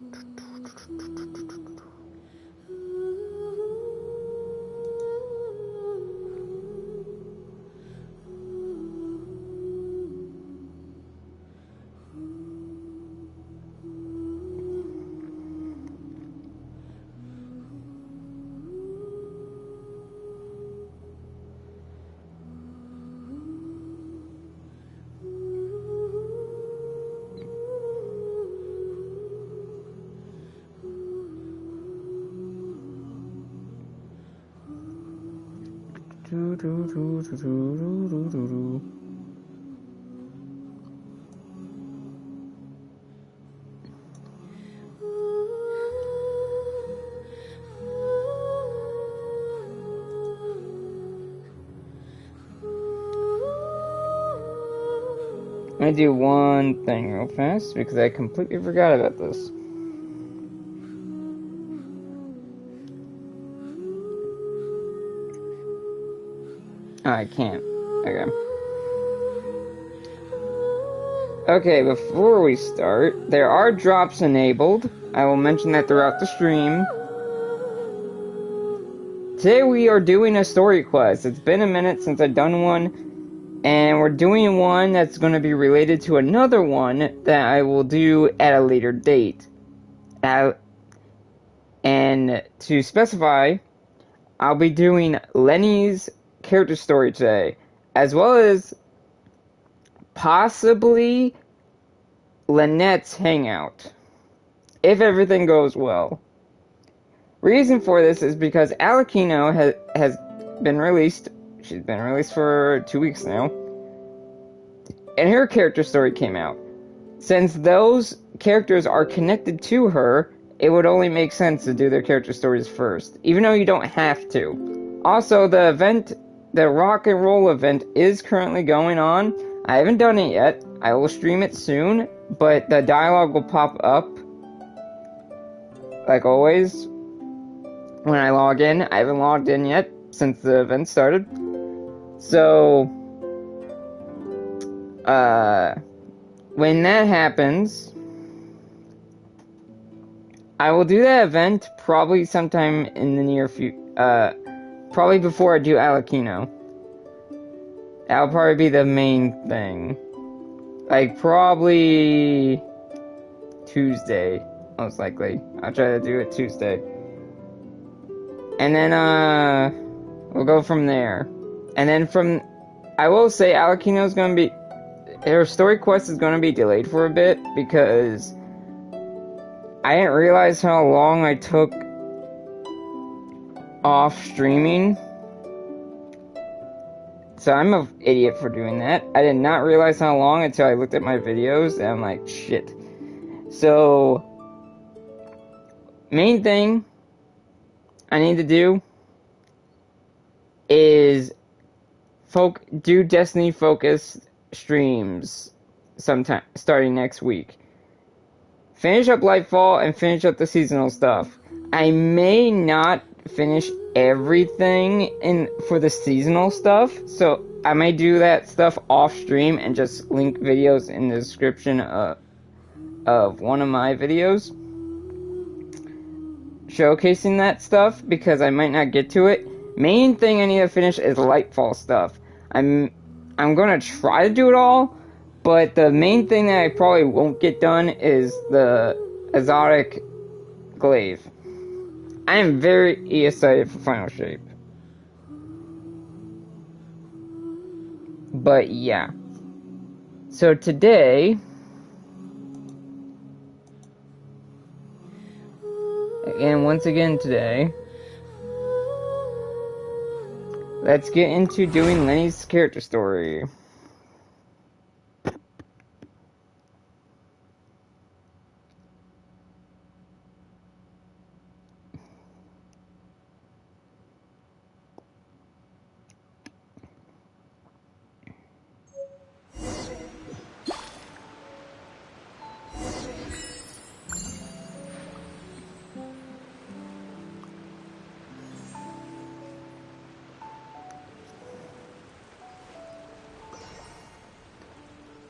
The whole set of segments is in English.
I'm gonna do one thing real fast because I completely forgot about this. Oh, I can't. Okay. Okay, before we start, there are drops enabled. I will mention that throughout the stream. Today we are doing a story quest. It's been a minute since I've done one, and we're doing one that's going to be related to another one that I will do at a later date. And to specify, I'll be doing Lyney's character story today, as well as possibly Lynette's hangout, if everything goes well. Reason for this is because Alakino has been released. She's been released for 2 weeks now, and her character story came out. Since those characters are connected to her, it would only make sense to do their character stories first, even though you don't have to. Also, the event, the rock and roll event, is currently going on. I haven't done it yet. I will stream it soon, but the dialogue will pop up, like always, when I log in. I haven't logged in yet since the event started. So, when that happens, I will do that event probably sometime in the near future, probably before I do Alakino. That'll probably be the main thing. Like, probably Tuesday, most likely. I'll try to do it Tuesday. And then, we'll go from there. And then I will say Alakino's gonna be, her story quest is gonna be delayed for a bit, because I didn't realize how long I took off streaming. So I'm an idiot for doing that. I did not realize how long until I looked at my videos, and I'm like, shit. So, main thing I need to do is do Destiny focused streams sometime starting next week. Finish up Lightfall and finish up the seasonal stuff. I may not finish everything for the seasonal stuff, so I may do that stuff off stream and just link videos in the description of one of my videos showcasing that stuff, because I might not get to it. Main thing I need to finish is Lightfall stuff. I'm gonna try to do it all, but the main thing that I probably won't get done is the exotic glaive. I am very excited for Final Shape. But yeah. So today, once again today, let's get into doing Lyney's character story.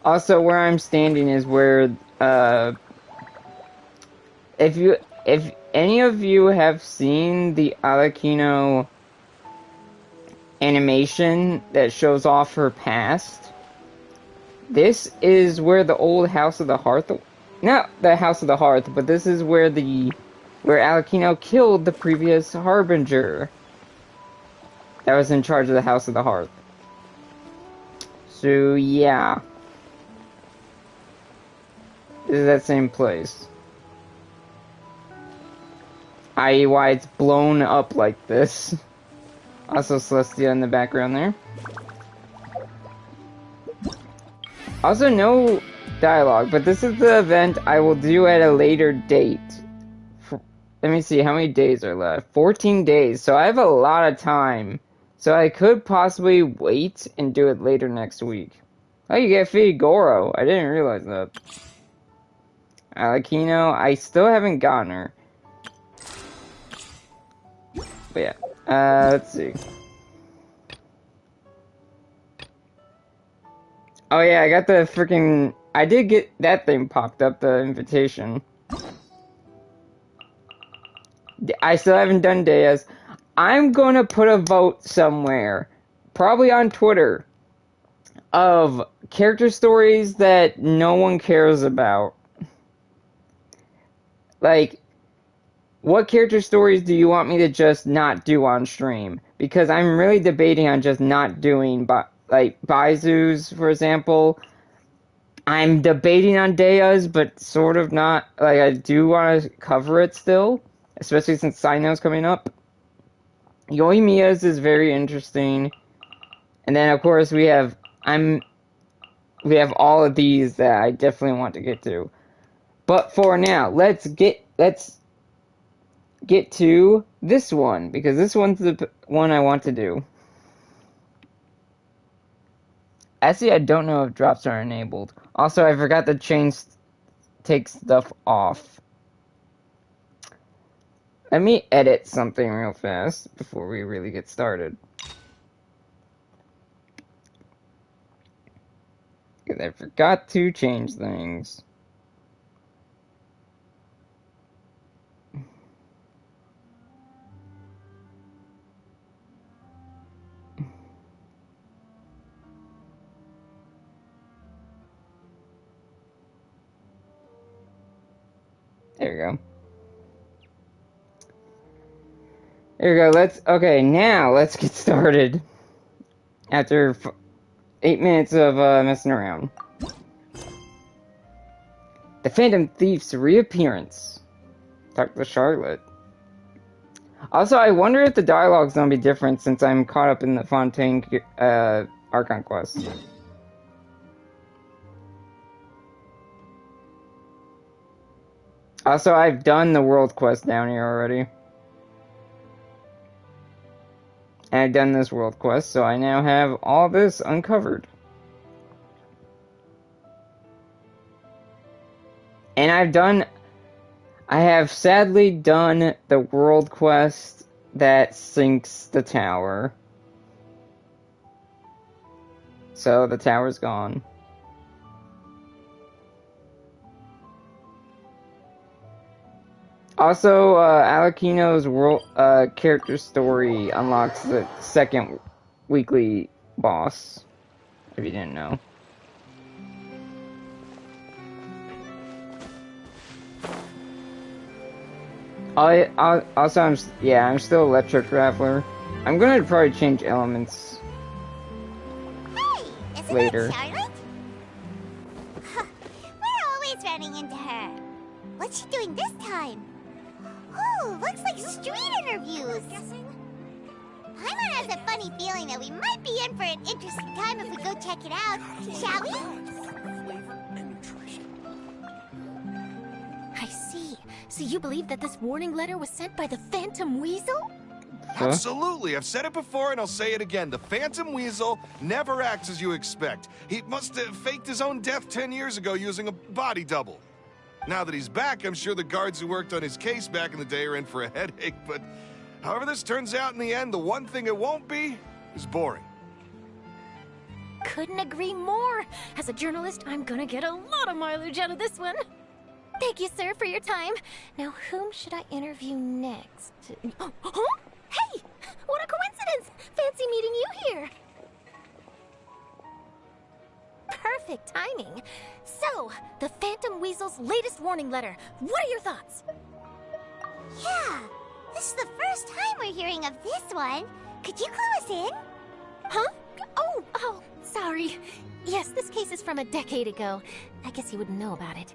Also, where I'm standing is where if any of you have seen the Alakino animation that shows off her past, this is where the old House of the Hearth, not the House of the Hearth, but this is where Alakino killed the previous Harbinger that was in charge of the House of the Hearth. So yeah, this is that same place. I.e. why it's blown up like this. Also Celestia in the background there. Also no dialogue, but this is the event I will do at a later date. Let me see, how many days are left? 14 days, so I have a lot of time. So I could possibly wait and do it later next week. Oh, you get Fee Goro. I didn't realize that. Alakino, I still haven't gotten her. But yeah, let's see. Oh yeah, I got the freaking... I did get that thing popped up, the invitation. I still haven't done Dea's. I'm gonna put a vote somewhere, probably on Twitter, of character stories that no one cares about. Like, what character stories do you want me to just not do on stream? Because I'm really debating on just not doing, like, Baizu's, for example. I'm debating on Dea's, but sort of not. Like, I do want to cover it still, especially since Sino's coming up. Yoimiya's is very interesting. And then, of course, we have all of these that I definitely want to get to. But for now, let's get to this one, because this one's the one I want to do. Actually, I don't know if drops are enabled. Also, I forgot to take stuff off. Let me edit something real fast before we really get started. Because I forgot to change things. There we go. There we go. Okay, now let's get started. After 8 minutes of messing around. The Phantom Thief's reappearance. Talk to Charlotte. Also, I wonder if the dialogue's gonna be different since I'm caught up in the Fontaine Archon quest. Also, I've done the world quest down here already. And I've done this world quest, so I now have all this uncovered. And I have sadly done the world quest that sinks the tower. So the tower's gone. Also, Alakino's world character story unlocks the second weekly boss, if you didn't know. I'm still Electric Traveler. I'm gonna probably change elements later. Charlotte? We're always running into her. What's she doing this time? Oh, looks like street interviews. Paimon has a funny feeling that we might be in for an interesting time if we go check it out. Shall we? I see. So you believe that this warning letter was sent by the Phantom Weasel? Huh? Absolutely. I've said it before and I'll say it again. The Phantom Weasel never acts as you expect. He must have faked his own death 10 years ago using a body double. Now that he's back, I'm sure the guards who worked on his case back in the day are in for a headache, but however this turns out in the end, the one thing it won't be is boring. Couldn't agree more. As a journalist, I'm gonna get a lot of mileage out of this one. Thank you, sir, for your time. Now, whom should I interview next? Huh? Hey! What a coincidence! Fancy meeting you here. Perfect timing. So, the Phantom Weasel's latest warning letter. What are your thoughts? Yeah, this is the first time we're hearing of this one. Could you clue us in? Huh? Oh, sorry. Yes, this case is from a decade ago. I guess you wouldn't know about it.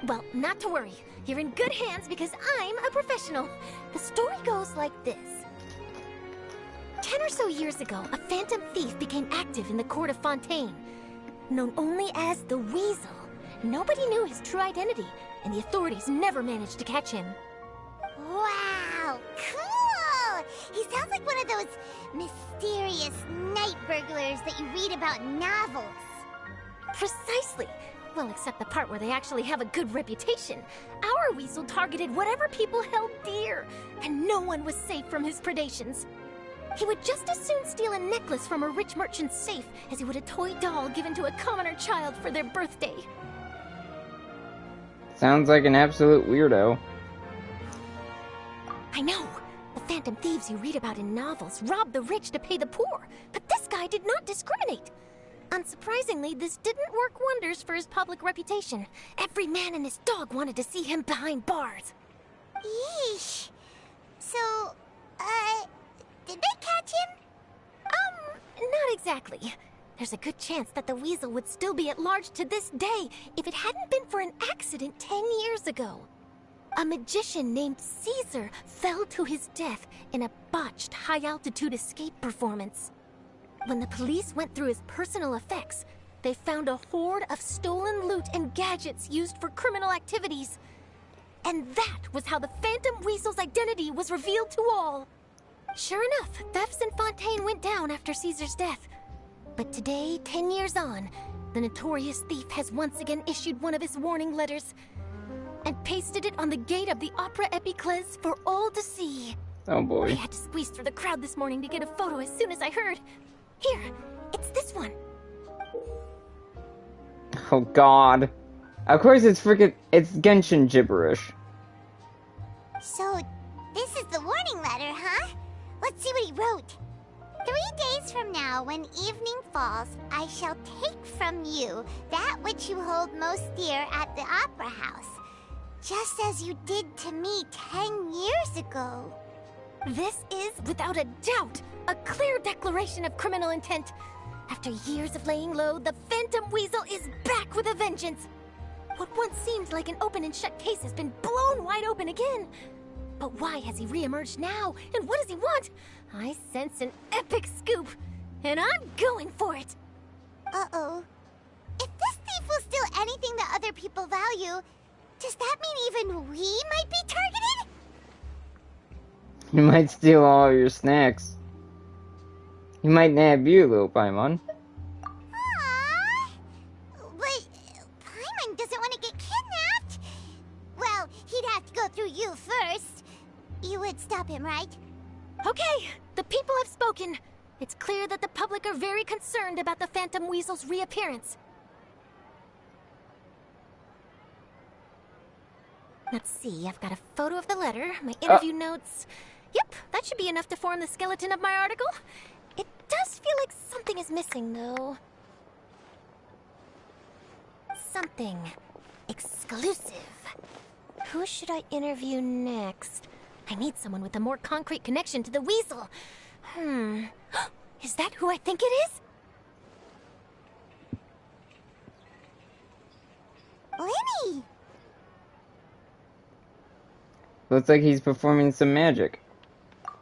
Well, not to worry. You're in good hands because I'm a professional. The story goes like this. 10 or so years ago, a phantom thief became active in the court of Fontaine. Known only as the Weasel, nobody knew his true identity, and the authorities never managed to catch him. Wow, cool! He sounds like one of those mysterious night burglars that you read about in novels. Precisely. Well, except the part where they actually have a good reputation. Our Weasel targeted whatever people held dear, and no one was safe from his predations. He would just as soon steal a necklace from a rich merchant's safe as he would a toy doll given to a commoner child for their birthday. Sounds like an absolute weirdo. I know. The phantom thieves you read about in novels rob the rich to pay the poor, but this guy did not discriminate. Unsurprisingly, this didn't work wonders for his public reputation. Every man and his dog wanted to see him behind bars. Yeesh. So, did they catch him? Not exactly. There's a good chance that the Weasel would still be at large to this day if it hadn't been for an accident 10 years ago. A magician named Caesar fell to his death in a botched high-altitude escape performance. When the police went through his personal effects, they found a hoard of stolen loot and gadgets used for criminal activities. And that was how the Phantom Weasel's identity was revealed to all. Sure enough, thefts in Fontaine went down after Caesar's death. But today, 10 years on, the notorious thief has once again issued one of his warning letters and pasted it on the gate of the Opera Epiclese for all to see. Oh boy. I had to squeeze through the crowd this morning to get a photo as soon as I heard. Here, it's this one. Oh god. Of course it's Genshin gibberish. So, this is the warning letter, huh? Let's see what he wrote. 3 days from now, when evening falls, I shall take from you that which you hold most dear at the Opera House, just as you did to me 10 years ago. This is, without a doubt, a clear declaration of criminal intent. After years of laying low, the Phantom Weasel is back with a vengeance. What once seemed like an open and shut case has been blown wide open again. But why has he reemerged now? And what does he want? I sense an epic scoop, and I'm going for it. Uh-oh. If this thief will steal anything that other people value, does that mean even we might be targeted? He might steal all your snacks. He might nab you, little Paimon. Aww. But Paimon doesn't want to get kidnapped. Well, he'd have to go through you first. You would stop him, right? Okay, the people have spoken. It's clear that the public are very concerned about the Phantom Weasel's reappearance. Let's see, I've got a photo of the letter, my interview notes. Yep, that should be enough to form the skeleton of my article. It does feel like something is missing, though. Something exclusive. Who should I interview next? I need someone with a more concrete connection to the Weasel. Is that who I think it is? Lyney! Looks like he's performing some magic.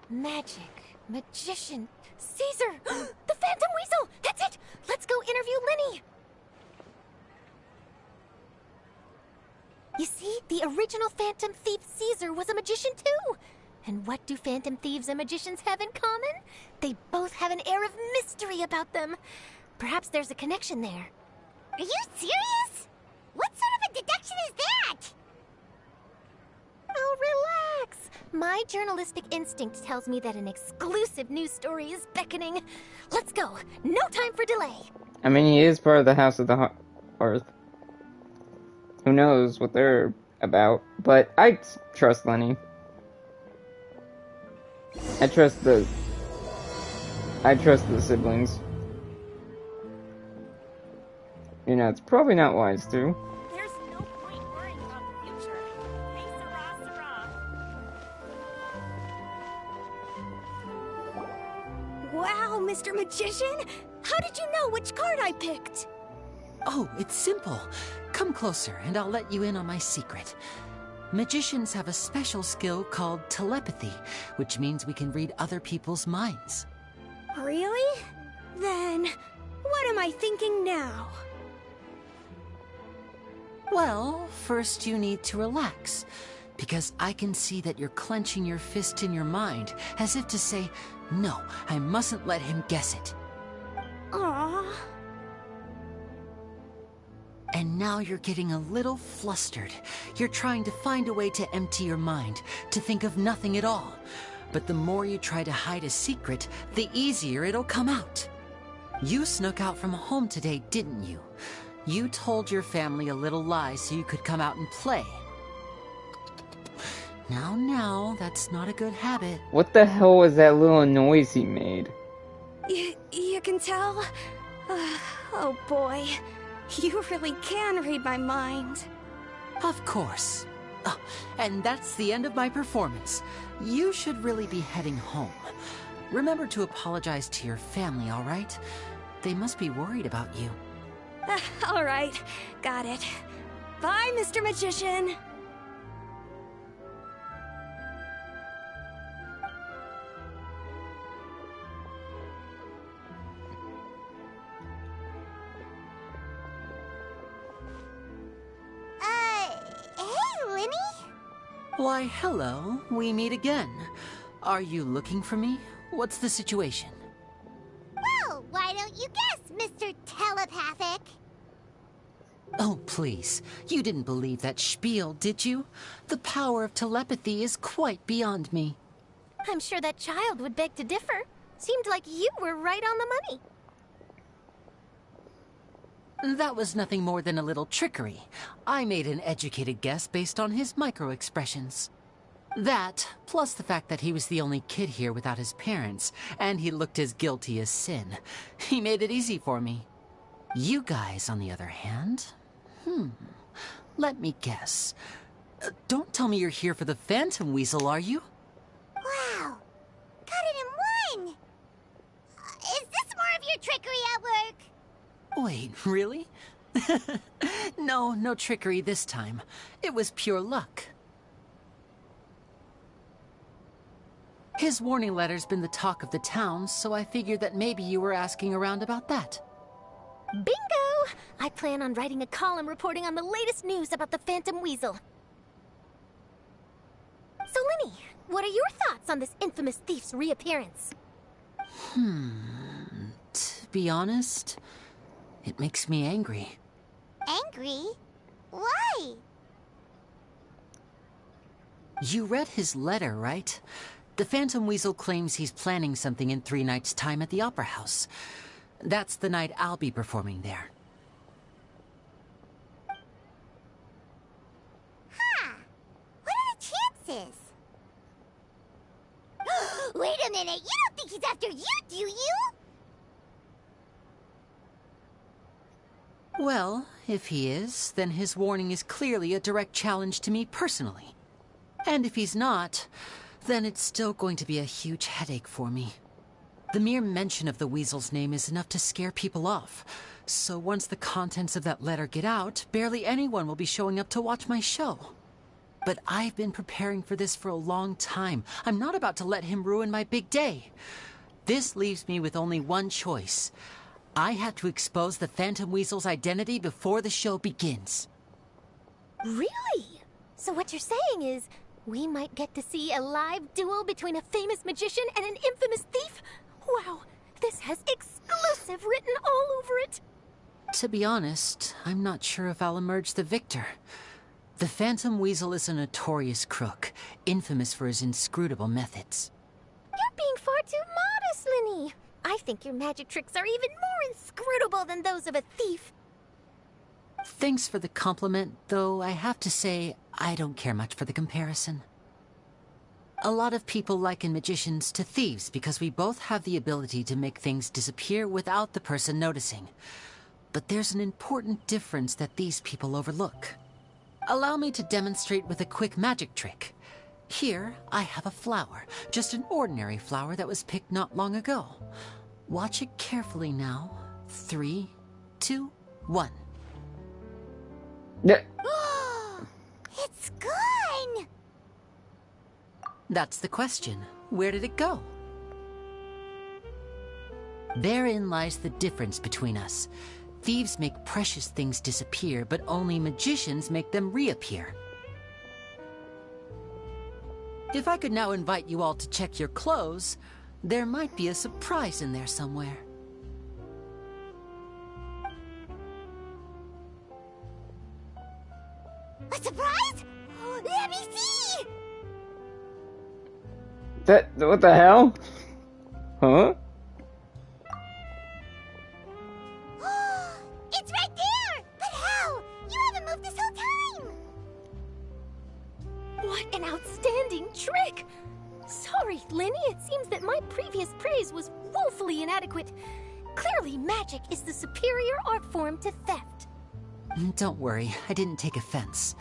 Magic. Magician. Caesar! The Phantom Weasel! That's it! Let's go interview Lyney! You see, the original Phantom Thief Caesar was a magician too! And what do Phantom Thieves and magicians have in common? They both have an air of mystery about them. Perhaps there's a connection there. Are you serious? What sort of a deduction is that? Oh, relax! My journalistic instinct tells me that an exclusive news story is beckoning. Let's go! No time for delay! I mean, he is part of the House of the Hearth. Who knows what they're about? But I trust Lyney. I trust the siblings. You know, it's probably not wise to. There's no point worrying about the future. Hey, Sarah, Sarah. Wow, Mr. Magician! How did you know which card I picked? Oh, it's simple. Come closer, and I'll let you in on my secret. Magicians have a special skill called telepathy, which means we can read other people's minds. Really? Then, what am I thinking now? Well, first you need to relax, because I can see that you're clenching your fist in your mind, as if to say, no, I mustn't let him guess it. Aww. And now you're getting a little flustered. You're trying to find a way to empty your mind, to think of nothing at all. But the more you try to hide a secret, the easier it'll come out. You snuck out from home today, didn't you? You told your family a little lie so you could come out and play. Now, that's not a good habit. What the hell was that little noise he made? You can tell? Oh boy, you really can read my mind. Of course. Oh, and that's the end of my performance. You should really be heading home. Remember to apologize to your family, all right? They must be worried about you. All right, got it. Bye, Mr. Magician. Hey, Lyney? Why, hello. We meet again. Are you looking for me? What's the situation? Well, why don't you guess, Mr. Telepathic? Oh, please. You didn't believe that spiel, did you? The power of telepathy is quite beyond me. I'm sure that child would beg to differ. Seemed like you were right on the money. That was nothing more than a little trickery. I made an educated guess based on his micro-expressions. That, plus the fact that he was the only kid here without his parents, and he looked as guilty as sin. He made it easy for me. You guys, on the other hand... Let me guess. Don't tell me you're here for the Phantom Weasel, are you? Wow, got it in one! Is this more of your trickery at work? Wait, really? No trickery this time. It was pure luck. His warning letter's been the talk of the town, so I figured that maybe you were asking around about that. Bingo! I plan on writing a column reporting on the latest news about the Phantom Weasel. So, Lyney, what are your thoughts on this infamous thief's reappearance? To be honest, it makes me angry. Angry? Why? You read his letter, right? The Phantom Weasel claims he's planning something in 3 nights' time at the Opera House. That's the night I'll be performing there. Huh. What are the chances? Wait a minute, you don't think he's after you, do you? Well, if he is, then his warning is clearly a direct challenge to me personally. And if he's not, then it's still going to be a huge headache for me. The mere mention of the Weasel's name is enough to scare people off. So once the contents of that letter get out, barely anyone will be showing up to watch my show. But I've been preparing for this for a long time. I'm not about to let him ruin my big day. This leaves me with only one choice. I have to expose the Phantom Weasel's identity before the show begins. Really? So what you're saying is, we might get to see a live duel between a famous magician and an infamous thief? Wow, this has exclusive written all over it. To be honest, I'm not sure if I'll emerge the victor. The Phantom Weasel is a notorious crook, infamous for his inscrutable methods. You're being far too modest, Lyney. I think your magic tricks are even more inscrutable than those of a thief. Thanks for the compliment, though I have to say I don't care much for the comparison. A lot of people liken magicians to thieves because we both have the ability to make things disappear without the person noticing. But there's an important difference that these people overlook. Allow me to demonstrate with a quick magic trick. Here, I have a flower, just an ordinary flower that was picked not long ago. Watch it carefully now. 3, 2, 1. Yeah. It's gone! That's the question. Where did it go? Therein lies the difference between us. Thieves make precious things disappear, but only magicians make them reappear. If I could now invite you all to check your clothes, there might be a surprise in there somewhere. A surprise? Let me see! What the hell? Huh? It's right there! But how? You haven't moved this whole time! What an outstanding trick! Sorry, Lyney, it seems that my previous praise was woefully inadequate. Clearly, magic is the superior art form to theft. Don't worry, I didn't take offense.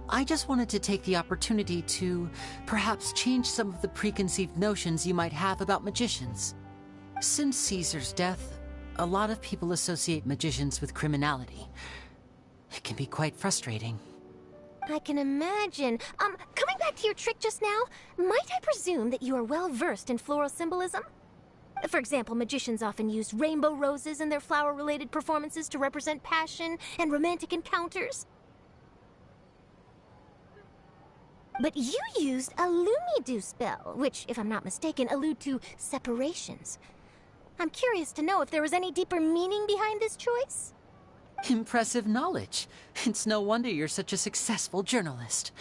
I just wanted to take the opportunity to perhaps change some of the preconceived notions you might have about magicians. Since Caesar's death, a lot of people associate magicians with criminality. It can be quite frustrating. I can imagine. Coming back to your trick just now, might I presume that you are well versed in floral symbolism? For example, magicians often use rainbow roses in their flower-related performances to represent passion and romantic encounters. But you used a Lumidu spell, which, if I'm not mistaken, allude to separations. I'm curious to know if there was any deeper meaning behind this choice? Impressive knowledge. It's no wonder you're such a successful journalist.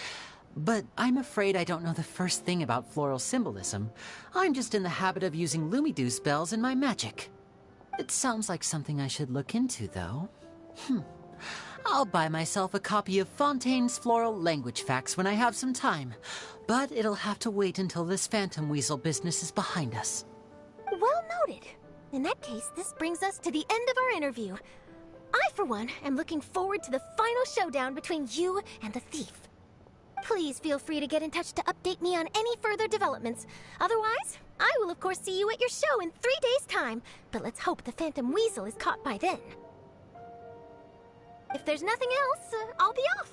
But I'm afraid I don't know the first thing about floral symbolism. I'm just in the habit of using Lumidu spells in my magic. It sounds like something I should look into, though. I'll buy myself a copy of Fontaine's Floral Language Facts when I have some time. But it'll have to wait until this Phantom Weasel business is behind us. Well noted. In that case, this brings us to the end of our interview. I, for one, am looking forward to the final showdown between you and the thief. Please feel free to get in touch to update me on any further developments. Otherwise, I will of course see you at your show in 3 days' time. But let's hope the Phantom Weasel is caught by then. If there's nothing else, I'll be off.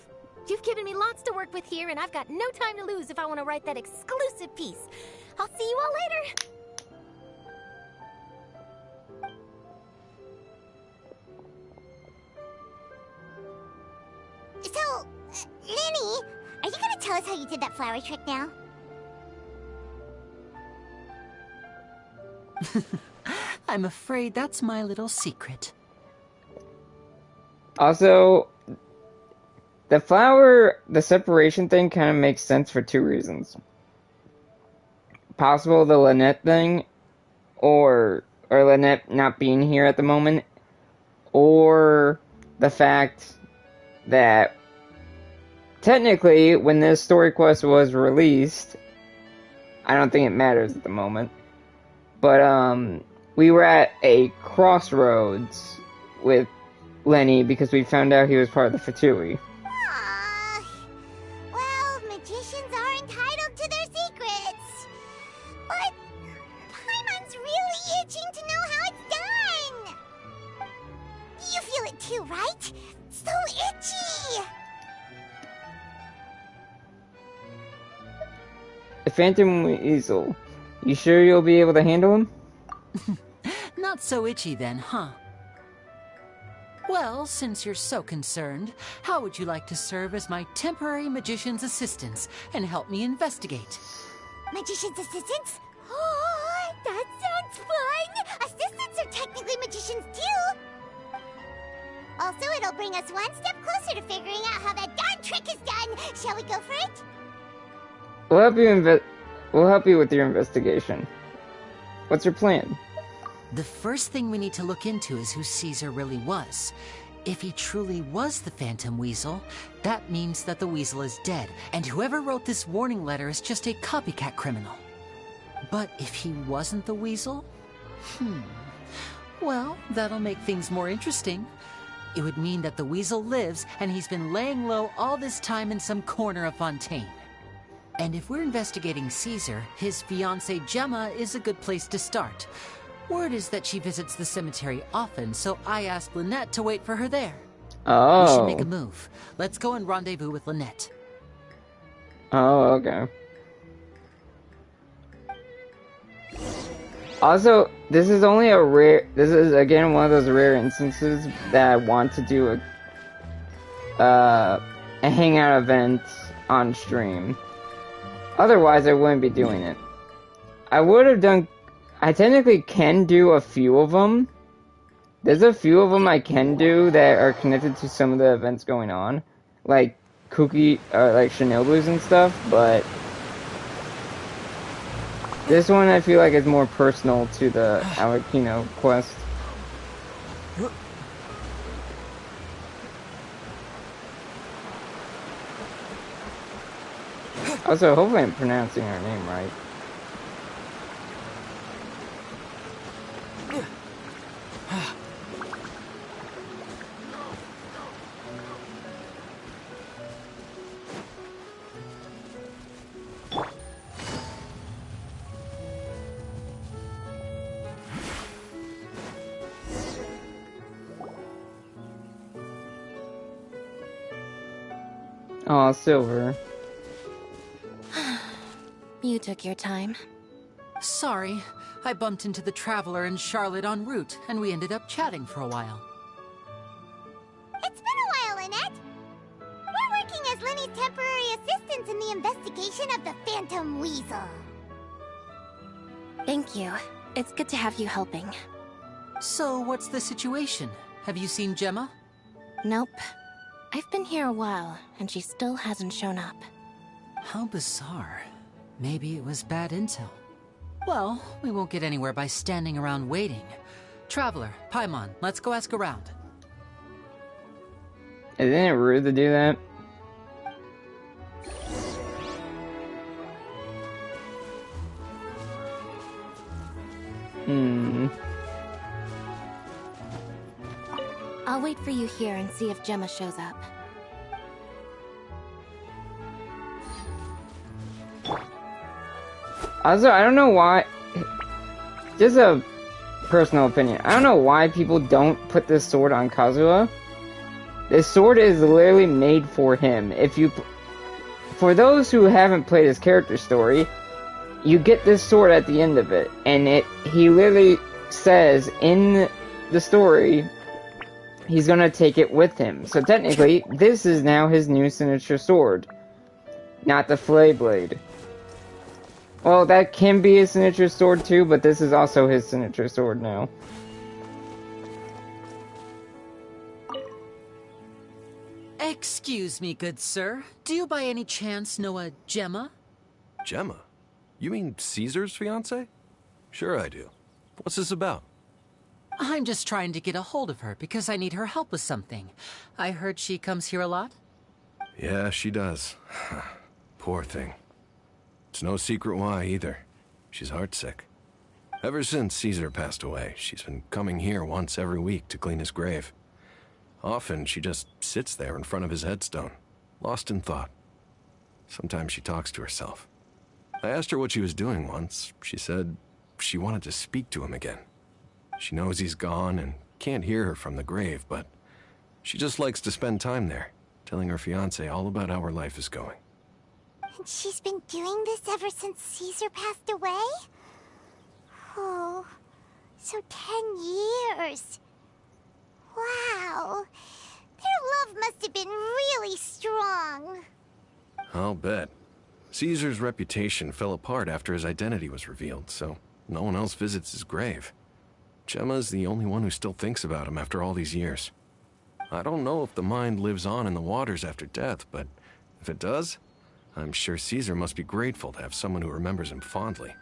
You've given me lots to work with here, and I've got no time to lose if I want to write that exclusive piece. I'll see you all later. So, Lyney, are you gonna tell us how you did that flower trick now? I'm afraid that's my little secret. Also, the separation thing kind of makes sense for 2 reasons. Possible the Lynette thing, or Lynette not being here at the moment, or the fact that technically, when this story quest was released, I don't think it matters at the moment, but we were at a crossroads with Lyney because we found out he was part of the Fatui. Aww. Well, magicians are entitled to their secrets. But Paimon's really itching to know how it's done. You feel it too, right? So itchy. The Phantom Weasel, you sure you'll be able to handle him? Not so itchy then, huh? Well, since you're so concerned, how would you like to serve as my temporary magician's assistants and help me investigate? Magician's assistants? Oh, that sounds fun! Assistants are technically magicians too! Also, it'll bring us one step closer to figuring out how that darn trick is done! Shall we go for it? We'll help you with your investigation. What's your plan? The first thing we need to look into is who Caesar really was. If he truly was the Phantom Weasel, that means that the Weasel is dead, and whoever wrote this warning letter is just a copycat criminal. But if he wasn't the Weasel? Well, that'll make things more interesting. It would mean that the Weasel lives, and he's been laying low all this time in some corner of Fontaine. And if we're investigating Caesar, his fiancée Gemma is a good place to start. Word is that she visits the cemetery often, so I asked Lynette to wait for her there. Oh. We should make a move. Let's go and rendezvous with Lynette. Oh, okay. Also, this is again one of those rare instances that I want to do a hangout event on stream. Otherwise, I wouldn't be doing it. I technically can do a few of them. There's a few of them I can do that are connected to some of the events going on. Like like Shinobus and stuff, but this one I feel like is more personal to the Alakino quest. Also, hopefully I'm pronouncing her name right. Aw, Silver. You took your time. Sorry, I bumped into the Traveler and Charlotte en route, and we ended up chatting for a while. It's been a while, Lynette. We're working as Lyney's temporary assistants in the investigation of the Phantom Weasel. Thank you. It's good to have you helping. So, what's the situation? Have you seen Gemma? Nope. I've been here a while, and she still hasn't shown up. How bizarre. Maybe it was bad intel. Well, we won't get anywhere by standing around waiting. Traveler, Paimon, let's go ask around. Isn't it rude to do that? I'll wait for you here and see if Gemma shows up. Also, I don't know why. Just a personal opinion. I don't know why people don't put this sword on Kazuha. This sword is literally made for him. For those who haven't played his character story, you get this sword at the end of it, and he literally says in the story he's gonna take it with him. So technically, this is now his new signature sword, not the Flay Blade. Well, that can be his signature sword too, but this is also his signature sword now. Excuse me, good sir. Do you by any chance know a Gemma? Gemma? You mean Caesar's fiancée? Sure I do. What's this about? I'm just trying to get a hold of her because I need her help with something. I heard she comes here a lot? Yeah, she does. Poor thing. It's no secret why, either. She's heartsick. Ever since Caesar passed away, she's been coming here once every week to clean his grave. Often, she just sits there in front of his headstone, lost in thought. Sometimes she talks to herself. I asked her what she was doing once. She said she wanted to speak to him again. She knows he's gone and can't hear her from the grave, but she just likes to spend time there, telling her fiancé all about how her life is going. And she's been doing this ever since Caesar passed away? Oh, so 10 years. Wow. Their love must have been really strong. I'll bet. Caesar's reputation fell apart after his identity was revealed, so no one else visits his grave. Gemma's the only one who still thinks about him after all these years. I don't know if the mind lives on in the waters after death, but if it does, I'm sure Caesar must be grateful to have someone who remembers him fondly.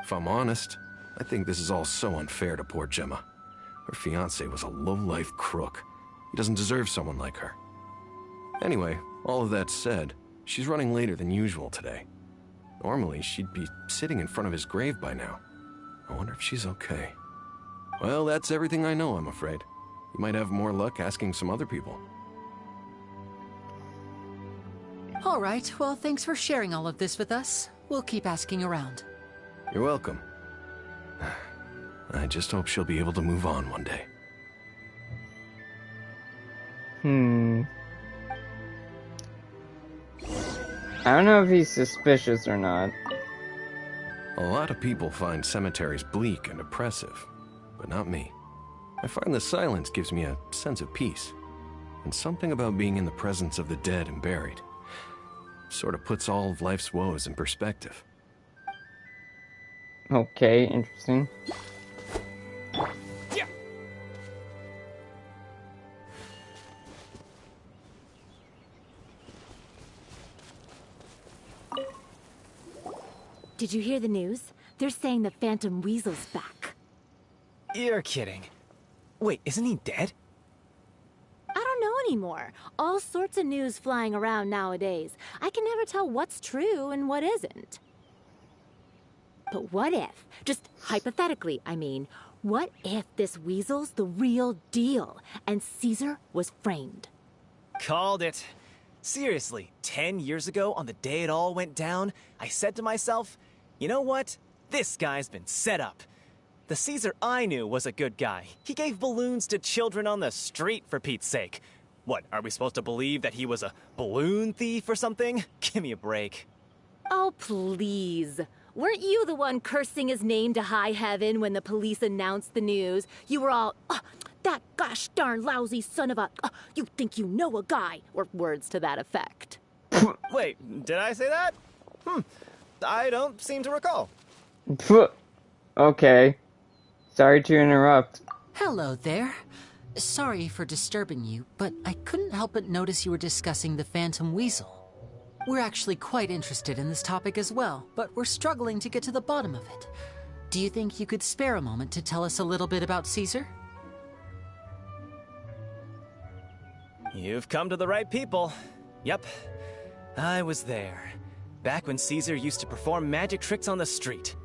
If I'm honest, I think this is all so unfair to poor Gemma. Her fiancé was a low-life crook. He doesn't deserve someone like her. Anyway, all of that said, she's running later than usual today. Normally, she'd be sitting in front of his grave by now. I wonder if she's okay. Well, that's everything I know, I'm afraid. You might have more luck asking some other people. All right, well, thanks for sharing all of this with us. We'll keep asking around. You're welcome. I just hope she'll be able to move on one day. I don't know if he's suspicious or not. A lot of people find cemeteries bleak and oppressive, but not me. I find the silence gives me a sense of peace, and something about being in the presence of the dead and buried sort of puts all of life's woes in perspective. Okay, interesting. Did you hear the news? They're saying the Phantom Weasel's back. You're kidding. Wait, isn't he dead? I don't know anymore. All sorts of news flying around nowadays. I can never tell what's true and what isn't. But what if, just hypothetically, I mean, what if this Weasel's the real deal and Caesar was framed? Called it. Seriously, 10 years ago, on the day it all went down, I said to myself, you know what? This guy's been set up. The Caesar I knew was a good guy. He gave balloons to children on the street, for Pete's sake. What, are we supposed to believe that he was a balloon thief or something? Give me a break. Oh, please. Weren't you the one cursing his name to high heaven when the police announced the news? You were all, oh, that gosh darn lousy son of a, you think you know a guy, or words to that effect. Wait, did I say that? I don't seem to recall. Okay. Sorry to interrupt. Hello there. Sorry for disturbing you, but I couldn't help but notice you were discussing the Phantom Weasel. We're actually quite interested in this topic as well, but we're struggling to get to the bottom of it. Do you think you could spare a moment to tell us a little bit about Caesar? You've come to the right people. Yep, I was there. Back when Caesar used to perform magic tricks on the street.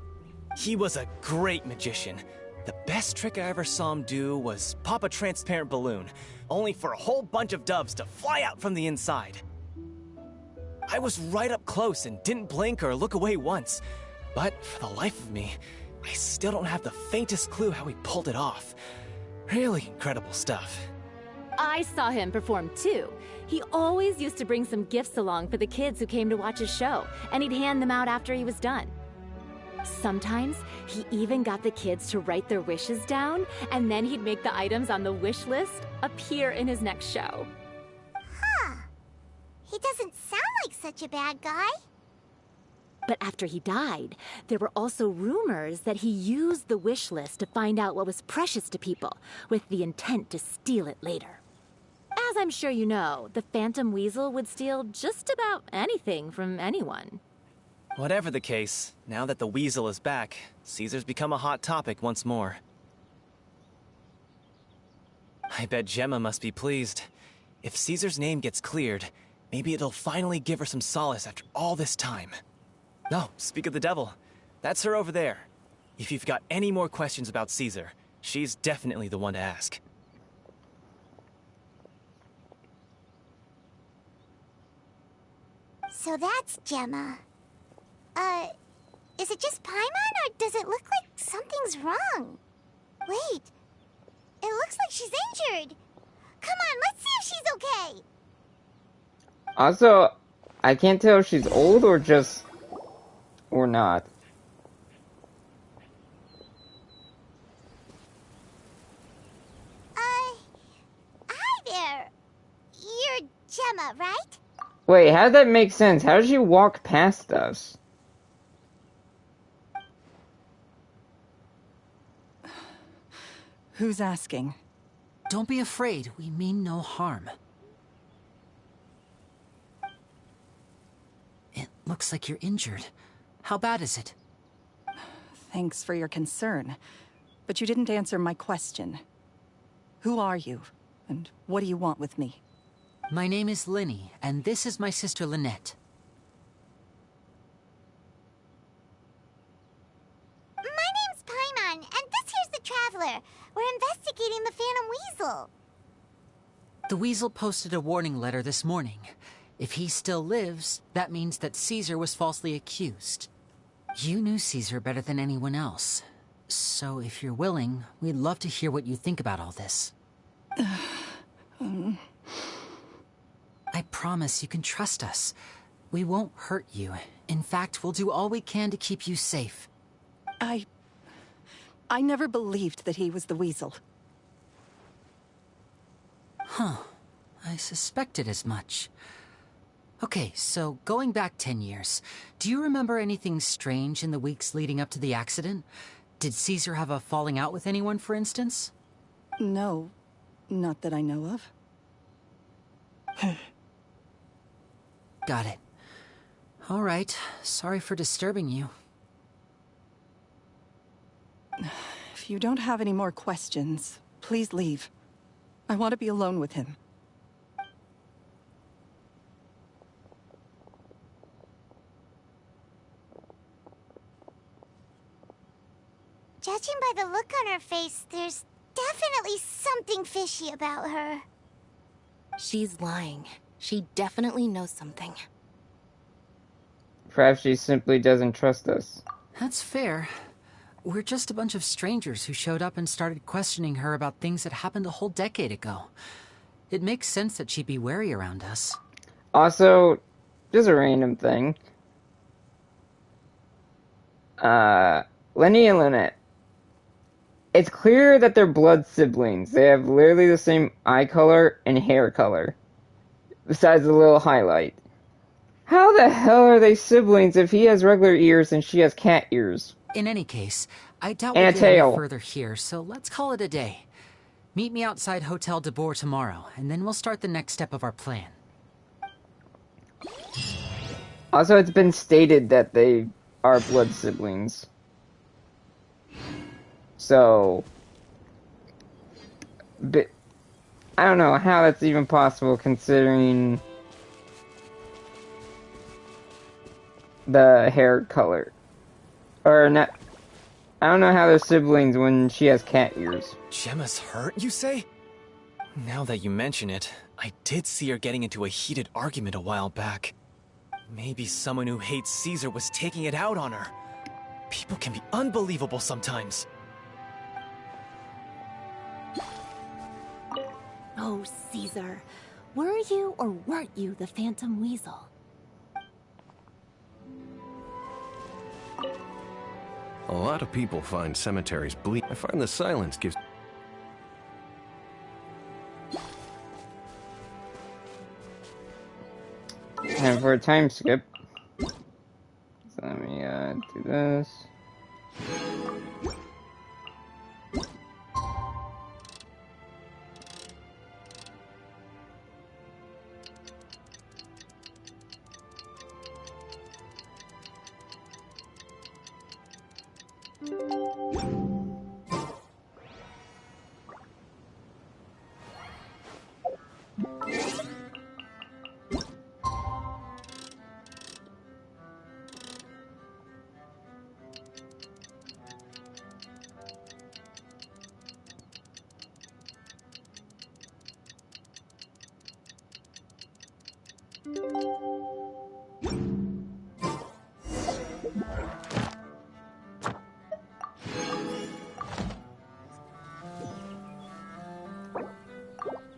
He was a great magician. The best trick I ever saw him do was pop a transparent balloon, only for a whole bunch of doves to fly out from the inside. I was right up close and didn't blink or look away once. But for the life of me, I still don't have the faintest clue how he pulled it off. Really incredible stuff. I saw him perform too. He always used to bring some gifts along for the kids who came to watch his show, and he'd hand them out after he was done. Sometimes, he even got the kids to write their wishes down, and then he'd make the items on the wish list appear in his next show. Huh. He doesn't sound like such a bad guy. But after he died, there were also rumors that he used the wish list to find out what was precious to people, with the intent to steal it later. As I'm sure you know, the Phantom Weasel would steal just about anything from anyone. Whatever the case, now that the Weasel is back, Caesar's become a hot topic once more. I bet Gemma must be pleased. If Caesar's name gets cleared, maybe it'll finally give her some solace after all this time. No, speak of the devil. That's her over there. If you've got any more questions about Caesar, she's definitely the one to ask. So that's Gemma. Is it just Paimon, or does it look like something's wrong? Wait, it looks like she's injured. Come on, let's see if she's okay. Also, I can't tell if she's old or just... or not. Hi there. You're Gemma, right? Wait, how did that make sense? How did she walk past us? Who's asking? Don't be afraid, we mean no harm. It looks like you're injured. How bad is it? Thanks for your concern, but you didn't answer my question. Who are you, And what do you want with me? My name is Lyney, and this is my sister Lynette. My name's Paimon, and this here's the Traveler. We're investigating the Phantom Weasel. The Weasel posted a warning letter this morning. If he still lives, that means that Caesar was falsely accused. You knew Caesar better than anyone else. So if you're willing, we'd love to hear what you think about all this. I promise you can trust us. We won't hurt you. In fact, we'll do all we can to keep you safe. I never believed that he was the Weasel. Huh. I suspected as much. Okay, so going back 10 years, do you remember anything strange in the weeks leading up to the accident? Did Caesar have a falling out with anyone, for instance? No, not that I know of. Got it. All right, sorry for disturbing you. If you don't have any more questions, please leave. I want to be alone with him. Judging by the look on her face, there's definitely something fishy about her. She's lying. She definitely knows something. Perhaps she simply doesn't trust us. That's fair. We're just a bunch of strangers who showed up and started questioning her about things that happened a whole decade ago. It makes sense that she'd be wary around us. Also, just a random thing. Lyney and Lynette. It's clear that they're blood siblings. They have literally the same eye color and hair color. Besides the little highlight. How the hell are they siblings if he has regular ears and she has cat ears? In any case, I doubt And we'll a get tail. any further here, so let's call it a day. Meet me outside Hotel de Boer tomorrow, and then we'll start the next step of our plan. Also, it's been stated that they are blood siblings. So, but I don't know how that's even possible considering the hair color. Or not, I don't know how they're siblings when she has cat ears. Gemma's hurt, you say? Now that you mention it, I did see her getting into a heated argument a while back. Maybe someone who hates Caesar was taking it out on her. People can be unbelievable sometimes. Oh, Caesar. Were you or weren't you the Phantom Weasel? A lot of people find cemeteries bleak. I find the silence gives... Time for a time skip. So let me do this.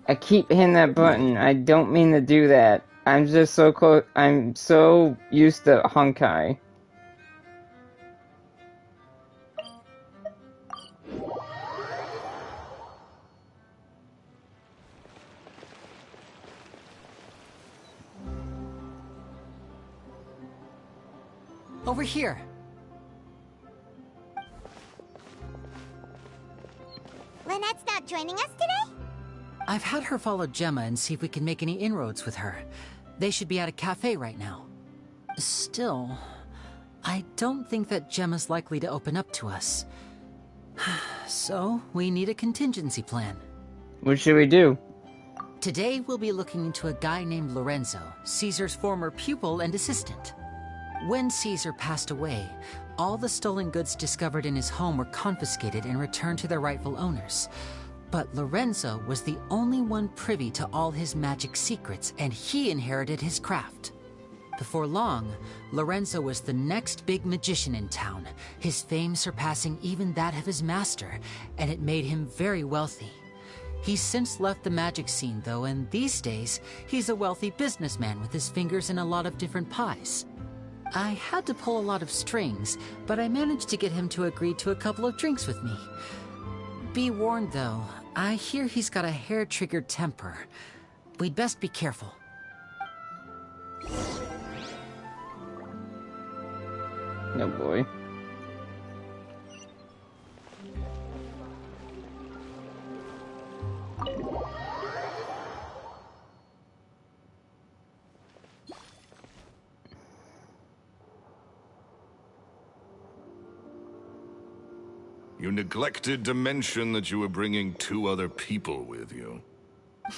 I keep hitting that button. I don't mean to do that. I'm just so close. I'm so used to Honkai. Over here. Lynette's not joining us today? I've had her follow Gemma and see if we can make any inroads with her. They should be at a cafe right now. Still, I don't think that Gemma's likely to open up to us. So, we need a contingency plan. What should we do? Today we'll be looking into a guy named Lorenzo, Caesar's former pupil and assistant. When Caesar passed away, all the stolen goods discovered in his home were confiscated and returned to their rightful owners. But Lorenzo was the only one privy to all his magic secrets, and he inherited his craft. Before long, Lorenzo was the next big magician in town, his fame surpassing even that of his master, and it made him very wealthy. He's since left the magic scene, though, and these days, he's a wealthy businessman with his fingers in a lot of different pies. I had to pull a lot of strings, but I managed to get him to agree to a couple of drinks with me. Be warned, though, I hear he's got a hair-triggered temper. We'd best be careful. Oh boy. You neglected to mention that you were bringing 2 other people with you.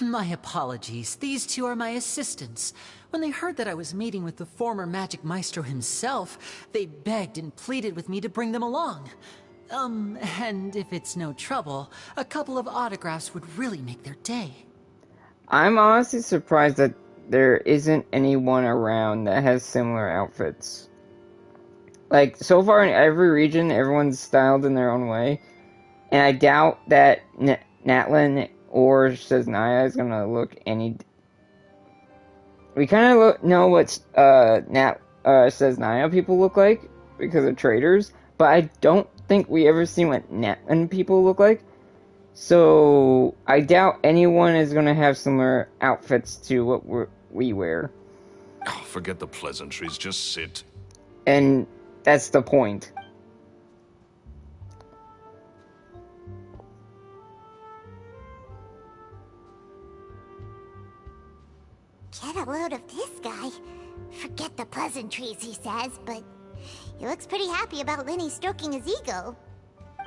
My apologies. These 2 are my assistants. When they heard that I was meeting with the former magic maestro himself, they begged and pleaded with me to bring them along. And if it's no trouble, a couple of autographs would really make their day. I'm honestly surprised that there isn't anyone around that has similar outfits. Like, so far in every region, everyone's styled in their own way. And I doubt that Natlin or Seznaya is gonna look any... We kind of know what Seznaya people look like because of traders, but I don't think we ever see what Natlin people look like. So I doubt anyone is gonna have similar outfits to what we wear. Oh, forget the pleasantries, just sit. And that's the point. Get a load of this guy. Forget the pleasantries, he says, but he looks pretty happy about Lyney stroking his ego.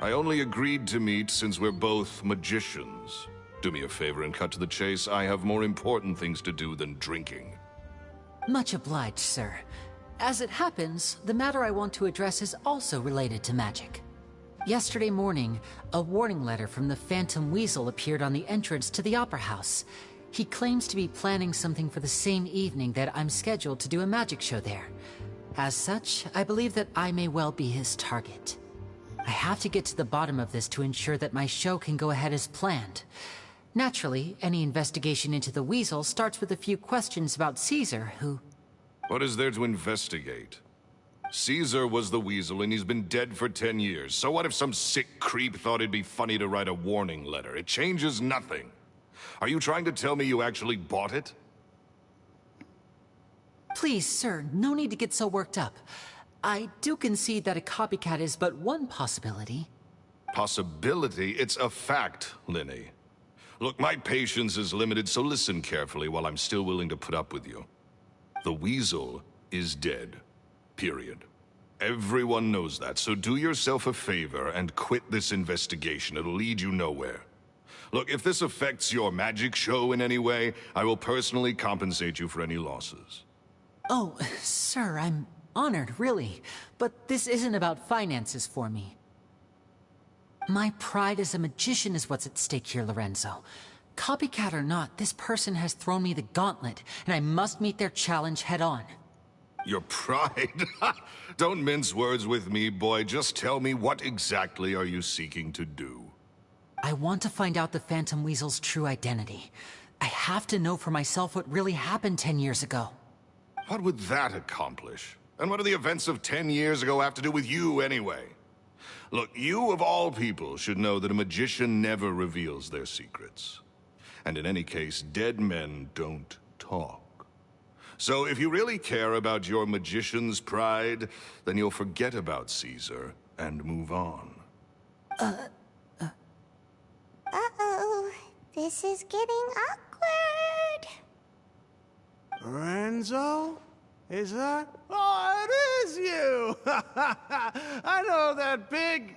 I only agreed to meet since we're both magicians. Do me a favor and cut to the chase. I have more important things to do than drinking. Much obliged, sir. As it happens, the matter I want to address is also related to magic. Yesterday morning, a warning letter from the Phantom Weasel appeared on the entrance to the Opera House. He claims to be planning something for the same evening that I'm scheduled to do a magic show there. As such, I believe that I may well be his target. I have to get to the bottom of this to ensure that my show can go ahead as planned. Naturally, any investigation into the Weasel starts with a few questions about Caesar, who... What is there to investigate? Caesar was the Weasel and he's been dead for 10 years. So what if some sick creep thought it'd be funny to write a warning letter? It changes nothing. Are you trying to tell me you actually bought it? Please, sir, no need to get so worked up. I do concede that a copycat is but one possibility. Possibility? It's a fact, Lyney. Look, my patience is limited, so listen carefully while I'm still willing to put up with you. The Weasel is dead. Period. Everyone knows that, so do yourself a favor and quit this investigation. It'll lead you nowhere. Look, if this affects your magic show in any way, I will personally compensate you for any losses. Oh, sir, I'm honored, really. But this isn't about finances for me. My pride as a magician is what's at stake here, Lorenzo. Copycat or not, this person has thrown me the gauntlet, and I must meet their challenge head on. Your pride? Don't mince words with me, boy. Just tell me, what exactly are you seeking to do? I want to find out the Phantom Weasel's true identity. I have to know for myself what really happened 10 years ago. What would that accomplish? And what do the events of 10 years ago have to do with you, anyway? Look, you of all people should know that a magician never reveals their secrets. And in any case, dead men don't talk. So if you really care about your magician's pride, then you'll forget about Caesar and move on. Uh-oh. This is getting awkward. Lorenzo? Is that? Oh, it is you! I know that big,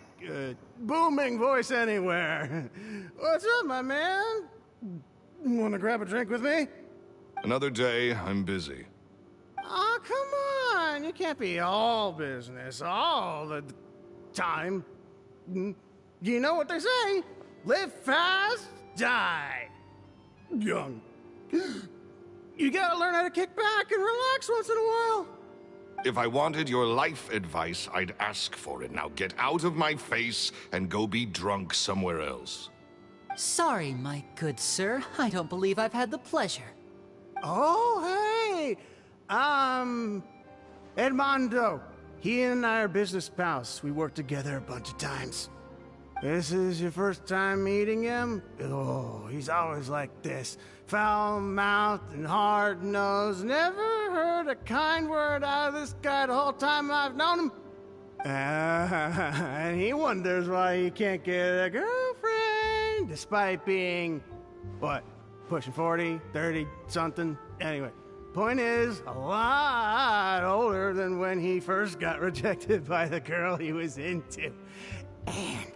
booming voice anywhere. What's up, my man? Wanna grab a drink with me? Another day, I'm busy. Oh, come on. You can't be all business all the time. You know what they say? Live fast, die young. You gotta learn how to kick back and relax once in a while. If I wanted your life advice, I'd ask for it. Now get out of my face and go be drunk somewhere else. Sorry, my good sir. I don't believe I've had the pleasure. Oh, hey! Edmondo. He and I are business pals. We worked together a bunch of times. This is your first time meeting him? Oh, he's always like this. Foul-mouthed and hard-nosed. Never heard a kind word out of this guy the whole time I've known him. And he wonders why he can't get a girlfriend, despite being, what, pushing 40, 30, something? Anyway, point is, a lot older than when he first got rejected by the girl he was into. And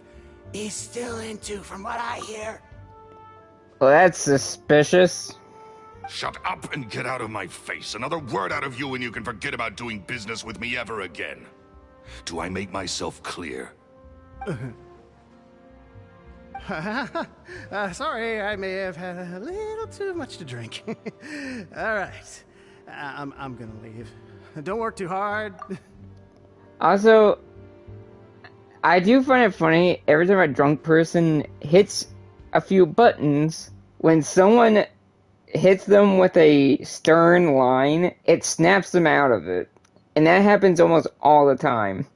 he's still into, from what I hear. Well, that's suspicious. Shut up and get out of my face. Another word out of you and you can forget about doing business with me ever again. Do I make myself clear? Sorry, I may have had a little too much to drink. All right, I'm gonna leave. Don't work too hard. Also, I do find it funny every time a drunk person hits a few buttons, when someone hits them with a stern line, it snaps them out of it. And that happens almost all the time.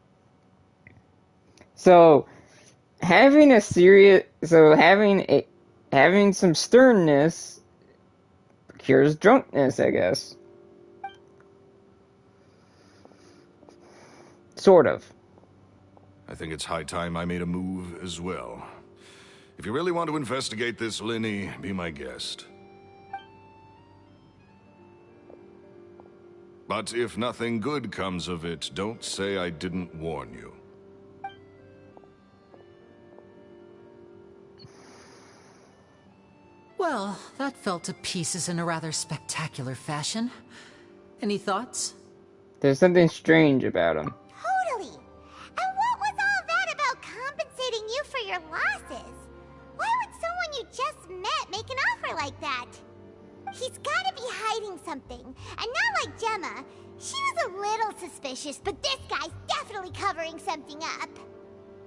So, having some sternness cures drunkenness, I guess. Sort of. I think it's high time I made a move as well. If you really want to investigate this, Lyney, be my guest. But if nothing good comes of it, don't say I didn't warn you. Well, that fell to pieces in a rather spectacular fashion. Any thoughts? There's something strange about him. Totally. And what was all that about compensating you for your losses? Why would someone you just met make an offer like that? He's gotta be hiding something. And not like Gemma. She was a little suspicious, but this guy's definitely covering something up.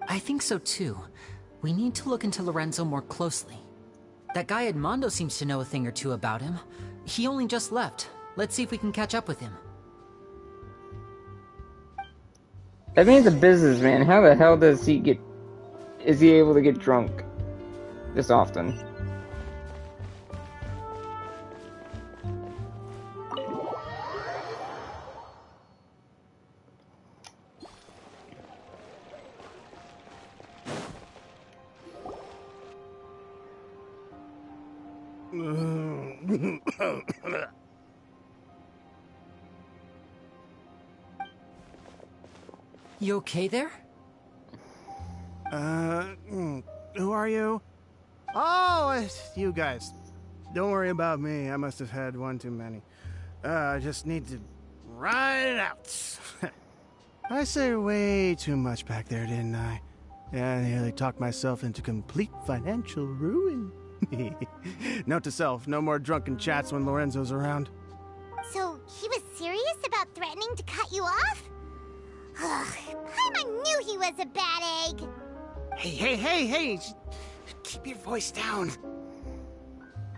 I think so too. We need to look into Lorenzo more closely. That guy Edmondo seems to know a thing or two about him. He only just left. Let's see if we can catch up with him. That means a businessman. How the hell is he able to get drunk this often? You okay there? Who are you? Oh, it's you guys. Don't worry about me. I must have had one too many. I just need to ride it out. I say way too much back there, didn't I? Yeah, I nearly talked myself into complete financial ruin. Note to self, no more drunken chats when Lorenzo's around. So, he was serious about threatening to cut you off? Ugh, Paimon knew he was a bad egg. Hey, keep your voice down.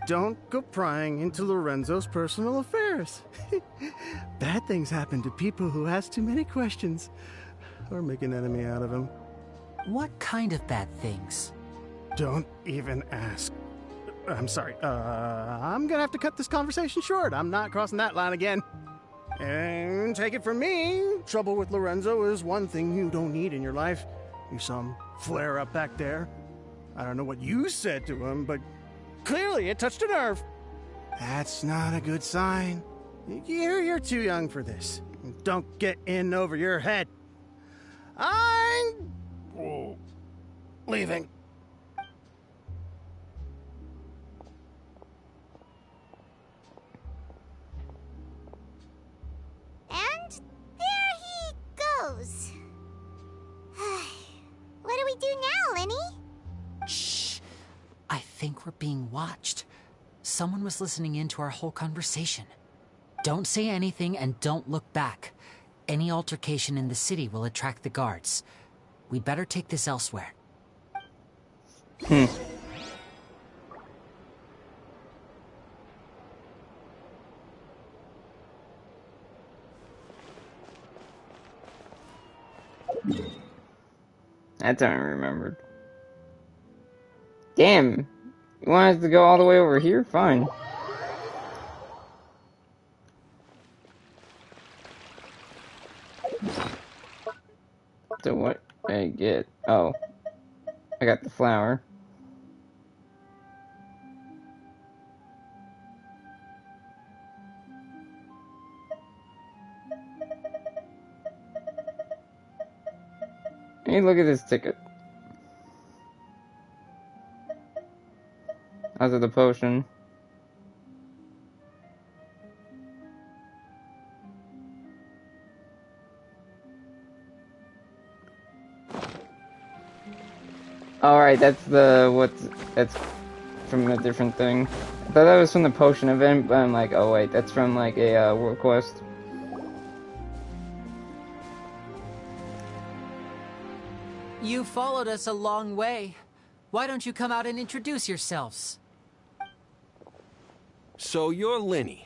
Don't go prying into Lorenzo's personal affairs. Bad things happen to people who ask too many questions, or make an enemy out of him. What kind of bad things? Don't even ask. I'm sorry, I'm gonna have to cut this conversation short. I'm not crossing that line again. And take it from me, trouble with Lorenzo is one thing you don't need in your life. You saw him flare up back there. I don't know what you said to him, but clearly it touched a nerve. That's not a good sign. You're too young for this. Don't get in over your head. I'm leaving. suppose. What do we do now, Lyney? Shh. I think we're being watched. Someone was listening in to our whole conversation. Don't say anything and don't look back. Any altercation in the city will attract the guards. We'd better take this elsewhere. That's what I remembered. Damn! You want us to go all the way over here? Fine. So what did I get? Oh. I got the flower. Hey, look at this ticket. Also the potion. Alright, that's that's from a different thing. I thought that was from the potion event, but I'm like, oh wait, that's from like a world quest. You followed us a long way. Why don't you come out and introduce yourselves? So you're Lyney.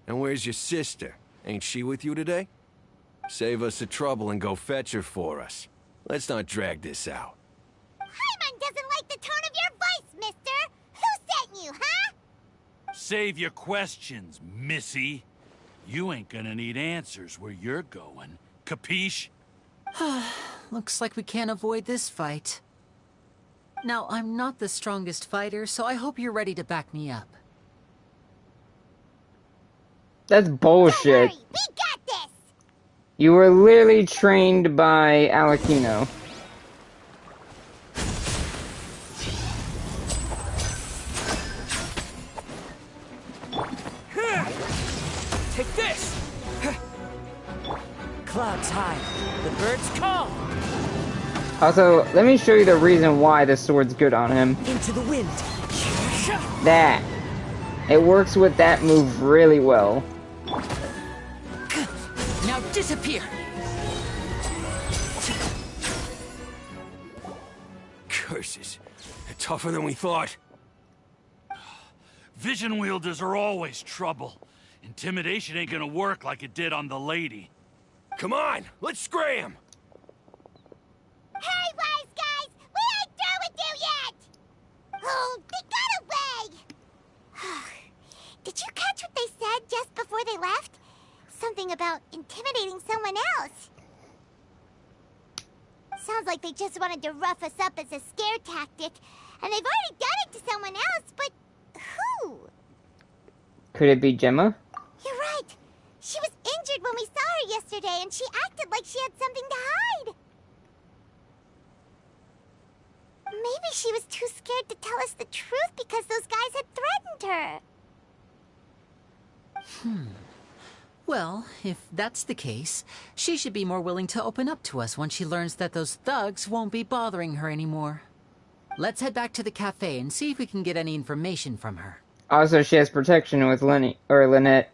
And where's your sister? Ain't she with you today? Save us the trouble and go fetch her for us. Let's not drag this out. Paimon doesn't like the tone of your voice, mister! Who sent you, huh? Save your questions, missy. You ain't gonna need answers where you're going. Capiche? Looks like we can't avoid this fight. Now, I'm not the strongest fighter, so I hope you're ready to back me up. That's bullshit. Don't worry, we got this! You were literally trained by Alakino. Take this! Clouds high, the birds call! Also, let me show you the reason why this sword's good on him. Into the wind! That. It works with that move really well. Now disappear! Curses. They're tougher than we thought. Vision wielders are always trouble. Intimidation ain't gonna work like it did on the lady. Come on, let's scram! Hey, wise guys! We ain't through with you yet! Oh, they got away! Did you catch what they said just before they left? Something about intimidating someone else. Sounds like they just wanted to rough us up as a scare tactic, and they've already done it to someone else, but who? Could it be Gemma? You're right. She was injured when we saw her yesterday, and she acted like she had something to hide. Maybe she was too scared to tell us the truth because those guys had threatened her. Well, if that's the case, she should be more willing to open up to us once she learns that those thugs won't be bothering her anymore. Let's head back to the cafe and see if we can get any information from her. Also, she has protection with Lynette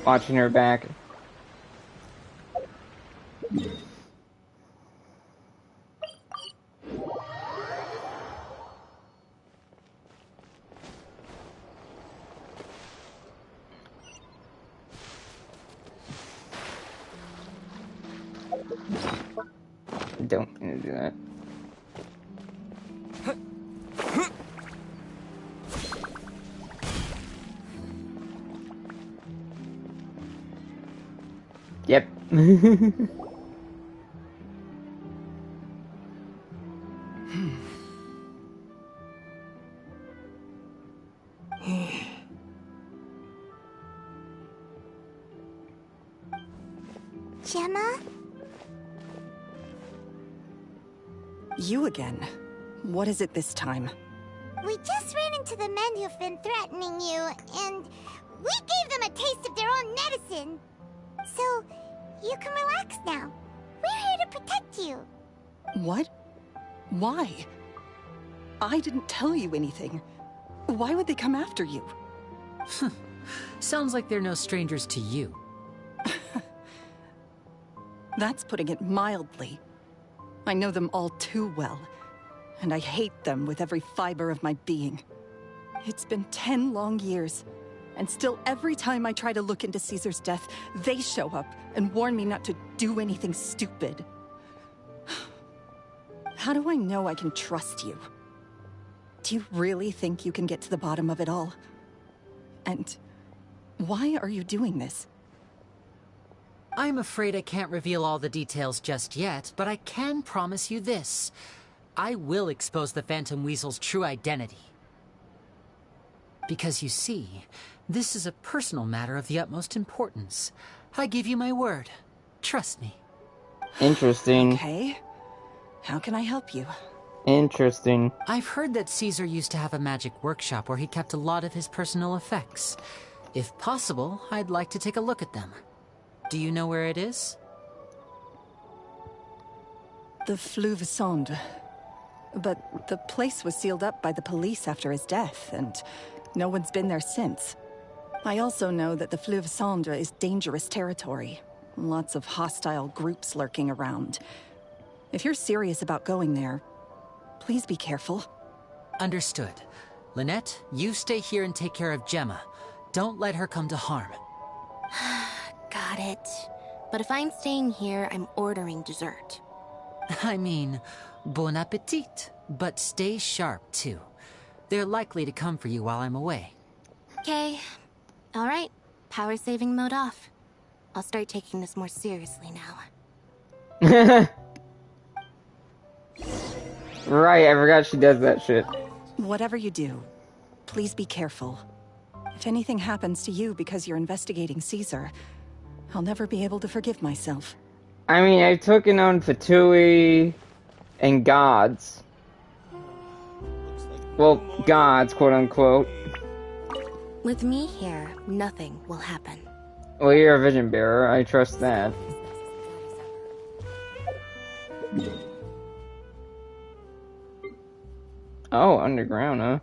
watching her back. Don't need to do that. Yep. Gemma? You again. What is it this time? We just ran into the men who've been threatening you, and we gave them a taste of their own medicine. So, You can relax now. We're here to protect you. What? Why? I didn't tell you anything. Why would they come after you? Sounds like they're no strangers to you. That's putting it mildly. I know them all too well, and I hate them with every fiber of my being. It's been 10 long years, and still every time I try to look into Caesar's death, they show up and warn me not to do anything stupid. How do I know I can trust you? Do you really think you can get to the bottom of it all? And why are you doing this? I'm afraid I can't reveal all the details just yet, but I can promise you this. I will expose the Phantom Weasel's true identity. Because you see, this is a personal matter of the utmost importance. I give you my word. Trust me. Interesting. Okay. How can I help you? Interesting. I've heard that Caesar used to have a magic workshop where he kept a lot of his personal effects. If possible, I'd like to take a look at them. Do you know where it is? The Fleuve Sonde. But the place was sealed up by the police after his death, and no one's been there since. I also know that the Fleuve Sonde is dangerous territory. Lots of hostile groups lurking around. If you're serious about going there, please be careful. Understood. Lynette, you stay here and take care of Gemma. Don't let her come to harm. Got it. But if I'm staying here, I'm ordering dessert. I mean, bon appetit. But stay sharp, too. They're likely to come for you while I'm away. Okay. Alright. Power saving mode off. I'll start taking this more seriously now. Right, I forgot she does that shit. Whatever you do, please be careful. If anything happens to you because you're investigating Caesar, I'll never be able to forgive myself. I mean, I've taken on Fatui and gods. Well, gods, quote unquote. With me here, nothing will happen. Well, you're a vision bearer, I trust that. Oh, underground, huh?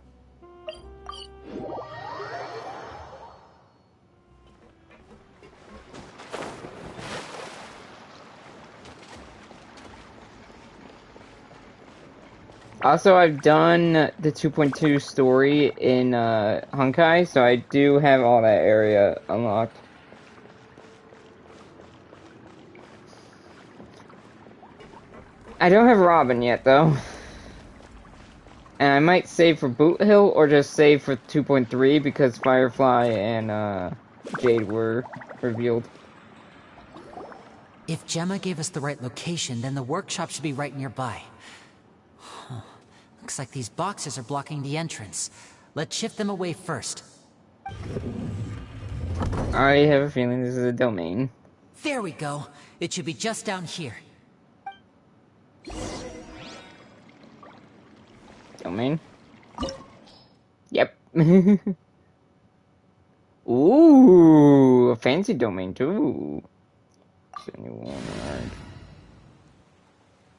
Also, I've done the 2.2 story in Honkai, so I do have all that area unlocked. I don't have Robin yet, though. And I might save for Boot Hill, or just save for 2.3, because Firefly and Jade were revealed. If Gemma gave us the right location, then the workshop should be right nearby. Huh. Looks like these boxes are blocking the entrance. Let's shift them away first. I have a feeling this is a domain. There we go. It should be just down here. Domain? Yep. Ooh, a fancy domain too. 71 yard.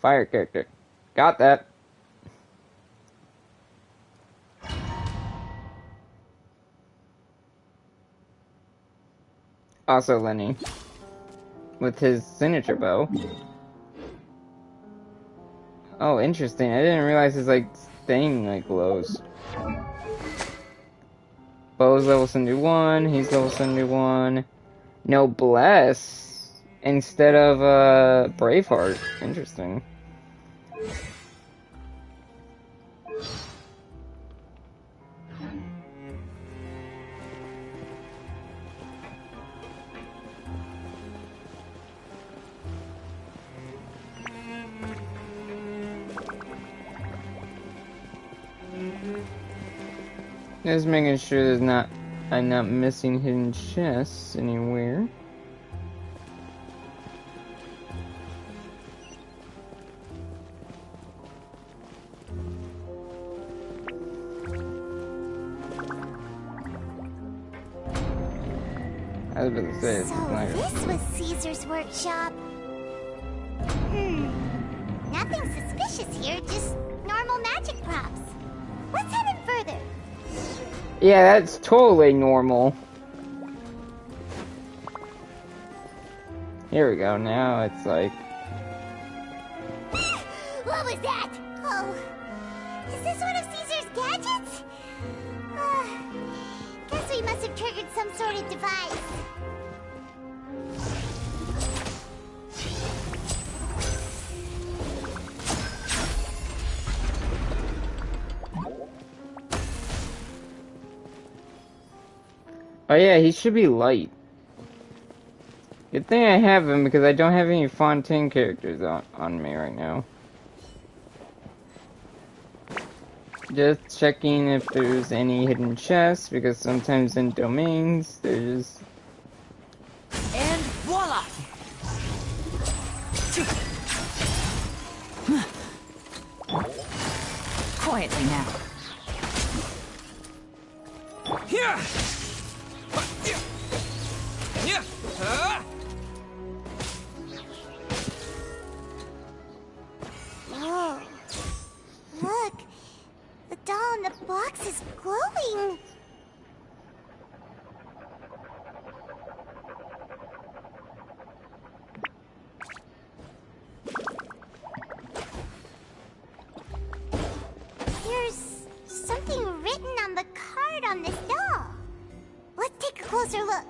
Fire character. Got that. Also Lyney. With his signature bow. Oh, interesting. I didn't realize his, like, thing, like, glows. Bow's level 71. He's level 71. Noblesse. Instead of, Braveheart. Interesting. Just making sure I'm not missing hidden chests anywhere. was about to say, it's So not your... this was Caesar's workshop. Nothing suspicious here, just normal magic props. Let's head in further. Yeah, that's totally normal. Here we go, now it's like... What was that? Oh, is this one of Caesar's gadgets? Guess we must have triggered some sort of device. Oh yeah, he should be light. Good thing I have him because I don't have any Fontaine characters on me right now. Just checking if there's any hidden chests, because sometimes in domains, there's... And voila! Quietly now. Here! Whoa. Look. The doll in the box is glowing. There's something written on the card on this doll. Let's take a closer look.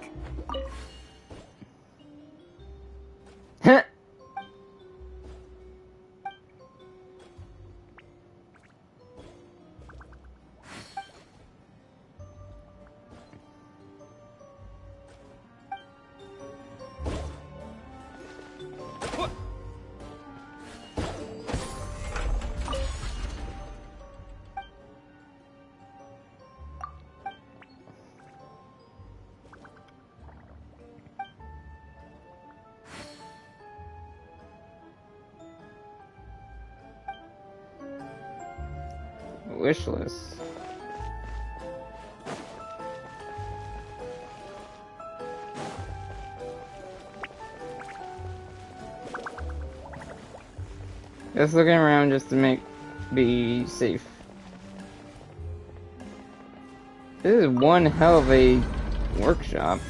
Huh. Wish list. Just looking around just to be safe. This is one hell of a workshop.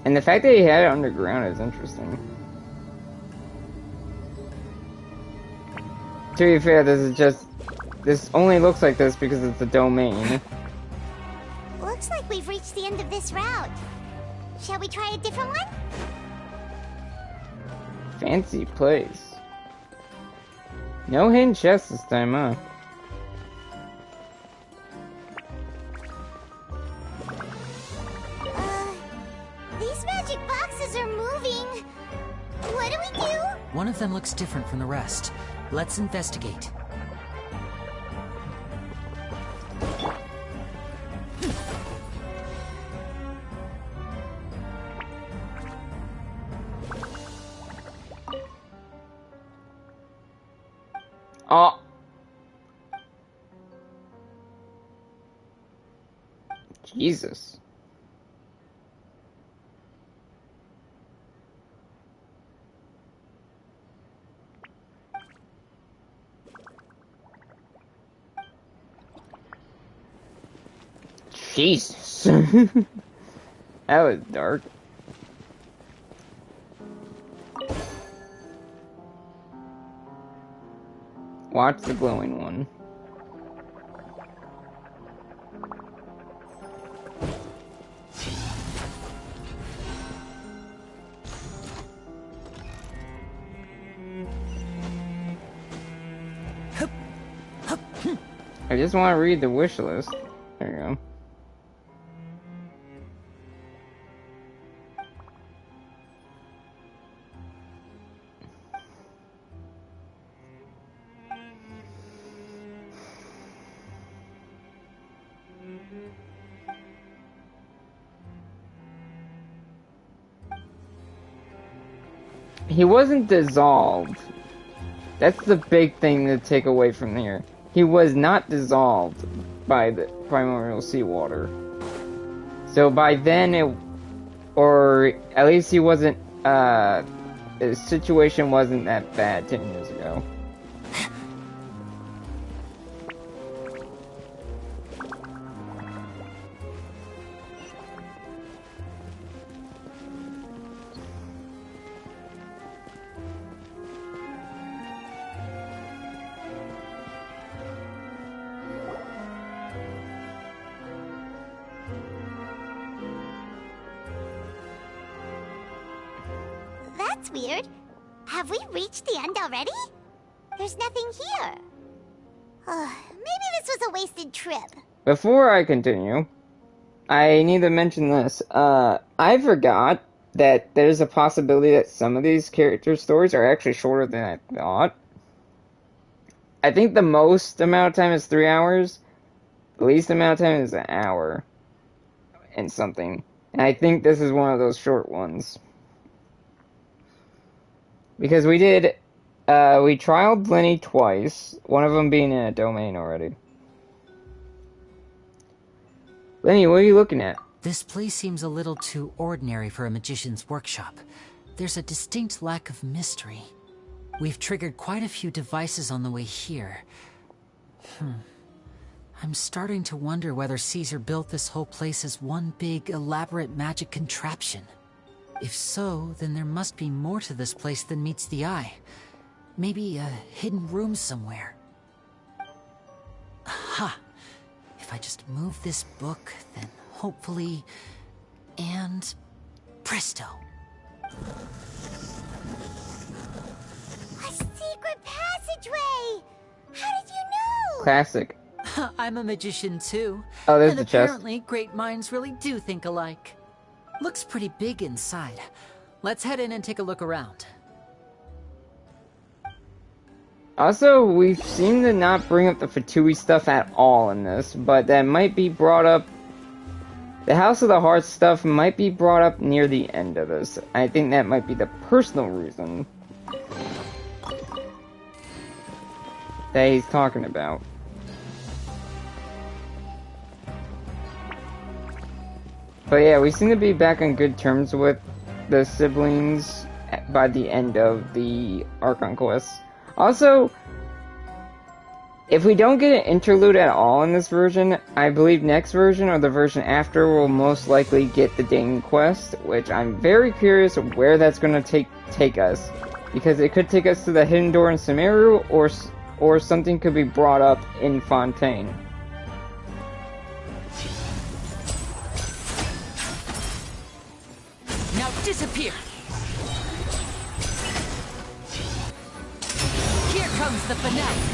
And the fact that he had it underground is interesting. To be fair, this only looks like this because it's a domain. Looks like we've reached the end of this route. Shall we try a different one? Fancy place. No hidden chests this time, huh? These magic boxes are moving. What do we do? One of them looks different from the rest. Let's investigate. Oh. Jesus. Jesus. That was dark. Watch the glowing one. I just want to read the wish list. There you go. He wasn't dissolved. That's the big thing to take away from here. He was not dissolved by the primordial seawater. So by then it Or at least he wasn't, his situation wasn't that bad 10 years ago. That's weird. Have we reached the end already? There's nothing here. Maybe this was a wasted trip. Before I continue, I need to mention this. I forgot that there's a possibility that some of these character stories are actually shorter than I thought. I think the most amount of time is 3 hours. The least amount of time is an hour. And something. And I think this is one of those short ones. Because we trialed Lyney twice, one of them being in a domain already. Lyney, what are you looking at? This place seems a little too ordinary for a magician's workshop. There's a distinct lack of mystery. We've triggered quite a few devices on the way here. I'm starting to wonder whether Caesar built this whole place as one big, elaborate magic contraption. If so, then there must be more to this place than meets the eye. Maybe a hidden room somewhere. Aha! If I just move this book, then hopefully... and... presto! A secret passageway! How did you know? Classic. I'm a magician too. Oh, there's and the chest. apparently great minds really do think alike. Looks pretty big inside. Let's head in and take a look around. Also, we seem to not bring up the Fatui stuff at all in this, but that might be brought up... The House of the Heart stuff might be brought up near the end of this. I think that might be the personal reason that he's talking about. But yeah, we seem to be back on good terms with the siblings by the end of the Archon quest. Also, if we don't get an interlude at all in this version, I believe next version or the version after will most likely get the Dane quest, which I'm very curious where that's going to take us. Because it could take us to the hidden door in Sumeru, or something could be brought up in Fontaine. Now disappear! Here comes the finale!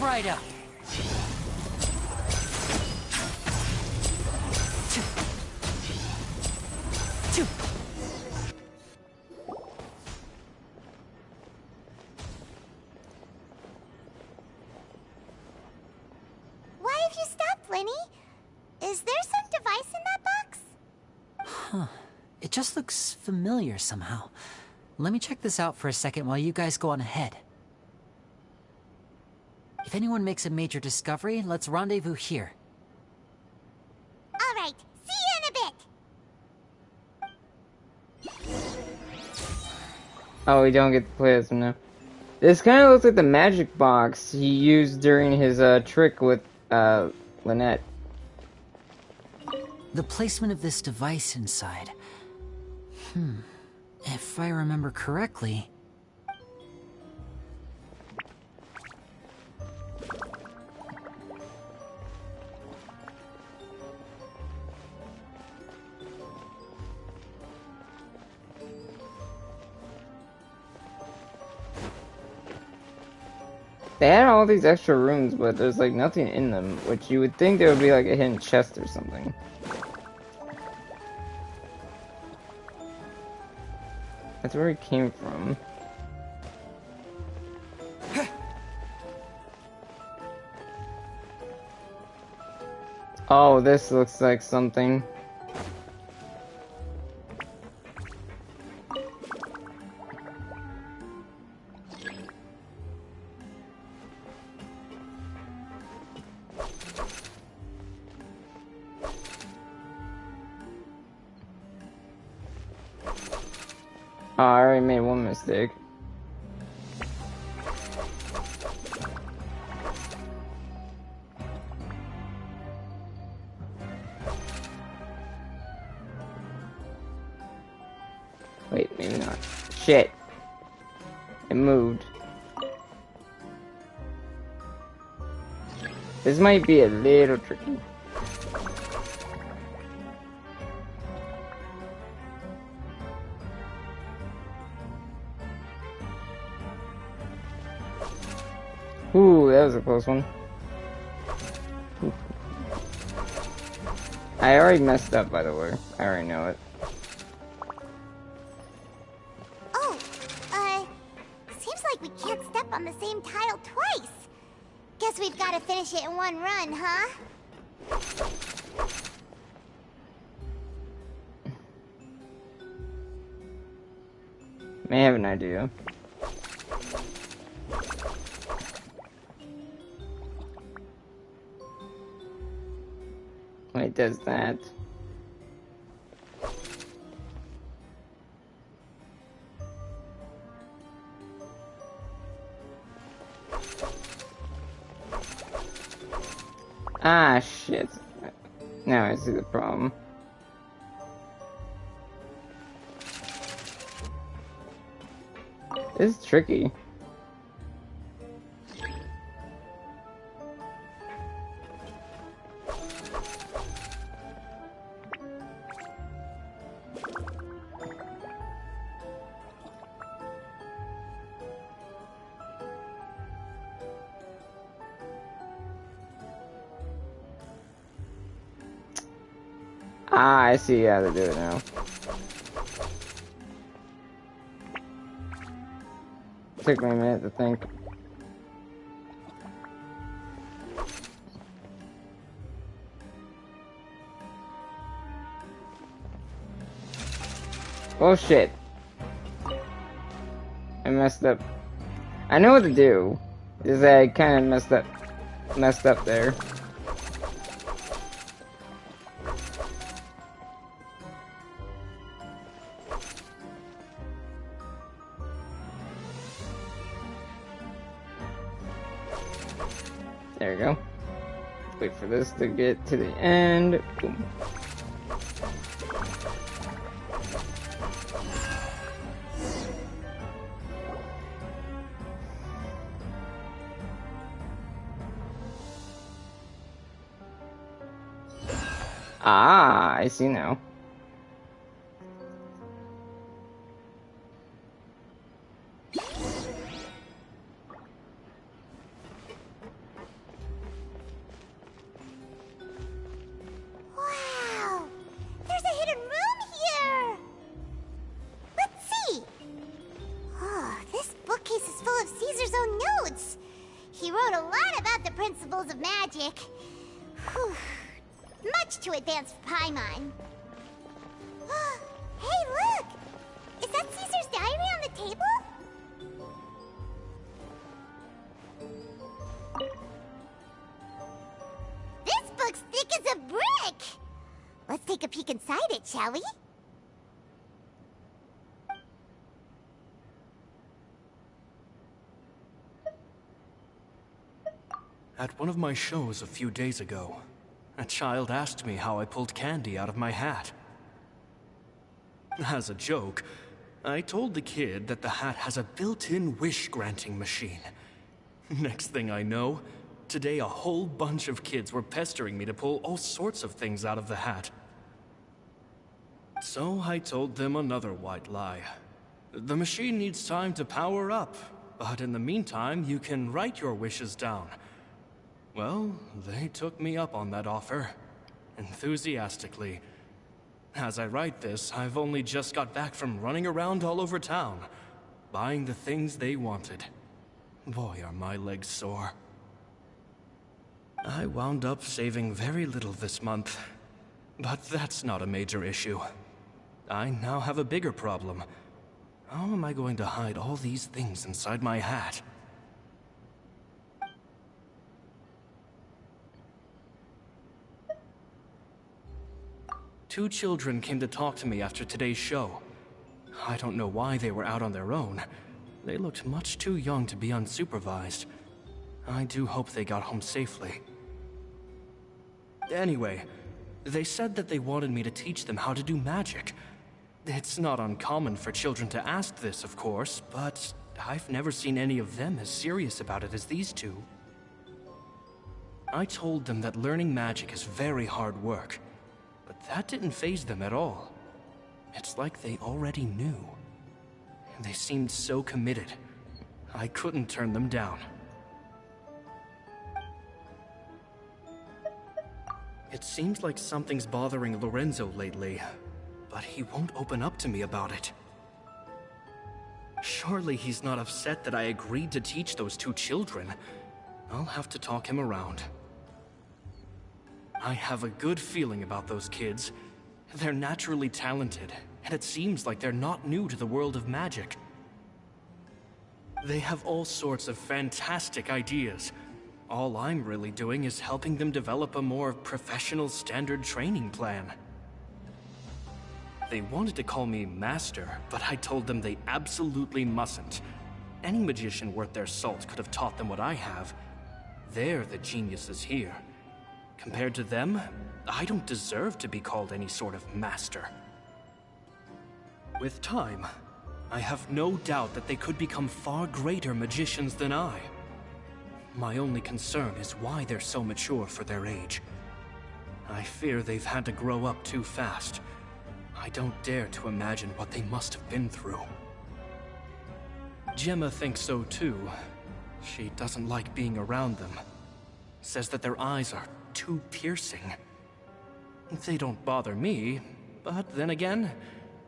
Right up. Why have you stopped, Lyney? Is there some device in that box? Huh. It just looks familiar somehow. Let me check this out for a second while you guys go on ahead. If anyone makes a major discovery, let's rendezvous here. All right, see you in a bit. Oh, we don't get to play as him now. This kind of looks like the magic box he used during his trick with Lynette. The placement of this device inside. If I remember correctly... They had all these extra rooms, but there's like nothing in them, which you would think there would be like a hidden chest or something. That's where it came from. Oh, this looks like something. Oh, I already made one mistake. Wait, maybe not. Shit. It moved. This might be a little tricky. Ooh, that was a close one. Ooh. I already messed up, by the way. I already know it. Oh, seems like we can't step on the same tile twice. Guess we've got to finish it in one run, huh? May have an idea. When it does that. Ah, shit. Now I see the problem. This is tricky. Ah, I see how to do it now. Took me a minute to think. Oh shit. I messed up. I know what to do. Is that I kind of messed up there. There we go. Wait for this to get to the end. Boom. Ah, I see now. Wow! There's a hidden room here! Let's see! Oh, this bookcase is full of Caesar's own notes. He wrote a lot about the principles of magic. Whew. Much too advanced for Paimon. Hey, look! Is that Caesar's diary on the table? This book's thick as a brick! Let's take a peek inside it, shall we? At one of my shows a few days ago, a child asked me how I pulled candy out of my hat. As a joke, I told the kid that the hat has a built-in wish-granting machine. Next thing I know, today a whole bunch of kids were pestering me to pull all sorts of things out of the hat. So I told them another white lie. The machine needs time to power up, But in the meantime, you can write your wishes down. Well, they took me up on that offer. Enthusiastically. As I write this, I've only just got back from running around all over town, buying the things they wanted. Boy, are my legs sore. I wound up saving very little this month, but that's not a major issue. I now have a bigger problem. How am I going to hide all these things inside my hat? Two children came to talk to me after today's show. I don't know why they were out on their own. They looked much too young to be unsupervised. I do hope they got home safely. Anyway, they said that they wanted me to teach them how to do magic. It's not uncommon for children to ask this, of course, but I've never seen any of them as serious about it as these two. I told them that learning magic is very hard work, but that didn't faze them at all. It's like they already knew. They seemed so committed. I couldn't turn them down. It seems like something's bothering Lorenzo lately, but he won't open up to me about it. Surely he's not upset that I agreed to teach those two children. I'll have to talk him around. I have a good feeling about those kids. They're naturally talented, and it seems like they're not new to the world of magic. They have all sorts of fantastic ideas. All I'm really doing is helping them develop a more professional standard training plan. They wanted to call me Master, but I told them they absolutely mustn't. Any magician worth their salt could have taught them what I have. They're the geniuses here. Compared to them, I don't deserve to be called any sort of Master. With time, I have no doubt that they could become far greater magicians than I. My only concern is why they're so mature for their age. I fear they've had to grow up too fast. I don't dare to imagine what they must have been through. Gemma thinks so too. She doesn't like being around them. Says that their eyes are too piercing. They don't bother me, but then again,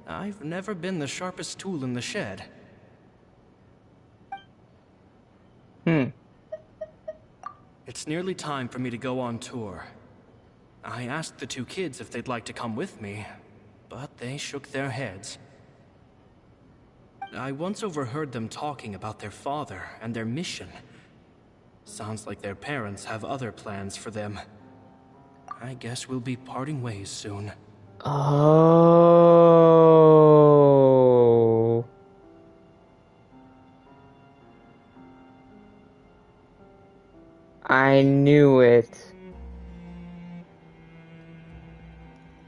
I've never been the sharpest tool in the shed. It's nearly time for me to go on tour. I asked the two kids if they'd like to come with me, but they shook their heads. I once overheard them talking about their father and their mission. Sounds like their parents have other plans for them. I guess we'll be parting ways soon. Oh. I knew it.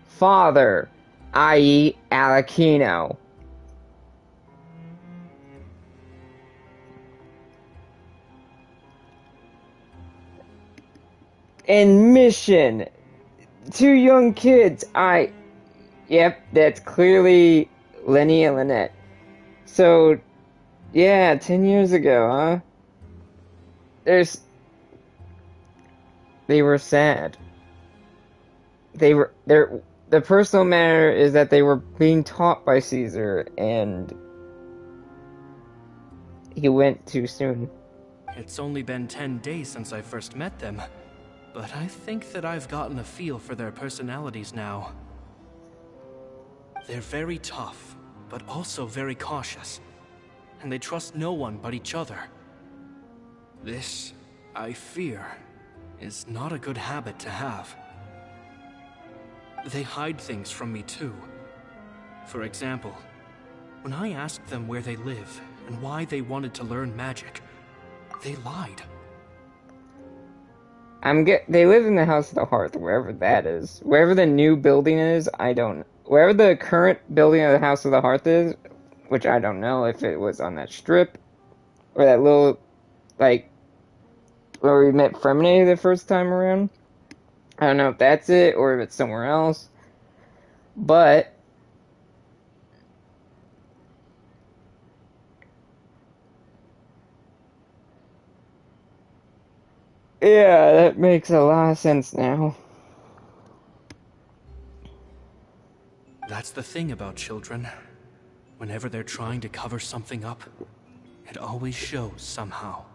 Father, i.e. Alakino. And mission. Two young kids. Yep, that's clearly Lyney and Lynette. So, yeah, 10 years ago, huh? They were sad. The personal matter is that they were being taught by Caesar, and he went too soon. It's only been 10 days since I first met them, but I think that I've gotten a feel for their personalities now. They're very tough, but also very cautious, and they trust no one but each other. This, I fear, is not a good habit to have. They hide things from me too. For example, when I asked them where they live and why they wanted to learn magic, they lied. They live in the House of the Hearth, wherever that is. Wherever the new building is, wherever the current building of the House of the Hearth is, which I don't know if it was on that strip, or that little, where we met Fremine the first time around. I don't know if that's it, or if it's somewhere else. But Yeah, that makes a lot of sense now. That's the thing about children. Whenever they're trying to cover something up, it always shows somehow.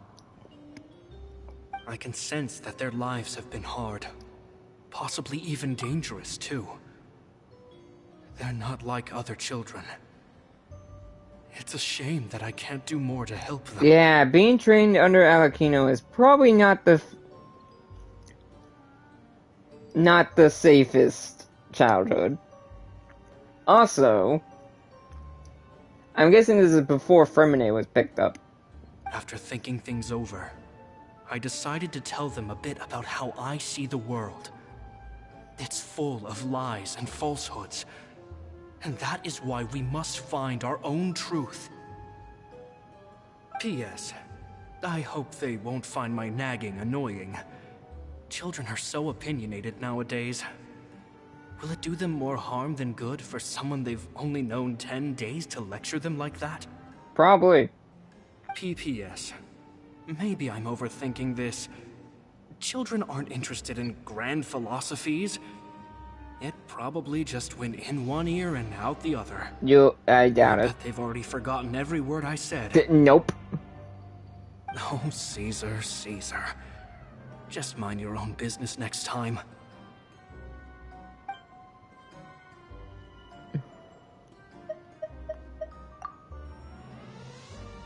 I can sense that their lives have been hard. Possibly even dangerous, too. They're not like other children. It's a shame that I can't do more to help them. Yeah, being trained under Alakino is probably not the safest childhood. Also, I'm guessing this is before Fremine was picked up. After thinking things over, I decided to tell them a bit about how I see the world. It's full of lies and falsehoods, and that is why we must find our own truth. P.S. I hope they won't find my nagging annoying. Children are so opinionated nowadays. Will it do them more harm than good for someone they've only known 10 days to lecture them like that? Probably. P.P.S. Maybe I'm overthinking this. Children aren't interested in grand philosophies. It probably just went in one ear and out the other. I doubt I it. bet they've already forgotten every word I said. Nope. Oh, Caesar, Caesar. Just mind your own business next time.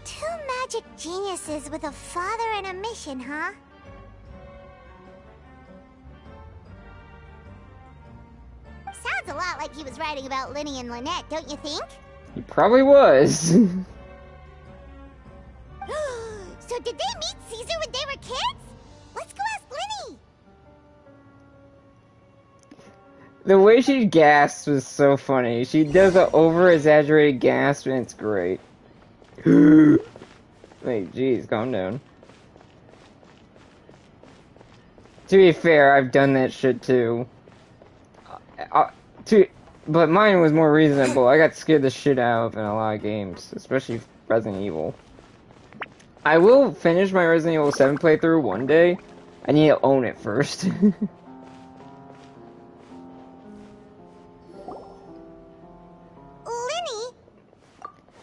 Two magic geniuses with a father and a mission, huh? Sounds a lot like he was writing about Lyney and Lynette, don't you think? He probably was. So did they meet Caesar when they were kids? Let's go ask Lyney! The way she gasps was so funny. She does an over-exaggerated gasp and it's great. Wait, jeez, calm down. To be fair, I've done that shit too. But mine was more reasonable. I got scared the shit out of in a lot of games, especially Resident Evil. I will finish my Resident Evil 7 playthrough one day. I need to own it first. Lyney?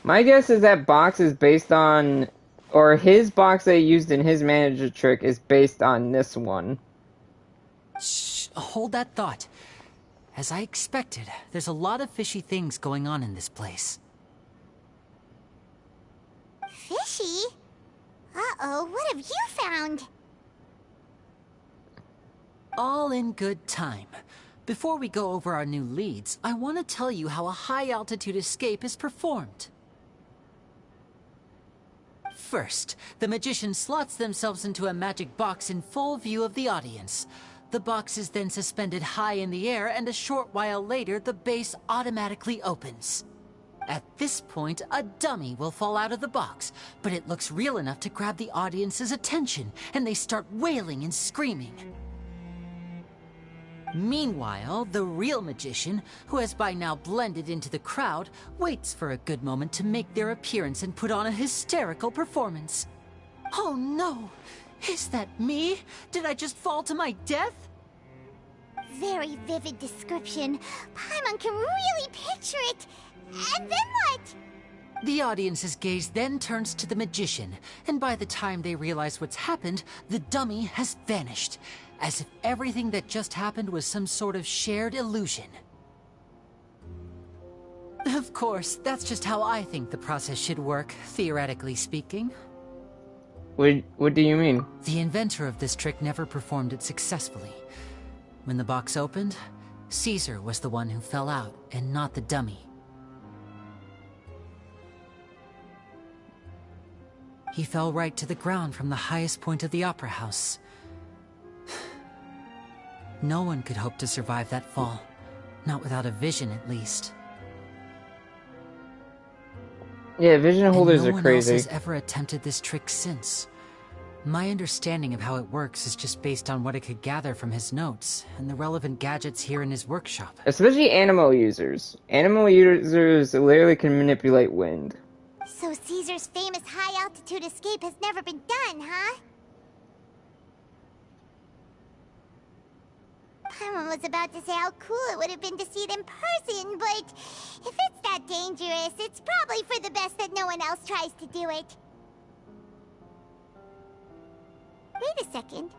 My guess is that box is based on, or his box that he used in his manager trick is based on this one. Shh, hold that thought. As I expected, there's a lot of fishy things going on in this place. Fishy? Uh-oh, what have you found? All in good time. Before we go over our new leads, I want to tell you how a high-altitude escape is performed. First, the magician slots themselves into a magic box in full view of the audience. The box is then suspended high in the air, and a short while later, the base automatically opens. At this point, a dummy will fall out of the box, but it looks real enough to grab the audience's attention, and they start wailing and screaming. Meanwhile, the real magician, who has by now blended into the crowd, waits for a good moment to make their appearance and put on a hysterical performance. Oh no! Is that me? Did I just fall to my death? Very vivid description. Paimon can really picture it. And then what? The audience's gaze then turns to the magician, and by the time they realize what's happened, the dummy has vanished, as if everything that just happened was some sort of shared illusion. Of course, that's just how I think the process should work, theoretically speaking. What do you mean? The inventor of this trick never performed it successfully. When the box opened, Caesar was the one who fell out, and not the dummy. He fell right to the ground from the highest point of the opera house. No one could hope to survive that fall. Not without a vision, at least. Yeah, vision holders and are crazy. No one else has ever attempted this trick since. My understanding of how it works is just based on what it could gather from his notes, and the relevant gadgets here in his workshop. Especially animal users. Animal users literally can manipulate wind. So Caesar's famous high-altitude escape has never been done, huh? Paimon was about to say how cool it would have been to see it in person, but if it's that dangerous, it's probably for the best that no one else tries to do it. Wait a second.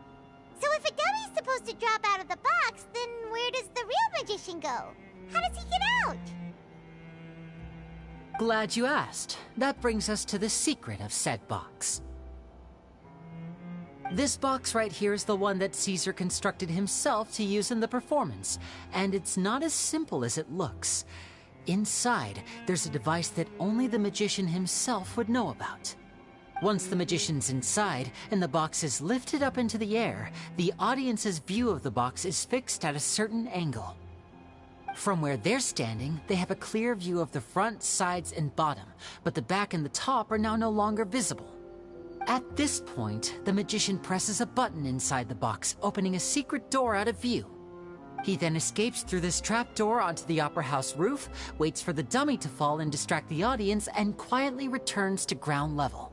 So if a dummy's supposed to drop out of the box, then where does the real magician go? How does he get out? Glad you asked. That brings us to the secret of said box. This box right here is the one that Caesar constructed himself to use in the performance, and it's not as simple as it looks. Inside, there's a device that only the magician himself would know about. Once the magician's inside and the box is lifted up into the air, the audience's view of the box is fixed at a certain angle. From where they're standing, they have a clear view of the front, sides, and bottom, but the back and the top are now no longer visible. At this point, the magician presses a button inside the box, opening a secret door out of view. He then escapes through this trap door onto the opera house roof, waits for the dummy to fall and distract the audience, and quietly returns to ground level.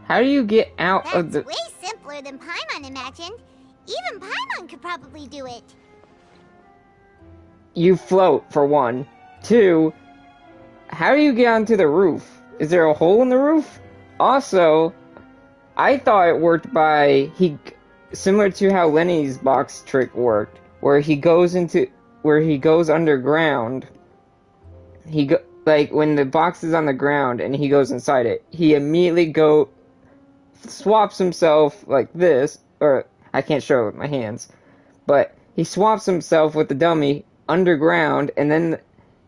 How do you get out of the... That's way simpler than Paimon imagined. Even Paimon could probably do it. You float, for one. Two, how do you get onto the roof? Is there a hole in the roof? Also, I thought it worked by similar to how Lyney's box trick worked, where he goes underground. Like when the box is on the ground and he goes inside it, he immediately swaps himself like this, or I can't show it with my hands, but he swaps himself with the dummy underground, and then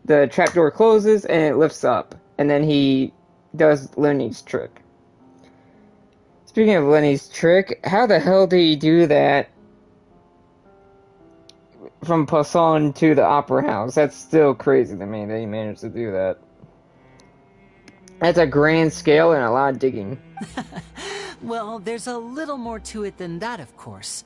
the trapdoor closes and it lifts up, and then he does Lyney's trick. Speaking of Lyney's trick, how the hell did he do that from Fontaine to the opera house? That's still crazy to me that he managed to do that. That's a grand scale and a lot of digging. Well, there's a little more to it than that, of course.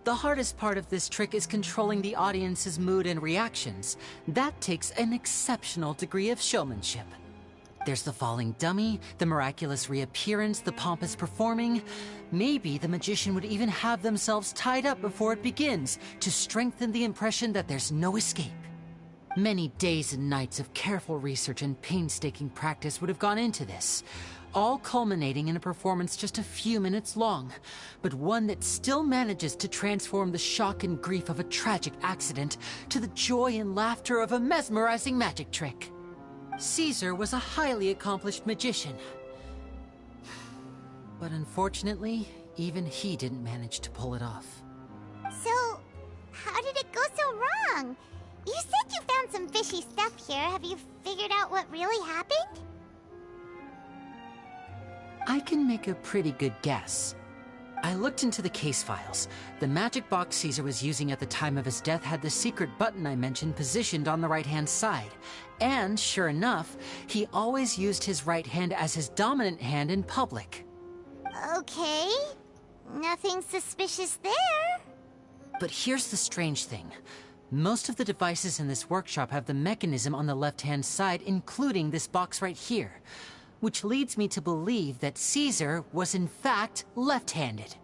The hardest part of this trick is controlling the audience's mood and reactions. That takes an exceptional degree of showmanship. There's the falling dummy, the miraculous reappearance, the pompous performing. Maybe the magician would even have themselves tied up before it begins to strengthen the impression that there's no escape. Many days and nights of careful research and painstaking practice would have gone into this, all culminating in a performance just a few minutes long, but one that still manages to transform the shock and grief of a tragic accident to the joy and laughter of a mesmerizing magic trick. Caesar was a highly accomplished magician, but unfortunately, even he didn't manage to pull it off. So, how did it go so wrong? You said you found some fishy stuff here. Have you figured out what really happened? I can make a pretty good guess. I looked into the case files. The magic box Caesar was using at the time of his death had the secret button I mentioned positioned on the right-hand side. And, sure enough, he always used his right hand as his dominant hand in public. Okay. Nothing suspicious there. But here's the strange thing. Most of the devices in this workshop have the mechanism on the left-hand side, including this box right here, which leads me to believe that Caesar was in fact left-handed.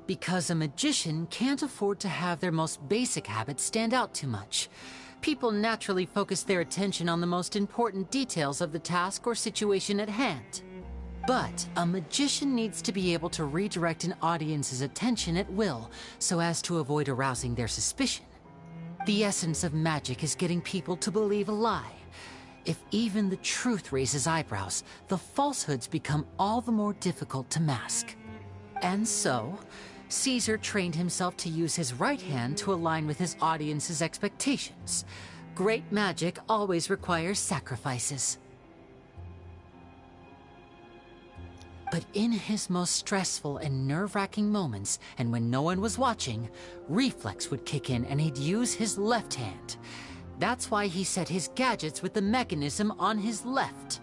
Because a magician can't afford to have their most basic habits stand out too much. People naturally focus their attention on the most important details of the task or situation at hand. But a magician needs to be able to redirect an audience's attention at will, so as to avoid arousing their suspicion. The essence of magic is getting people to believe a lie. If even the truth raises eyebrows, the falsehoods become all the more difficult to mask. And so, Caesar trained himself to use his right hand to align with his audience's expectations. Great magic always requires sacrifices. But in his most stressful and nerve-wracking moments, and when no one was watching, reflex would kick in and he'd use his left hand. That's why he set his gadgets with the mechanism on his left.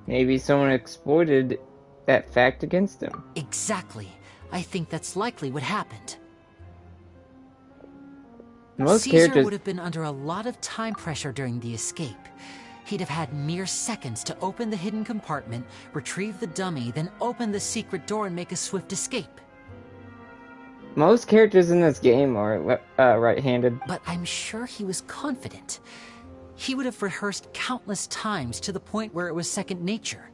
Maybe someone exploited that fact against him. Exactly. I think that's likely what happened. Most Caesar characters would have been under a lot of time pressure during the escape. he'd have had mere seconds to open the hidden compartment, retrieve the dummy, then open the secret door and make a swift escape. Most characters in this game are right-handed. But I'm sure he was confident. He would have rehearsed countless times to the point where it was second nature.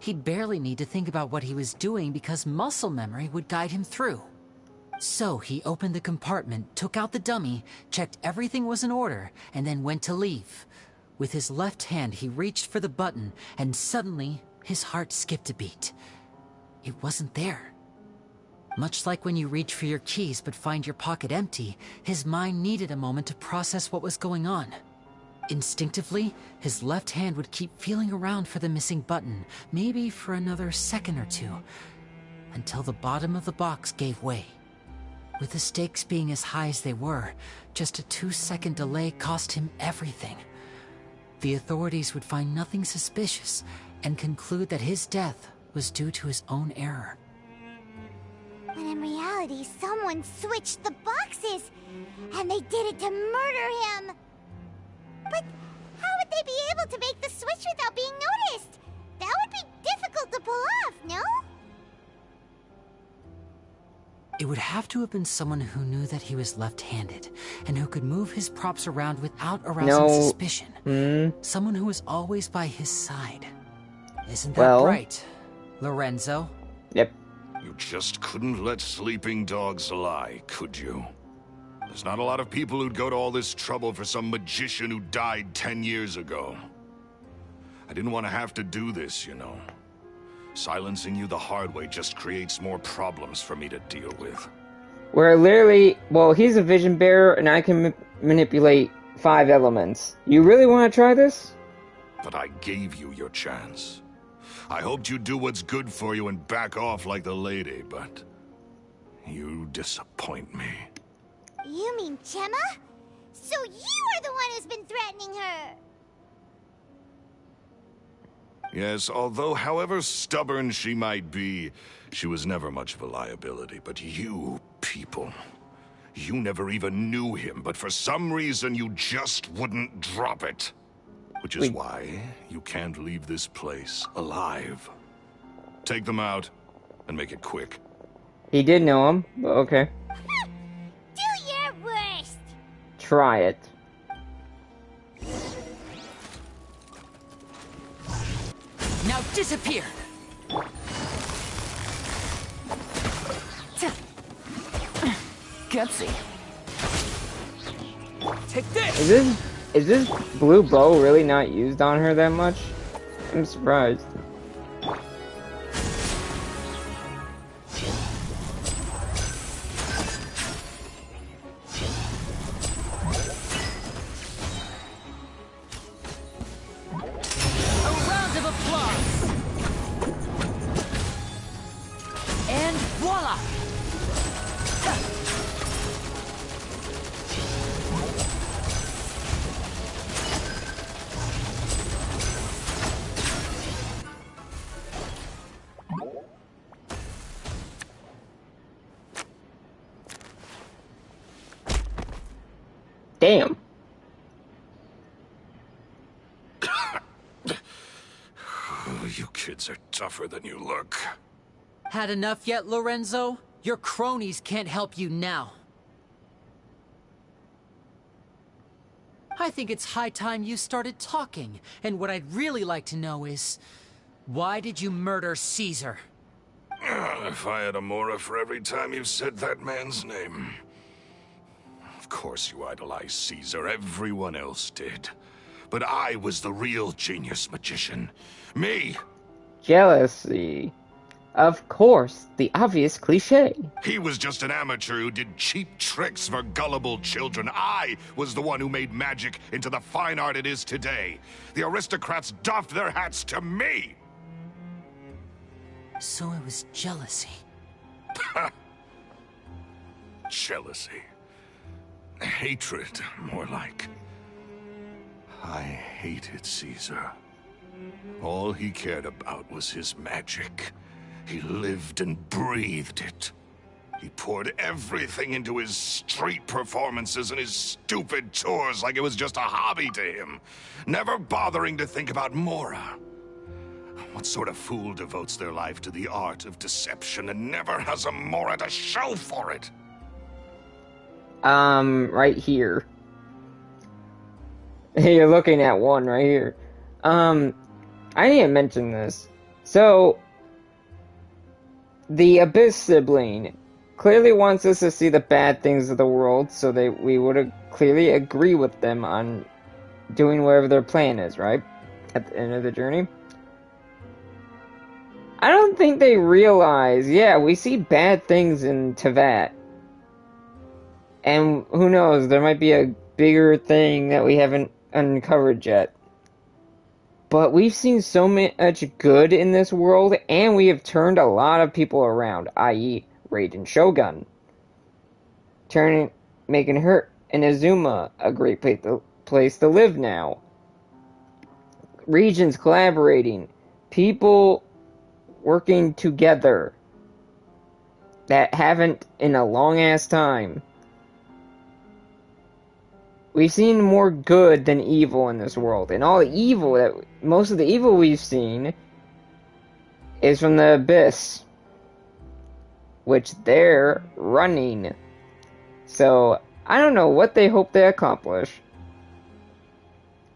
He'd barely need to think about what he was doing because muscle memory would guide him through. So he opened the compartment, took out the dummy, checked everything was in order, and then went to leave. With his left hand, he reached for the button, and suddenly, his heart skipped a beat. It wasn't there. Much like when you reach for your keys but find your pocket empty, his mind needed a moment to process what was going on. Instinctively, his left hand would keep feeling around for the missing button, maybe for another second or two, until the bottom of the box gave way. With the stakes being as high as they were, just a 2-second delay cost him everything. The authorities would find nothing suspicious and conclude that his death was due to his own error. When in reality, someone switched the boxes, and they did it to murder him. But how would they be able to make the switch without being noticed? That would be difficult to pull off, no? It would have to have been someone who knew that he was left-handed, and who could move his props around without arousing suspicion. Someone who was always by his side. Isn't that right, Lorenzo? Yep. You just couldn't let sleeping dogs lie, could you? There's not a lot of people who'd go to all this trouble for some magician who died 10 years ago. I didn't want to have to do this, you know. Silencing you the hard way just creates more problems for me to deal with. Where literally, well, he's a vision bearer and I can manipulate 5 elements. You really want to try this? But I gave you your chance. I hoped you'd do what's good for you and back off like the lady, but you disappoint me. You mean Gemma? So you are the one who's been threatening her! Yes, although however stubborn she might be, she was never much of a liability. But you people, you never even knew him, but for some reason you just wouldn't drop it. Which is why you can't leave this place alive. Take them out, and make it quick. He did know him, but okay. Do your worst! Try it. Now disappear! Gutsy. Take this! Is this blue bow really not used on her that much? I'm surprised. Damn. You kids are tougher than you look. Had enough yet, Lorenzo? Your cronies can't help you now. I think it's high time you started talking, and what I'd really like to know is, why did you murder Caesar? If I had a mora for every time you said that man's name. Of course you idolized Caesar, everyone else did. But I was the real genius magician. Me! Jealousy. Of course, the obvious cliche. He was just an amateur who did cheap tricks for gullible children. I was the one who made magic into the fine art it is today. The aristocrats doffed their hats to me! So it was jealousy. Jealousy. Hatred, more like. I hated Caesar. All he cared about was his magic. He lived and breathed it. He poured everything into his street performances and his stupid tours like it was just a hobby to him, never bothering to think about Mora. What sort of fool devotes their life to the art of deception and never has a Mora to show for it? Right here. You're looking at one right here. I didn't mention this. So, the Abyss sibling clearly wants us to see the bad things of the world, so we would clearly agree with them on doing whatever their plan is, right? At the end of the journey. I don't think they realize, yeah, we see bad things in Teyvat. And who knows, there might be a bigger thing that we haven't uncovered yet. But we've seen so much good in this world, and we have turned a lot of people around, i.e. Raiden Shogun. Making her and Azuma a great place to live now. Regions collaborating. People working together that haven't in a long ass time. We've seen more good than evil in this world, and most of the evil we've seen is from the Abyss, which they're running. So I don't know what they hope they accomplish.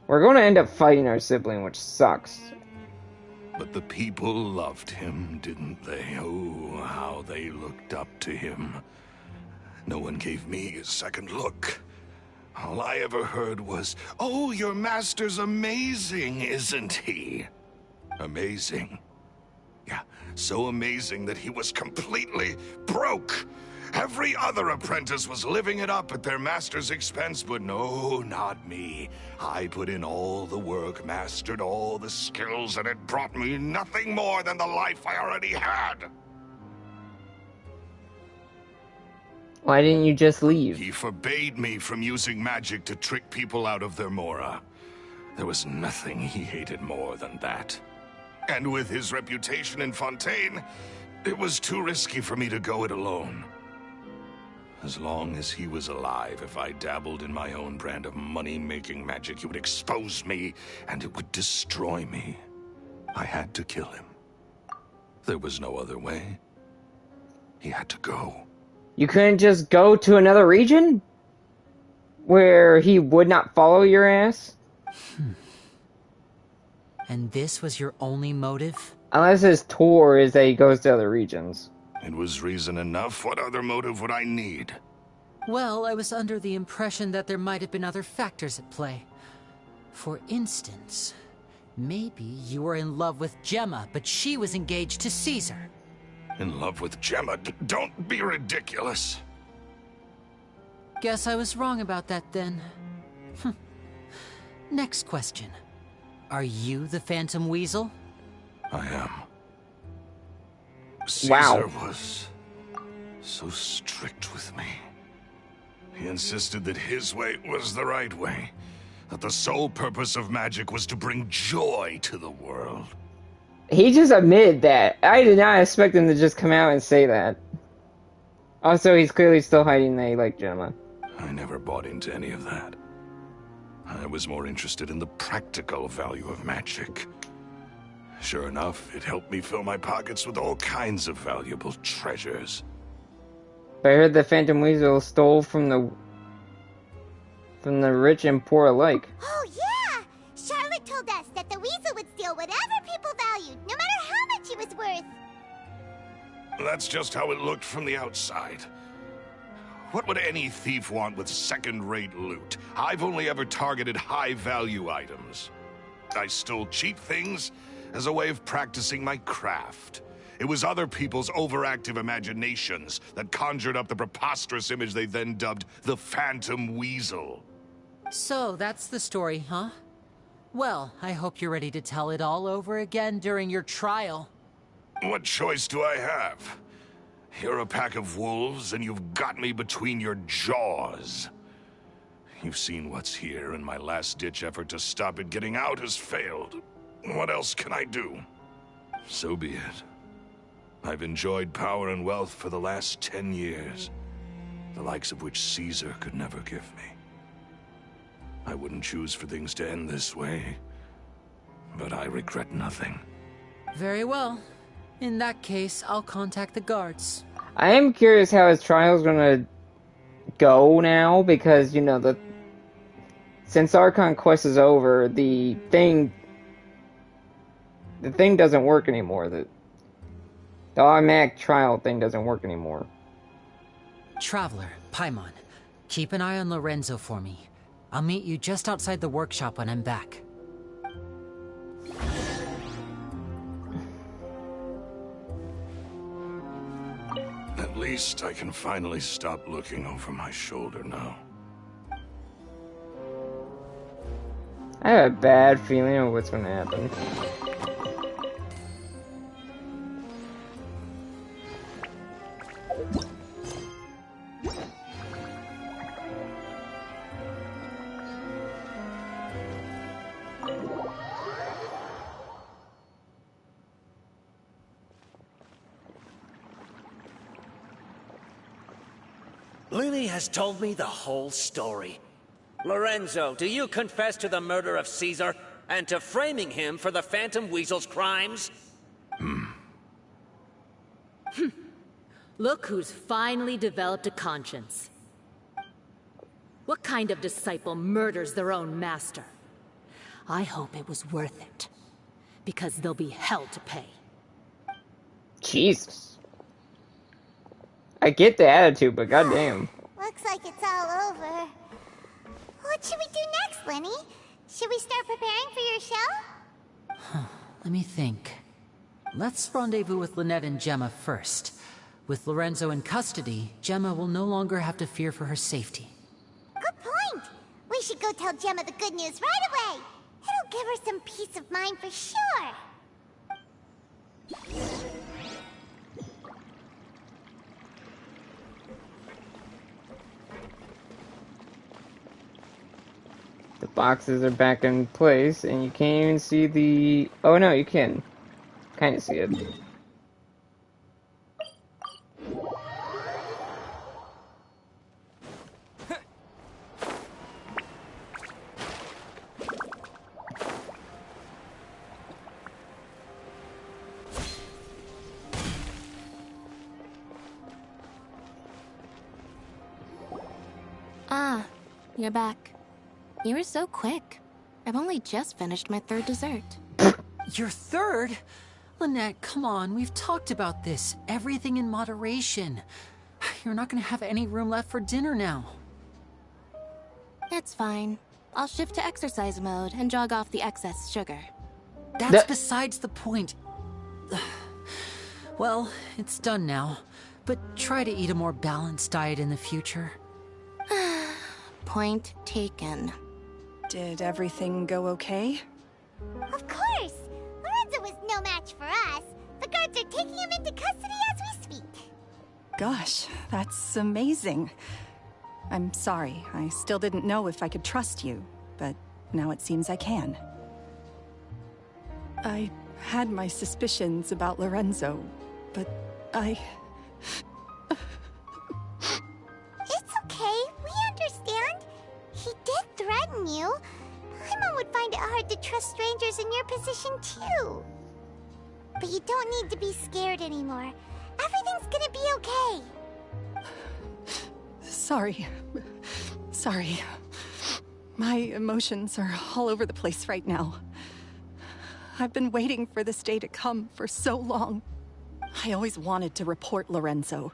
We're going to end up fighting our sibling, which sucks. But the people loved him, didn't they? Oh, how they looked up to him. No one gave me a second look. All I ever heard was, "Oh, your master's amazing, isn't he?" Amazing. Yeah, so amazing that he was completely broke. Every other apprentice was living it up at their master's expense, but no, not me. I put in all the work, mastered all the skills, and it brought me nothing more than the life I already had. Why didn't you just leave? He forbade me from using magic to trick people out of their Mora. There was nothing he hated more than that. And with his reputation in Fontaine, it was too risky for me to go it alone. As long as he was alive, if I dabbled in my own brand of money-making magic, he would expose me, and it would destroy me. I had to kill him. There was no other way. He had to go. You couldn't just go to another region? Where he would not follow your ass? And this was your only motive? Unless his tour is that he goes to other regions. It was reason enough. What other motive would I need? Well, I was under the impression that there might have been other factors at play. For instance, maybe you were in love with Gemma, but she was engaged to Caesar. In love with Gemma? Don't be ridiculous. Guess I was wrong about that then. Next question. Are you the Phantom Weasel? I am. Caesar was so strict with me. He insisted that his way was the right way, that the sole purpose of magic was to bring joy to the world. He just admitted that. I did not expect him to just come out and say that. Also, he's clearly still hiding that he liked Gemma. I never bought into any of that. I was more interested in the practical value of magic. Sure enough, it helped me fill my pockets with all kinds of valuable treasures. But I heard the Phantom Weasel stole from the rich and poor alike. Oh, yeah! Charlotte told us that the Weasel would steal whatever people valued, no matter how much it was worth. That's just how it looked from the outside. What would any thief want with second-rate loot? I've only ever targeted high-value items. I stole cheap things as a way of practicing my craft. It was other people's overactive imaginations that conjured up the preposterous image they then dubbed the Phantom Weasel. So, that's the story, huh? Well, I hope you're ready to tell it all over again during your trial. What choice do I have? You're a pack of wolves, and you've got me between your jaws. You've seen what's here, and my last-ditch effort to stop it getting out has failed. What else can I do? So be it. I've enjoyed power and wealth for the last 10 years, the likes of which Caesar could never give me. I wouldn't choose for things to end this way, but I regret nothing. Very well. In that case, I'll contact the guards. I am curious how his trial's gonna go now, because, you know, since Archon Quest is over, the thing doesn't work anymore. The automatic trial thing doesn't work anymore. Traveler, Paimon, keep an eye on Lorenzo for me. I'll meet you just outside the workshop when I'm back. At least I can finally stop looking over my shoulder now. I have a bad feeling of what's gonna happen. Lyney has told me the whole story. Lorenzo, do you confess to the murder of Caesar and to framing him for the Phantom Weasel's crimes? Look who's finally developed a conscience. What kind of disciple murders their own master? I hope it was worth it, because they'll be hell to pay. Jesus. I get the attitude, but goddamn. Looks like it's all over. What should we do next, Lyney? Should we start preparing for your show? Let me think. Let's rendezvous with Lynette and Gemma first. With Lorenzo in custody, Gemma will no longer have to fear for her safety. Good point. We should go tell Gemma the good news right away. It'll give her some peace of mind for sure. The boxes are back in place, and you can't even see the... Oh no, you can. Kind of see it. Ah, you're back. You were so quick. I've only just finished my third dessert. Your third? Lynette, come on, we've talked about this. Everything in moderation. You're not gonna have any room left for dinner now. It's fine. I'll shift to exercise mode and jog off the excess sugar. That's besides the point. Well, it's done now. But try to eat a more balanced diet in the future. Point taken. Did everything go okay? Of course! Lorenzo was no match for us. The guards are taking him into custody as we speak. Gosh, that's amazing. I'm sorry, I still didn't know if I could trust you, but now it seems I can. I had my suspicions about Lorenzo, but It's okay, we understand. He did threaten you. Paimon would find it hard to trust strangers in your position, too. But you don't need to be scared anymore. Everything's gonna be okay. Sorry. My emotions are all over the place right now. I've been waiting for this day to come for so long. I always wanted to report Lorenzo.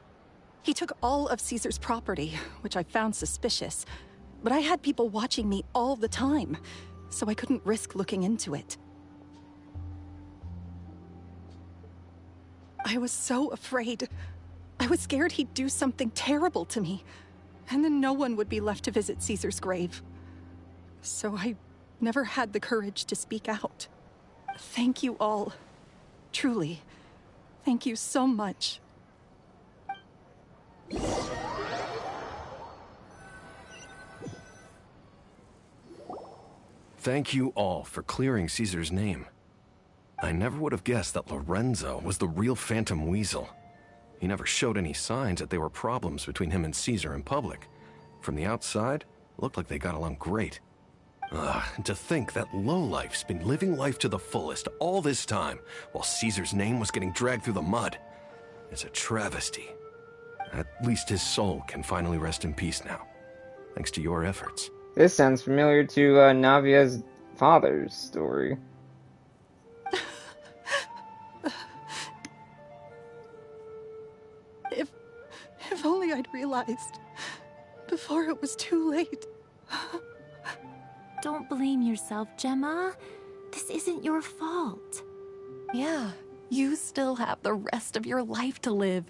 He took all of Caesar's property, which I found suspicious, but I had people watching me all the time, so I couldn't risk looking into it. I was so afraid. I was scared he'd do something terrible to me, and then no one would be left to visit Caesar's grave. So I never had the courage to speak out. Thank you all. Truly. Thank you so much. Thank you all for clearing Caesar's name. I never would have guessed that Lorenzo was the real Phantom Weasel. He never showed any signs that there were problems between him and Caesar in public. From the outside, it looked like they got along great. And to think that lowlife's been living life to the fullest all this time, while Caesar's name was getting dragged through the mud. It's a travesty. At least his soul can finally rest in peace now, thanks to your efforts. This sounds familiar to Navia's father's story. If only I'd realized before it was too late. Don't blame yourself, Gemma. This isn't your fault. Yeah, you still have the rest of your life to live.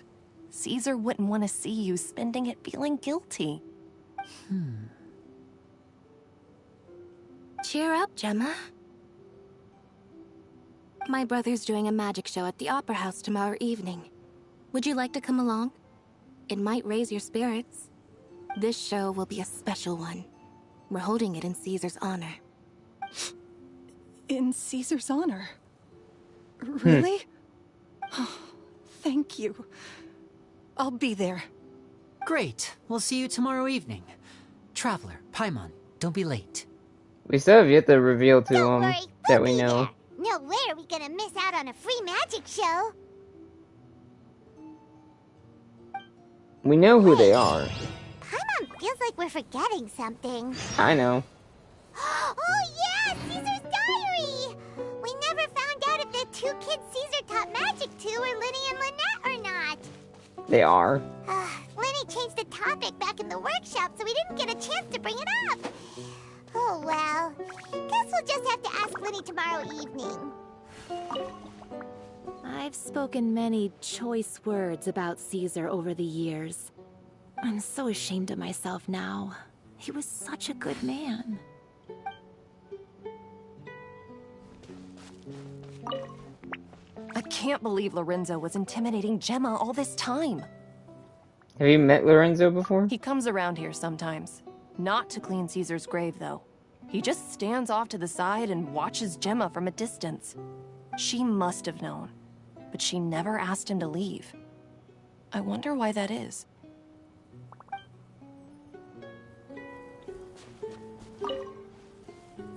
Caesar wouldn't want to see you spending it feeling guilty. Cheer up, Gemma. My brother's doing a magic show at the Opera House tomorrow evening. Would you like to come along? It might raise your spirits. This show will be a special one. We're holding it in Caesar's honor. In Caesar's honor? Really? Oh, thank you. I'll be there. Great. We'll see you tomorrow evening. Traveler, Paimon, don't be late. We still have yet to reveal to Don't him worry, that we'll we be know. there. No way are we gonna miss out on a free magic show. We know who they are. Paimon feels like we're forgetting something. I know. Oh yeah, Caesar's diary! We never found out if the two kids Caesar taught magic to were Lyney and Lynette or not. They are. Lyney changed the topic back in the workshop, so we didn't get a chance to bring it up. Oh well. Guess we'll just have to ask Lyney tomorrow evening. I've spoken many choice words about Caesar over the years. I'm so ashamed of myself now. He was such a good man. I can't believe Lorenzo was intimidating Gemma all this time. Have you met Lorenzo before? He comes around here sometimes. Not to clean Caesar's grave, though. He just stands off to the side and watches Gemma from a distance. She must have known, but she never asked him to leave. I wonder why that is.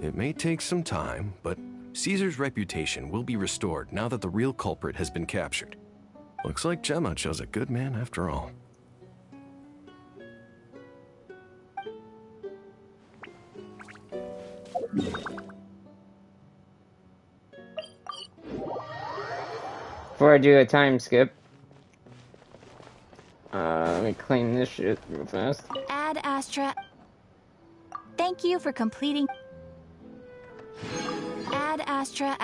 It may take some time, but Caesar's reputation will be restored now that the real culprit has been captured. Looks like Gemma chose a good man after all. Before I do a time skip, let me clean this shit real fast. Ad Astra. Thank you for completing. Ad Astra.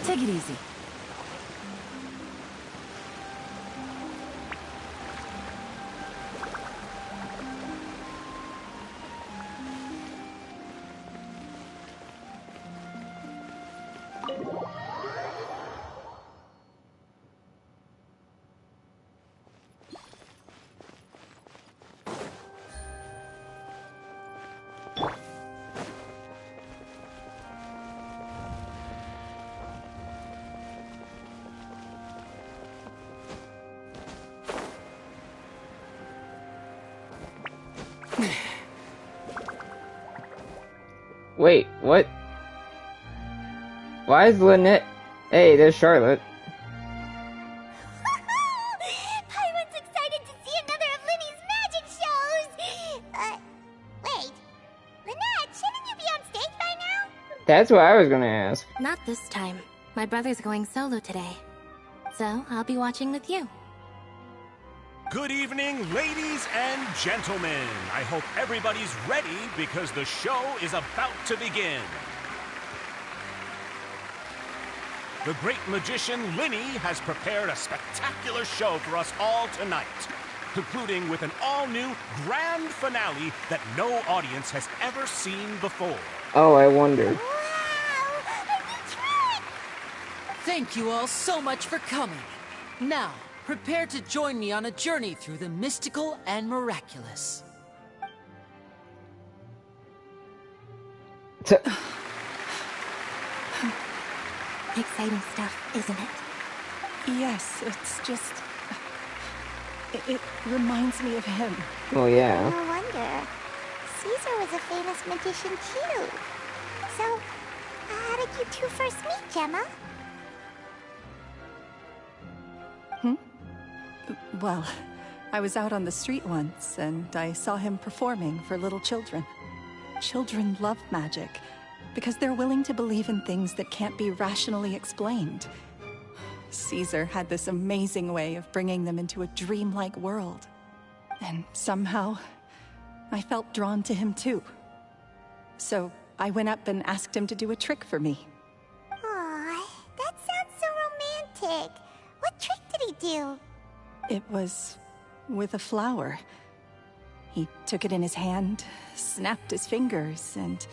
Take it easy. Wait, what? Why is Lynette... Hey, there's Charlotte. Paimon's excited to see another of Lyney's magic shows! Wait. Lynette, shouldn't you be on stage by now? That's what I was gonna ask. Not this time. My brother's going solo today. So, I'll be watching with you. Good evening, ladies and gentlemen. I hope everybody's ready because the show is about to begin. The great magician Lyney has prepared a spectacular show for us all tonight, concluding with an all-new grand finale that no audience has ever seen before. Oh, I wonder. Thank you all so much for coming. Now, prepare to join me on a journey through the mystical and miraculous. Exciting stuff, isn't it? Yes, it's just... It reminds me of him. Oh, yeah. No wonder. Caesar was a famous magician, too. So, how did you two first meet, Gemma? Well, I was out on the street once, and I saw him performing for little children. Children love magic, because they're willing to believe in things that can't be rationally explained. Caesar had this amazing way of bringing them into a dreamlike world. And somehow, I felt drawn to him too. So, I went up and asked him to do a trick for me. Aw, that sounds so romantic. What trick did he do? It was with a flower. He took it in his hand, snapped his fingers, and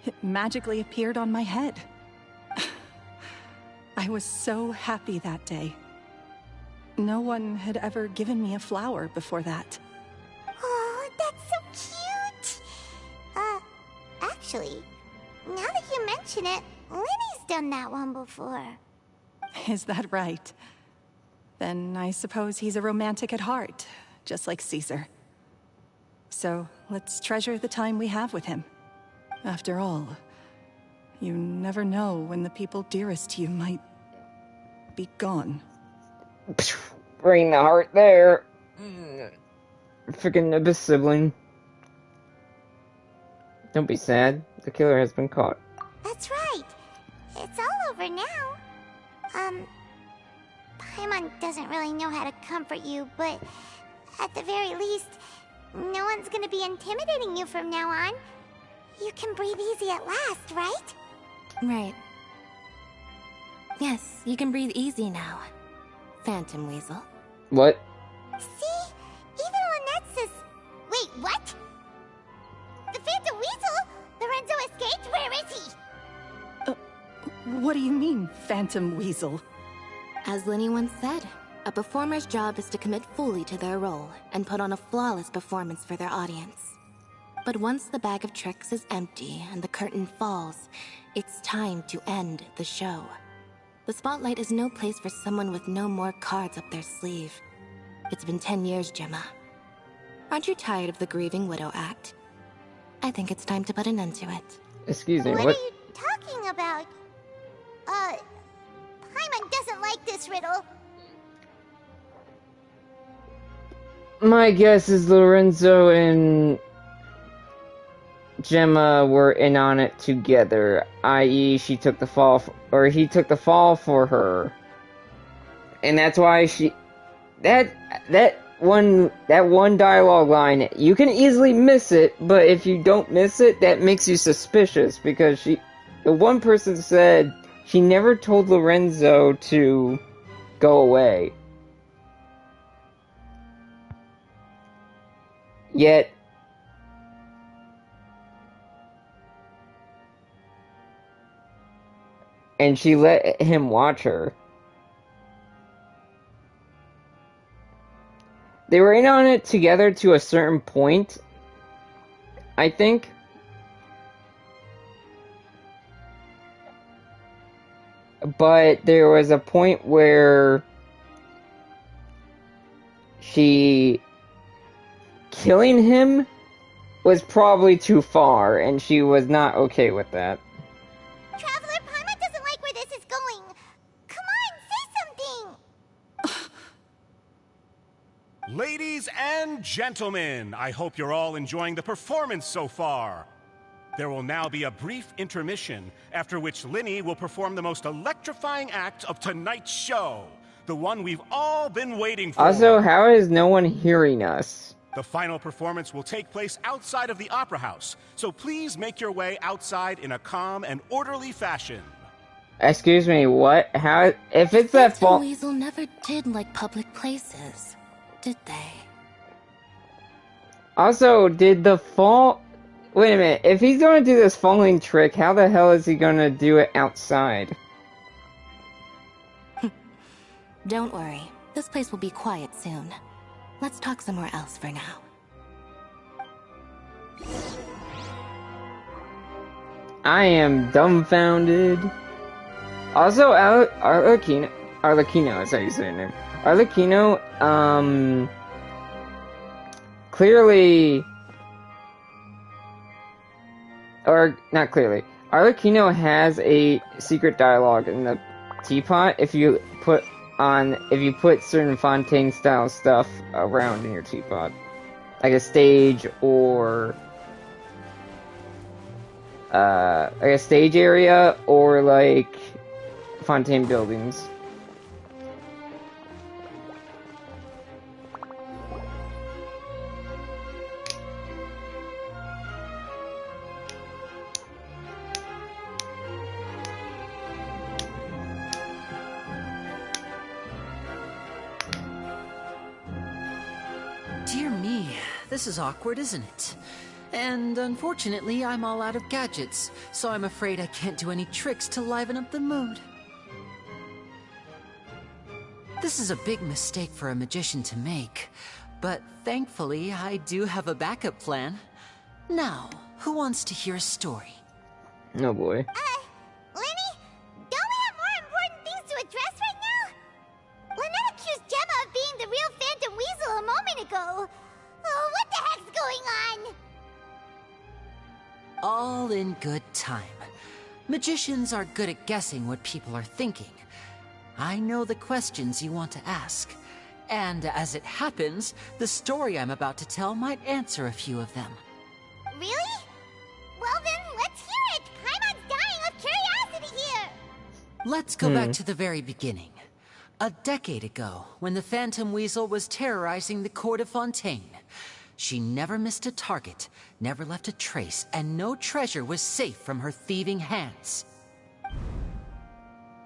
it magically appeared on my head. I was so happy that day. No one had ever given me a flower before that. Oh, that's so cute! Actually, now that you mention it, Lyney's done that one before. Is that right? Then I suppose he's a romantic at heart, just like Caesar. So, let's treasure the time we have with him. After all, you never know when the people dearest to you might be gone. Bring the heart there. Freaking Abyss sibling. Don't be sad. The killer has been caught. That's right. It's all over now. Paimon doesn't really know how to comfort you, but at the very least, no one's gonna be intimidating you from now on. You can breathe easy at last, right? Right. Yes, you can breathe easy now. Phantom Weasel. What? See? Even Lynette says... Wait, what? The Phantom Weasel? Lorenzo escaped? Where is he? What do you mean, Phantom Weasel? As Lyney once said, a performer's job is to commit fully to their role and put on a flawless performance for their audience. But once the bag of tricks is empty and the curtain falls, it's time to end the show. The spotlight is no place for someone with no more cards up their sleeve. It's been 10 years, Gemma. Aren't you tired of the grieving widow act? I think it's time to put an end to it. Excuse me, What what? are you talking about? Paimon doesn't like this riddle. My guess is Lorenzo and Gemma were in on it together, i.e. she took the fall, or he took the fall for her. And that's why that one dialogue line, you can easily miss it, but if you don't miss it, that makes you suspicious, because the one person said she never told Lorenzo to go away. Yet, and she let him watch her. They were in on it together to a certain point, I think. But there was a point where killing him was probably too far, and she was not okay with that. Traveler, Paimon doesn't like where this is going. Come on, say something! Ladies and gentlemen, I hope you're all enjoying the performance so far. There will now be a brief intermission, after which Lyney will perform the most electrifying act of tonight's show. The one we've all been waiting for. Also, how is no one hearing us? The final performance will take place outside of the Opera House, so please make your way outside in a calm and orderly fashion. Excuse me, what? How? If it's that Phantom Weasel never did like public places, did they? Also, did the fall... Wait a minute, if he's gonna do this falling trick, how the hell is he gonna do it outside? Don't worry, this place will be quiet soon. Let's talk somewhere else for now. I am dumbfounded. Also, Arlecchino is how you say her name. Arlecchino, clearly... Or, not clearly. Arlecchino has a secret dialogue in the teapot if you put certain Fontaine style stuff around in your teapot. Like a stage or like a stage area or like Fontaine buildings. Dear me, this is awkward, isn't it? And unfortunately, I'm all out of gadgets, so I'm afraid I can't do any tricks to liven up the mood. This is a big mistake for a magician to make, but thankfully, I do have a backup plan. Now, who wants to hear a story? Oh boy. Lyney, don't we have more important things to address right now? Lynette accused Gemma of being the real Phantom Weasel a moment ago. Oh, what the heck's going on? All in good time. Magicians are good at guessing what people are thinking. I know the questions you want to ask. And as it happens, the story I'm about to tell might answer a few of them. Really? Well then, let's hear it! Paimon's dying of curiosity here! Let's go back to the very beginning. A decade ago, when the Phantom Weasel was terrorizing the court of Fontaine. She never missed a target, never left a trace, and no treasure was safe from her thieving hands.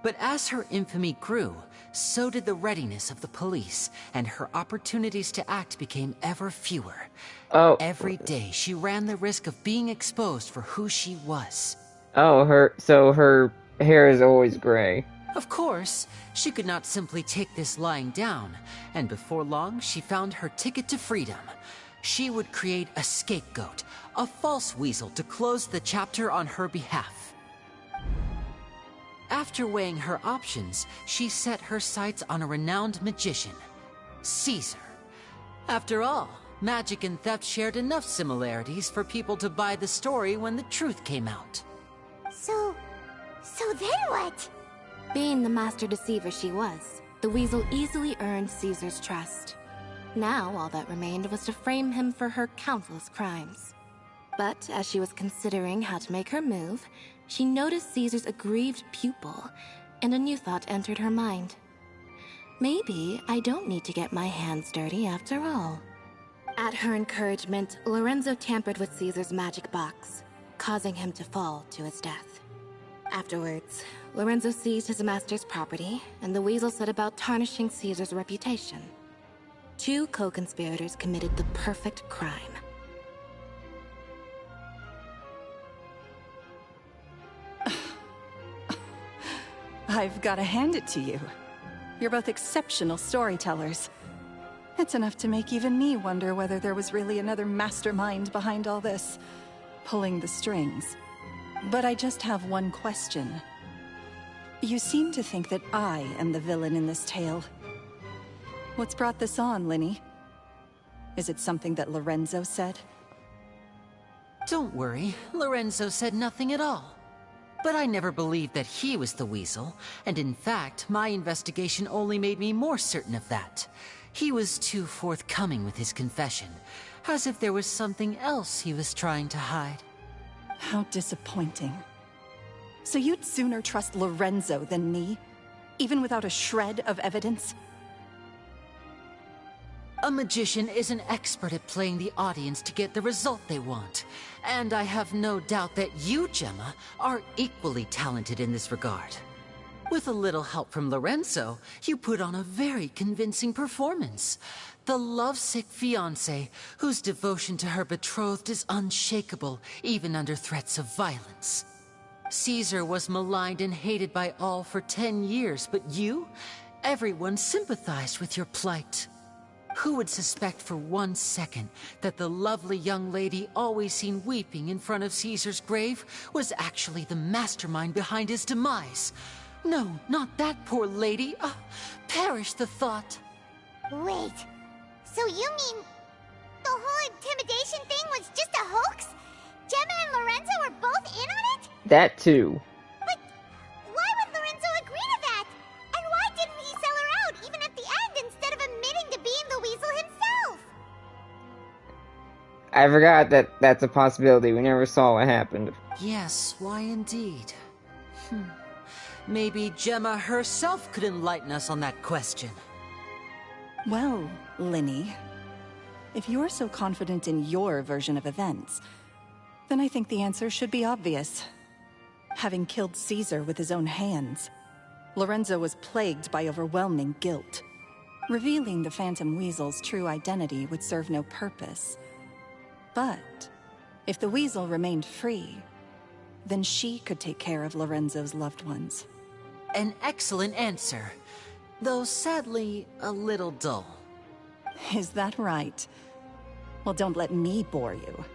But as her infamy grew, so did the readiness of the police, and her opportunities to act became ever fewer. Every day, she ran the risk of being exposed for who she was. So her hair is always gray. Of course, she could not simply take this lying down, and before long, she found her ticket to freedom. She would create a scapegoat, a false weasel to close the chapter on her behalf. After weighing her options, she set her sights on a renowned magician, Caesar. After all, magic and theft shared enough similarities for people to buy the story when the truth came out. So then what? Being the master deceiver she was, the weasel easily earned Caesar's trust. Now, all that remained was to frame him for her countless crimes. But as she was considering how to make her move, she noticed Caesar's aggrieved pupil, and a new thought entered her mind. Maybe I don't need to get my hands dirty after all. At her encouragement, Lorenzo tampered with Caesar's magic box, causing him to fall to his death. Afterwards, Lorenzo seized his master's property, and the weasel set about tarnishing Caesar's reputation. Two co-conspirators committed the perfect crime. I've got to hand it to you. You're both exceptional storytellers. It's enough to make even me wonder whether there was really another mastermind behind all this, pulling the strings. But I just have one question. You seem to think that I am the villain in this tale. What's brought this on, Lyney? Is it something that Lorenzo said? Don't worry, Lorenzo said nothing at all. But I never believed that he was the Weasel, and in fact, my investigation only made me more certain of that. He was too forthcoming with his confession, as if there was something else he was trying to hide. How disappointing. So you'd sooner trust Lorenzo than me? Even without a shred of evidence? A magician is an expert at playing the audience to get the result they want. And I have no doubt that you, Gemma, are equally talented in this regard. With a little help from Lorenzo, you put on a very convincing performance. The lovesick fiancé, whose devotion to her betrothed is unshakable, even under threats of violence. Caesar was maligned and hated by all for 10 years, but you? Everyone sympathized with your plight. Who would suspect for 1 second that the lovely young lady always seen weeping in front of Caesar's grave was actually the mastermind behind his demise? No, not that poor lady. Perish the thought. Wait, so you mean the whole intimidation thing was just a hoax? Gemma and Lorenzo were both in on it? That too. But why would Lorenzo agree to that? And why didn't he sell her out, even at the end, instead of admitting to being the Weasel himself? I forgot that that's a possibility. We never saw what happened. Yes, why indeed? Maybe Gemma herself could enlighten us on that question. Well, Lyney, if you're so confident in your version of events, then I think the answer should be obvious. Having killed Caesar with his own hands, Lorenzo was plagued by overwhelming guilt. Revealing the Phantom Weasel's true identity would serve no purpose. But if the Weasel remained free, then she could take care of Lorenzo's loved ones. An excellent answer, though sadly a little dull. Is that right? Well, don't let me bore you.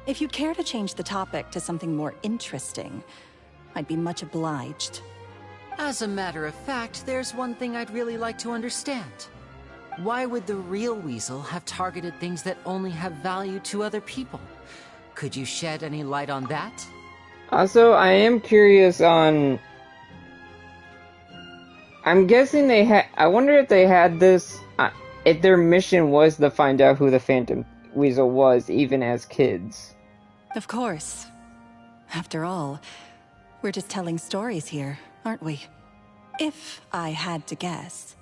If you'd care to change the topic to something more interesting, I'd be much obliged. As a matter of fact, there's one thing I'd really like to understand. Why would the real Weasel have targeted things that only have value to other people? Could you shed any light on that? Also, I am curious on... I'm guessing they had... I wonder if they had this... if their mission was to find out who the Phantom Weasel was, even as kids. Of course. After all, we're just telling stories here, aren't we? If I had to guess,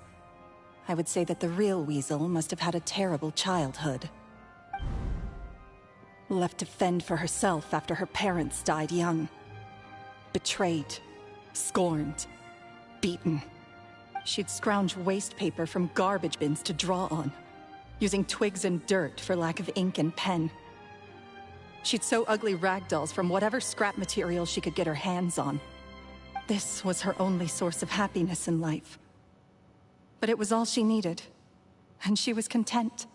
I would say that the real Weasel must have had a terrible childhood. Left to fend for herself after her parents died young. Betrayed, scorned, beaten. She'd scrounge waste paper from garbage bins to draw on, using twigs and dirt for lack of ink and pen. She'd sew ugly ragdolls from whatever scrap material she could get her hands on. This was her only source of happiness in life. But it was all she needed, and she was content.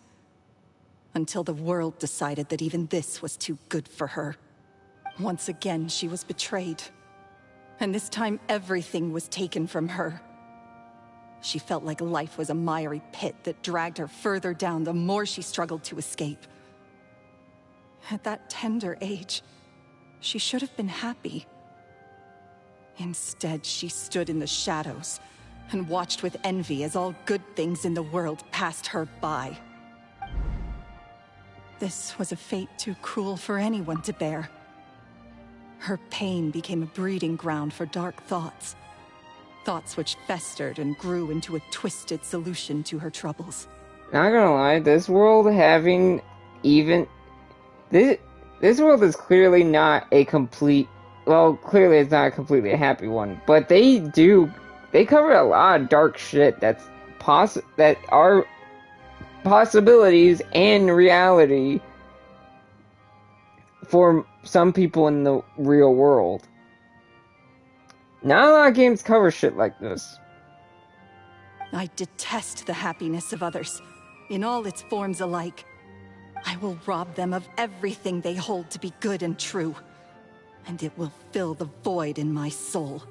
Until the world decided that even this was too good for her. Once again, she was betrayed. And this time, everything was taken from her. She felt like life was a miry pit that dragged her further down the more she struggled to escape. At that tender age, she should have been happy. Instead, she stood in the shadows and watched with envy as all good things in the world passed her by. This was a fate too cruel for anyone to bear. Her pain became a breeding ground for dark thoughts. Thoughts which festered and grew into a twisted solution to her troubles. Not gonna lie, this world having even... This world is clearly not a complete... Well, clearly it's not a completely happy one, but they cover a lot of dark shit that are possibilities and reality for some people in the real world. Not a lot of games cover shit like this. I detest the happiness of others, in all its forms alike. I will rob them of everything they hold to be good and true, and it will fill the void in my soul.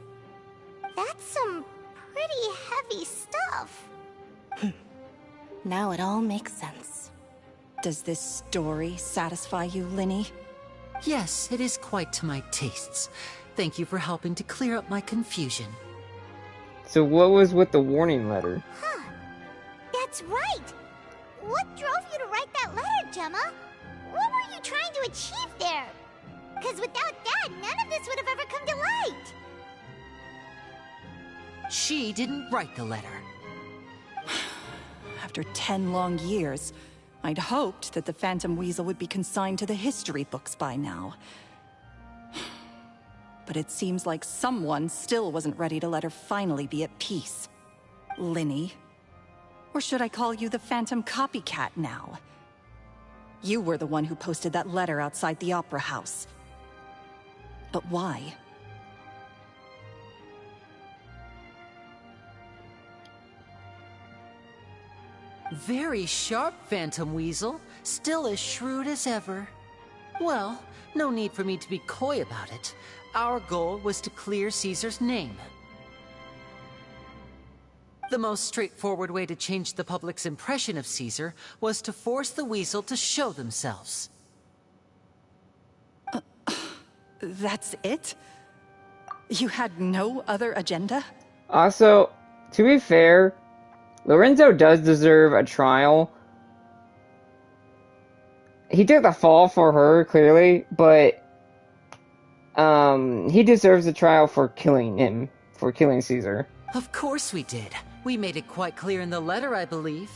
That's some pretty heavy stuff. Now it all makes sense. Does this story satisfy you, Lyney? Yes, it is quite to my tastes. Thank you for helping to clear up my confusion. So what was with the warning letter? Huh. That's right. What drove you to write that letter, Gemma? What were you trying to achieve there? Because without that, none of this would have ever come to light. She didn't write the letter. After 10 long years, I'd hoped that the Phantom Weasel would be consigned to the history books by now. But it seems like someone still wasn't ready to let her finally be at peace. Lyney. Or should I call you the Phantom Copycat now? You were the one who posted that letter outside the Opera House. But why? Very sharp, Phantom Weasel. Still as shrewd as ever. Well, no need for me to be coy about it. Our goal was to clear Caesar's name. The most straightforward way to change the public's impression of Caesar was to force the Weasel to show themselves. That's it? You had no other agenda? Also, to be fair, Lorenzo does deserve a trial. He took the fall for her, clearly, but he deserves a trial for killing him, for killing Caesar. Of course we did. We made it quite clear in the letter, I believe.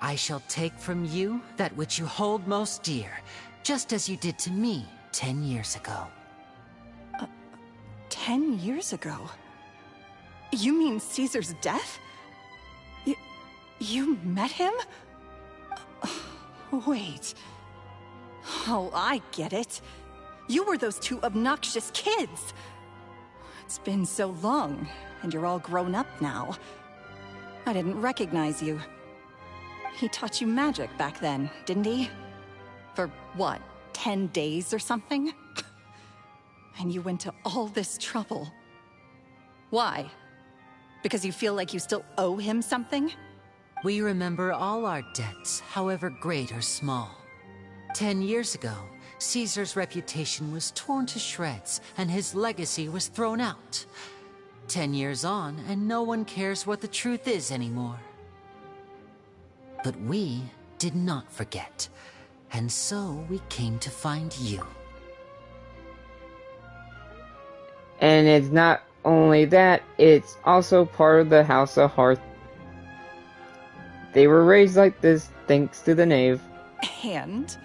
I shall take from you that which you hold most dear, just as you did to me 10 years ago. 10 years ago? You mean Caesar's death? You met him? Wait. Oh, I get it. You were those two obnoxious kids. It's been so long, and you're all grown up now. I didn't recognize you. He taught you magic back then, didn't he? For what, 10 days or something? And you went to all this trouble. Why? Because you feel like you still owe him something? We remember all our debts, however great or small. 10 years ago, Caesar's reputation was torn to shreds, and his legacy was thrown out. 10 years on, and no one cares what the truth is anymore. But we did not forget, and so we came to find you. And it's not only that, it's also part of the House of Hearth. They were raised like this thanks to the knave. And?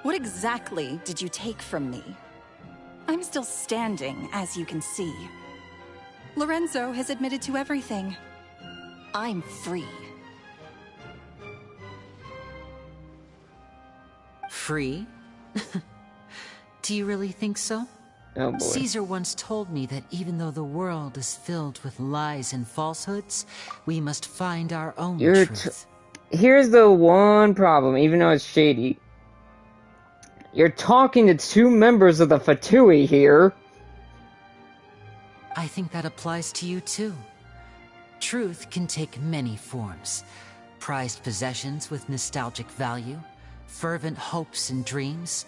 What exactly did you take from me? I'm still standing, as you can see. Lorenzo has admitted to everything. I'm free. Free? Do you really think so? Oh boy. Caesar once told me that even though the world is filled with lies and falsehoods, we must find our own truth. Here's the one problem, even though it's shady. You're talking to two members of the Fatui here. I think that applies to you too. Truth can take many forms. Prized possessions with nostalgic value, fervent hopes and dreams,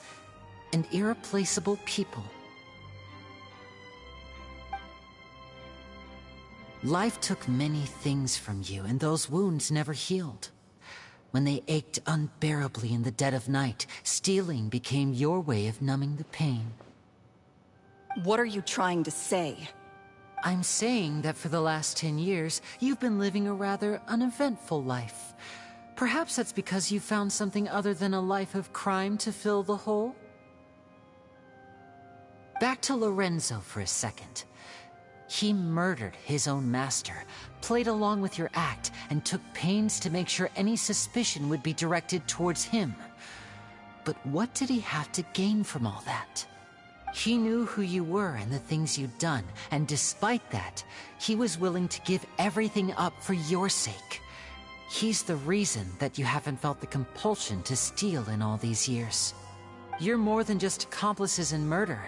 and irreplaceable people. Life took many things from you, and those wounds never healed. When they ached unbearably in the dead of night, stealing became your way of numbing the pain. What are you trying to say? I'm saying that for the last 10 years, you've been living a rather uneventful life. Perhaps that's because you found something other than a life of crime to fill the hole? Back to Lorenzo for a second. He murdered his own master, played along with your act, and took pains to make sure any suspicion would be directed towards him. But what did he have to gain from all that? He knew who you were and the things you'd done, and despite that, he was willing to give everything up for your sake. He's the reason that you haven't felt the compulsion to steal in all these years. You're more than just accomplices in murder.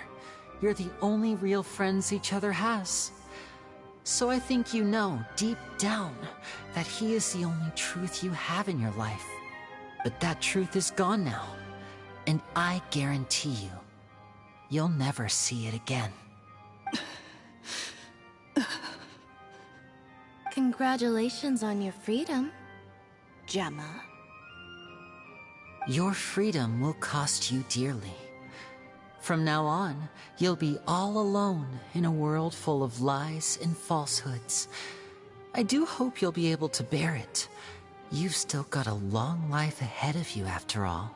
You're the only real friends each other has. So I think you know, deep down, that he is the only truth you have in your life. But that truth is gone now, and I guarantee you, you'll never see it again. Congratulations on your freedom, Gemma. Your freedom will cost you dearly. From now on, you'll be all alone in a world full of lies and falsehoods. I do hope you'll be able to bear it. You've still got a long life ahead of you, after all.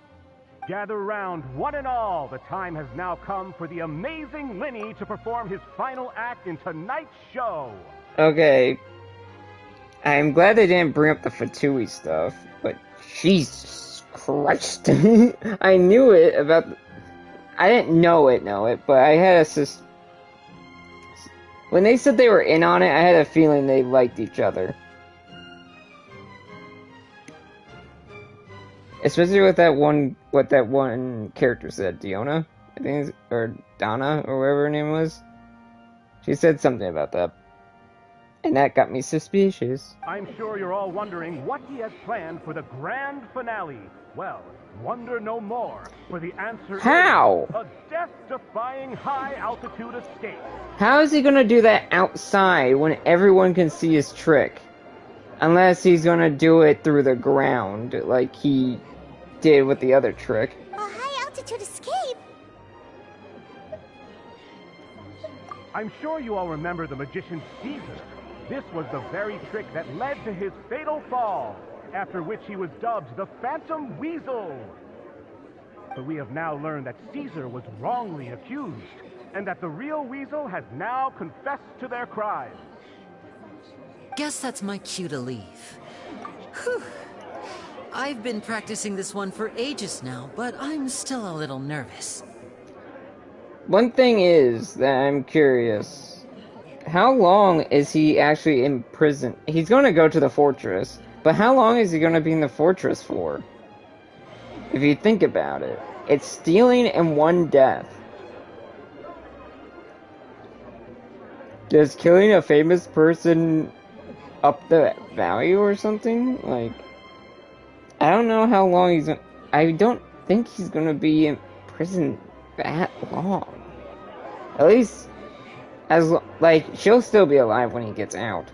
Gather round, one and all. The time has now come for the amazing Lyney to perform his final act in tonight's show. Okay. I'm glad they didn't bring up the Fatui stuff, but Jesus Christ. I knew it about... I didn't know it, but I had a when they said they were in on it, I had a feeling they liked each other. Especially with that one, what that one character said, Diona, I think, or Donna, or whatever her name was. She said something about that. And that got me suspicious. I'm sure you're all wondering what he has planned for the grand finale. Well, wonder no more, for the answer How? is a death-defying high-altitude escape. How is he gonna do that outside when everyone can see his trick? Unless he's gonna do it through the ground, like he did with the other trick. A high-altitude escape? I'm sure you all remember the magician Caesar. This was the very trick that led to his fatal fall, after which he was dubbed the Phantom Weasel. But we have now learned that Caesar was wrongly accused, and that the real Weasel has now confessed to their crimes. Guess that's my cue to leave. Whew. I've been practicing this one for ages now, but I'm still a little nervous. One thing is that I'm curious. How long is he actually in prison? He's gonna go to the fortress, but how long is he gonna be in the fortress for? If you think about it, it's stealing and one death. Does killing a famous person up the value or something? Like, I don't know how long he's gonna... I don't think he's gonna be in prison that long. At least, she'll still be alive when he gets out.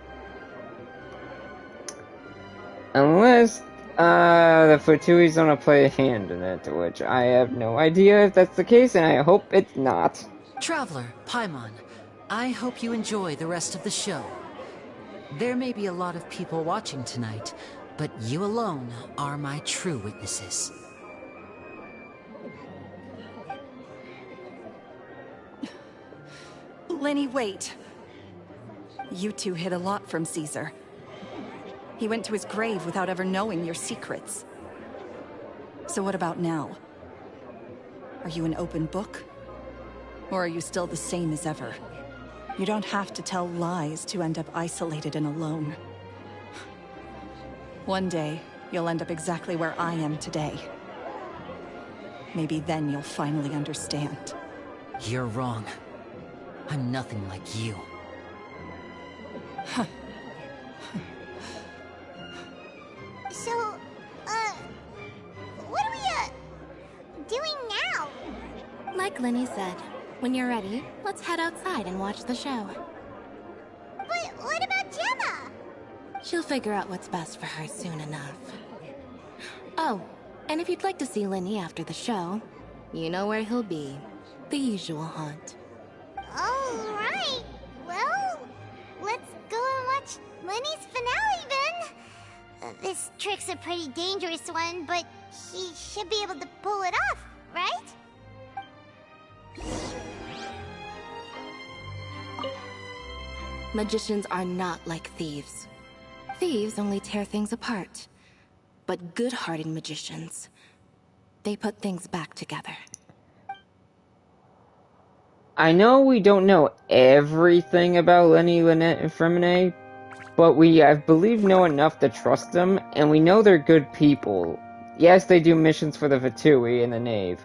Unless, the Fatui's gonna play a hand in it, which I have no idea if that's the case, and I hope it's not. Traveler, Paimon, I hope you enjoy the rest of the show. There may be a lot of people watching tonight, but you alone are my true witnesses. Lyney, wait. You two hid a lot from Caesar. He went to his grave without ever knowing your secrets. So what about now? Are you an open book? Or are you still the same as ever? You don't have to tell lies to end up isolated and alone. One day, you'll end up exactly where I am today. Maybe then you'll finally understand. You're wrong. I'm nothing like you. Huh. So, what are we, doing now? Like Lyney said, when you're ready, let's head outside and watch the show. But what about Gemma? She'll figure out what's best for her soon enough. Oh, and if you'd like to see Lyney after the show, you know where he'll be. The usual haunt. Alright, well, let's go and watch Lyney's finale then. This trick's a pretty dangerous one, but he should be able to pull it off, right? Magicians are not like thieves. Thieves only tear things apart. But good-hearted magicians, they put things back together. I know we don't know everything about Lyney, Lynette, and Fremine, but we, I believe, know enough to trust them, and we know they're good people. Yes, they do missions for the Fatui and the Knave.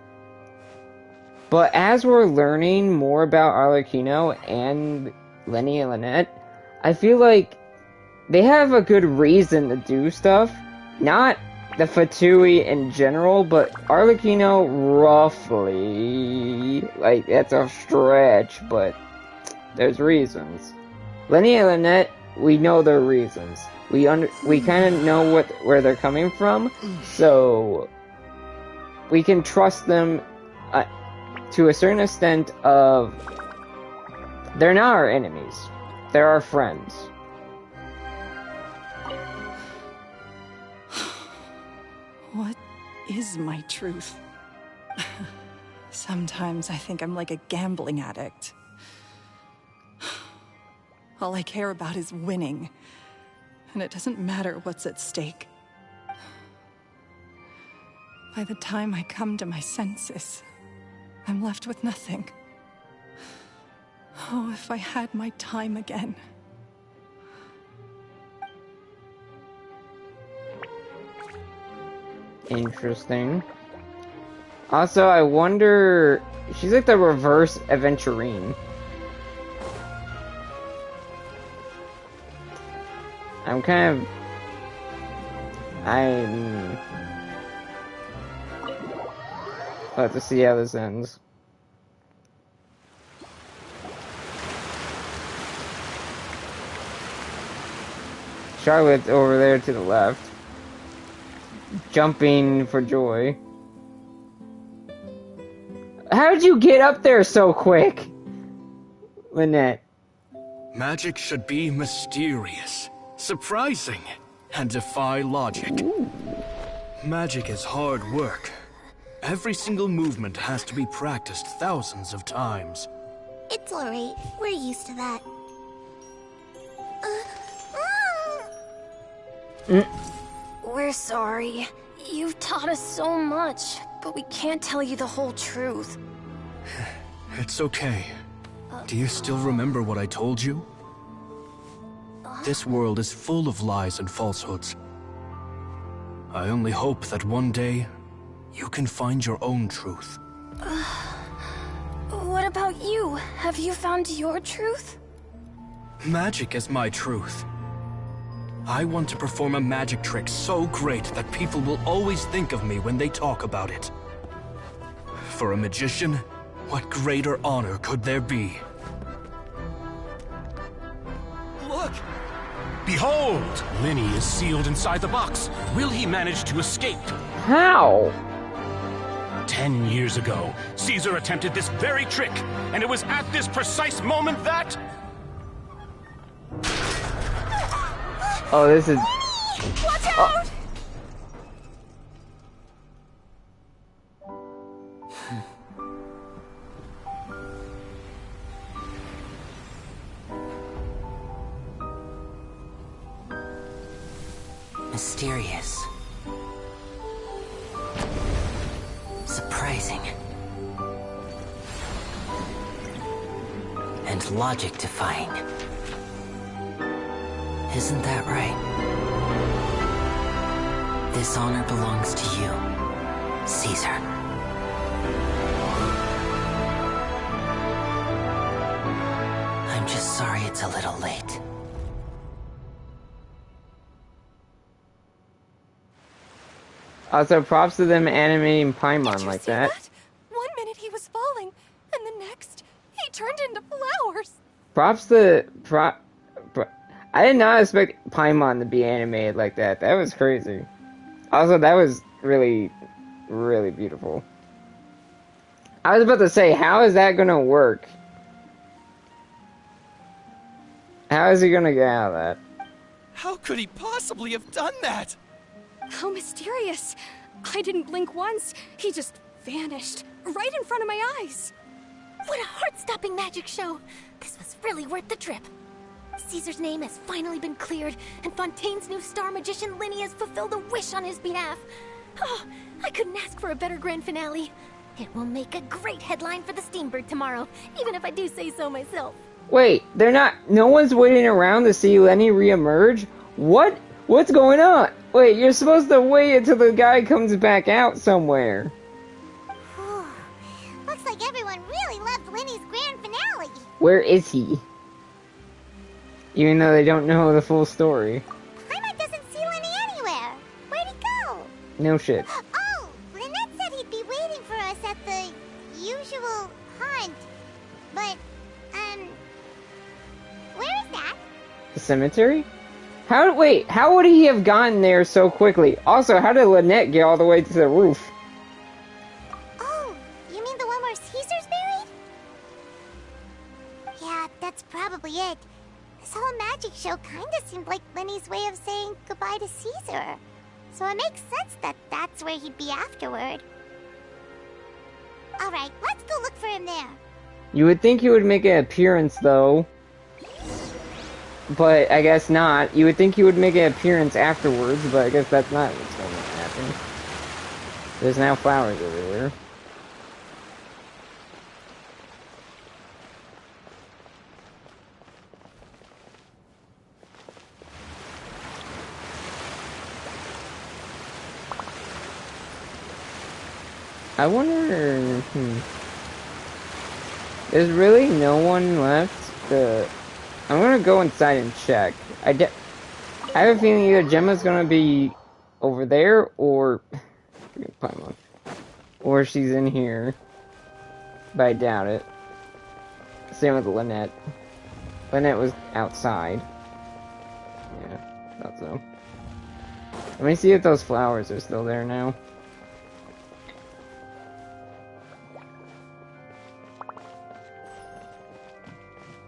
But as we're learning more about Arlecchino and Lyney and Lynette, I feel like they have a good reason to do stuff. Not the Fatui in general, but Arlecchino roughly, like, that's a stretch, but there's reasons. Lyney and Lynette, we know their reasons. We kind of know where they're coming from, so we can trust them to a certain extent of they're not our enemies. They're our friends. What is my truth? Sometimes I think I'm like a gambling addict. All I care about is winning, and it doesn't matter what's at stake. By the time I come to my senses, I'm left with nothing. Oh, if I had my time again. Interesting. Also, I wonder... She's like the reverse Aventurine. I'm I'll have to see how this ends. Charlotte's over there to the left. Jumping for joy. How'd you get up there so quick? Lynette. Magic should be mysterious, surprising, and defy logic. Ooh. Magic is hard work. Every single movement has to be practiced thousands of times. It's alright. We're used to that. We're sorry. You've taught us so much, but we can't tell you the whole truth. It's okay. Do you still remember what I told you? This world is full of lies and falsehoods. I only hope that one day, you can find your own truth. What about you? Have you found your truth? Magic is my truth. I want to perform a magic trick so great that people will always think of me when they talk about it. For a magician, what greater honor could there be? Look! Behold! Lyney is sealed inside the box. Will he manage to escape? How? 10 years ago, Caesar attempted this very trick, and it was at this precise moment that... Oh, this is... Watch out! Mysterious. Surprising. And logic-defying. Isn't that right? This honor belongs to you, Caesar. I'm just sorry it's a little late. Also, props to them animating Paimon like that. 1 minute he was falling, and the next, he turned into flowers. Props to... I did not expect Paimon to be animated like that. That was crazy. Also, that was really, really beautiful. I was about to say, how is that gonna work? How is he gonna get out of that? How could he possibly have done that? How mysterious. I didn't blink once. He just vanished right in front of my eyes. What a heart-stopping magic show. This was really worth the trip. Caesar's name has finally been cleared, and Fontaine's new star magician Lyney has fulfilled a wish on his behalf. Oh, I couldn't ask for a better grand finale. It will make a great headline for the Steambird tomorrow, even if I do say so myself. Wait, they're not... No one's waiting around to see Lyney reemerge? What? What's going on? Wait, you're supposed to wait until the guy comes back out somewhere. Looks like everyone really loved Lyney's grand finale. Where is he? Even though they don't know the full story. Paimon doesn't see Lyney anywhere. Where'd he go? No shit. Oh, Lynette said he'd be waiting for us at the usual hunt. But, where is that? The cemetery? Wait, how would he have gotten there so quickly? Also, how did Lynette get all the way to the roof? Oh, you mean the one where Caesar's buried? Yeah, that's probably it. This whole magic show kinda seemed like Lyney's way of saying goodbye to Caesar. So it makes sense that that's where he'd be afterward. Alright, let's go look for him there. You would think he would make an appearance, though. But I guess not. You would think he would make an appearance afterwards, but I guess that's not what's going to happen. There's now flowers everywhere. I wonder... There's really no one left to... I'm gonna go inside and check. I have a feeling either Gemma's gonna be over there, or... Or she's in here. But I doubt it. Same with Lynette. Lynette was outside. Yeah, thought so. Let me see if those flowers are still there now.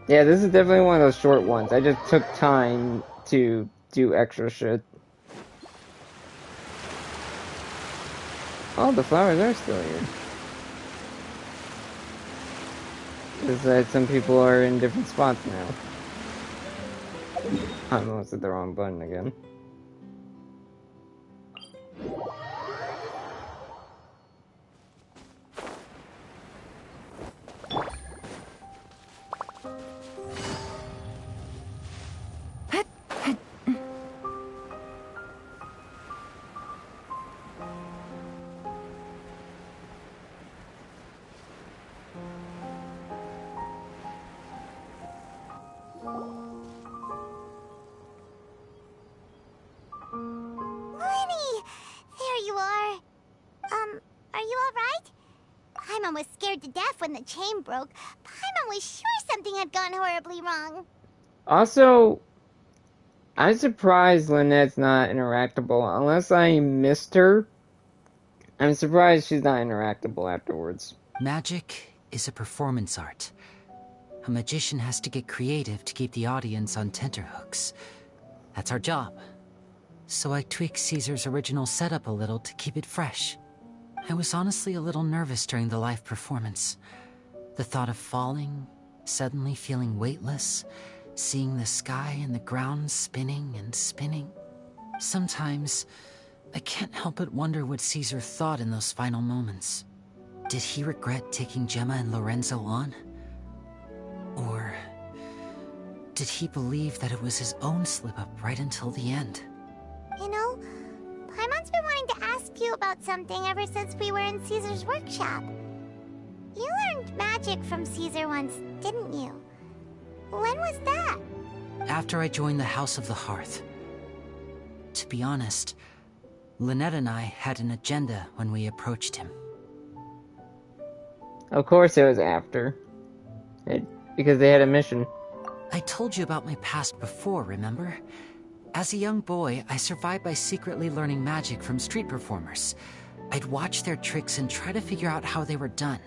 Yeah, this is definitely one of those short ones. I just took time to do extra shit. Oh, the flowers are still here. Just that some people are in different spots now. I almost hit the wrong button again. Lyney! There you are. Are you alright? Paimon was scared to death when the chain broke. Paimon was sure something had gone horribly wrong. Also, I'm surprised Lynette's not interactable. Unless I missed her, I'm surprised she's not interactable afterwards. Magic is a performance art. A magician has to get creative to keep the audience on tenterhooks. That's our job. So I tweaked Caesar's original setup a little to keep it fresh. I was honestly a little nervous during the live performance. The thought of falling, suddenly feeling weightless, seeing the sky and the ground spinning and spinning. Sometimes, I can't help but wonder what Caesar thought in those final moments. Did he regret taking Gemma and Lorenzo on? Or did he believe that it was his own slip-up right until the end? You know, Paimon's been wanting to ask you about something ever since we were in Caesar's workshop. You learned magic from Caesar once, didn't you? When was that? After I joined the House of the Hearth. To be honest, Lynette and I had an agenda when we approached him. Of course it was after. Because they had a mission. I told you about my past before, remember? As a young boy, I survived by secretly learning magic from street performers. I'd watch their tricks and try to figure out how they were done.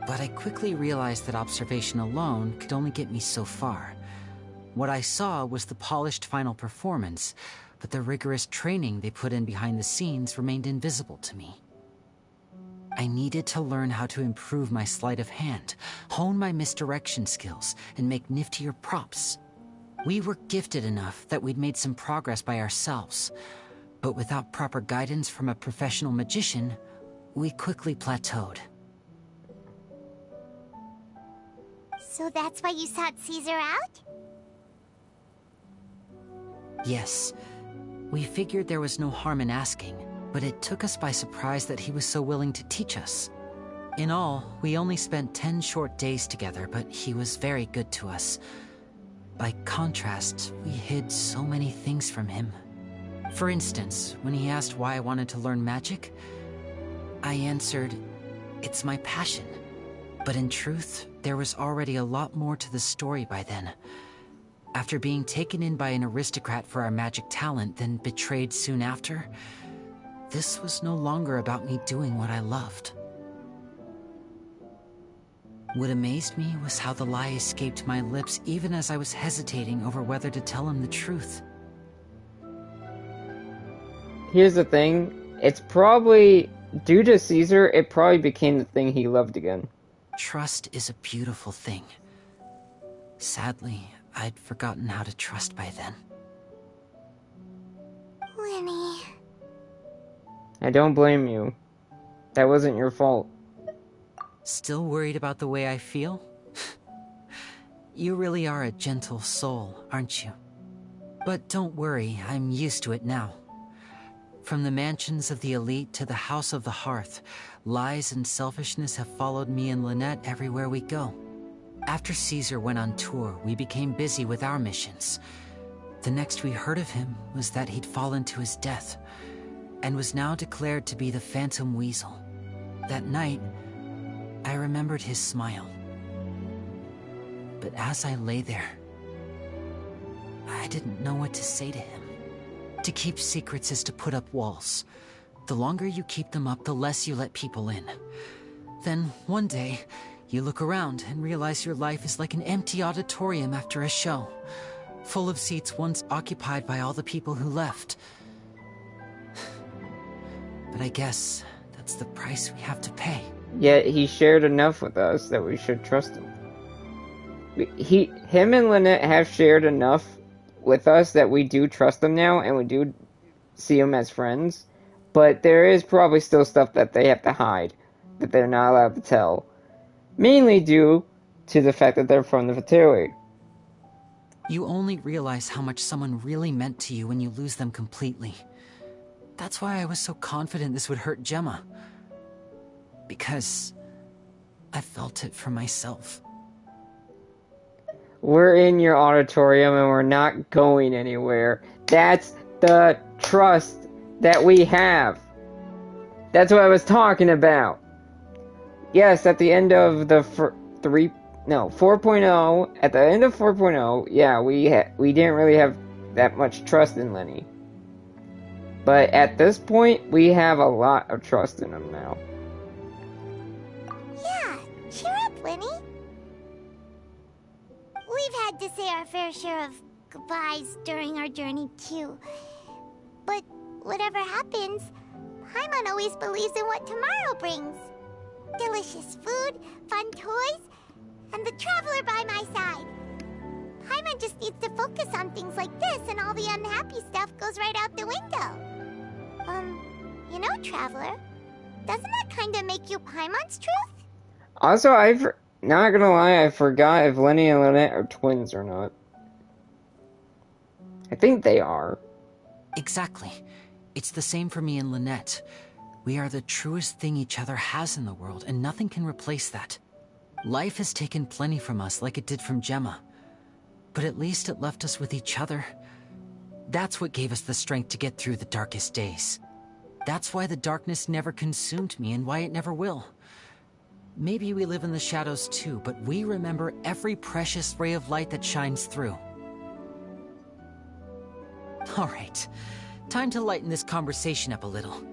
But I quickly realized that observation alone could only get me so far. What I saw was the polished final performance, but the rigorous training they put in behind the scenes remained invisible to me. I needed to learn how to improve my sleight of hand, hone my misdirection skills, and make niftier props. We were gifted enough that we'd made some progress by ourselves, but without proper guidance from a professional magician, we quickly plateaued. So that's why you sought Caesar out? Yes. We figured there was no harm in asking, but it took us by surprise that he was so willing to teach us. In all, we only spent 10 short days together, but he was very good to us. By contrast, we hid so many things from him. For instance, when he asked why I wanted to learn magic, I answered, it's my passion. But in truth, there was already a lot more to the story by then. After being taken in by an aristocrat for our magic talent, then betrayed soon after, this was no longer about me doing what I loved. What amazed me was how the lie escaped my lips even as I was hesitating over whether to tell him the truth. Here's the thing, it's probably, due to Caesar, it probably became the thing he loved again. Trust is a beautiful thing. Sadly, I'd forgotten how to trust by then. Lyney. I don't blame you. That wasn't your fault. Still worried about the way I feel? You really are a gentle soul, aren't you? But don't worry, I'm used to it now. From the mansions of the elite to the house of the hearth, lies and selfishness have followed me and Lynette everywhere we go. After Caesar went on tour, we became busy with our missions. The next we heard of him was that he'd fallen to his death, and was now declared to be the Phantom Weasel. That night, I remembered his smile. But as I lay there, I didn't know what to say to him. To keep secrets is to put up walls. The longer you keep them up, the less you let people in. Then, one day, you look around and realize your life is like an empty auditorium after a show, full of seats once occupied by all the people who left. But I guess that's the price we have to pay. Yet he shared enough with us that we should trust him. Him and Lynette have shared enough with us that we do trust them now, and we do see them as friends. But there is probably still stuff that they have to hide, that they're not allowed to tell. Mainly due to the fact that they're from the Fontaine. You only realize how much someone really meant to you when you lose them completely. That's why I was so confident this would hurt Gemma. Because I felt it for myself. We're in your auditorium and we're not going anywhere. That's the trust that we have. That's what I was talking about. Yes, at the end of the 4.0, at the end of 4.0, yeah, we didn't really have that much trust in Lyney. But at this point, we have a lot of trust in him now. Yeah, cheer up, Lyney. We've had to say our fair share of goodbyes during our journey, too. But whatever happens, Paimon always believes in what tomorrow brings. Delicious food, fun toys, and the traveler by my side. Paimon just needs to focus on things like this, and all the unhappy stuff goes right out the window. You know, Traveler, doesn't that kind of make you Paimon's truth? Also, not gonna lie, I forgot if Lyney and Lynette are twins or not. I think they are. Exactly. It's the same for me and Lynette. We are the truest thing each other has in the world, and nothing can replace that. Life has taken plenty from us, like it did from Gemma. But at least it left us with each other. That's what gave us the strength to get through the darkest days. That's why the darkness never consumed me, and why it never will. Maybe we live in the shadows too, but we remember every precious ray of light that shines through. Alright, time to lighten this conversation up a little.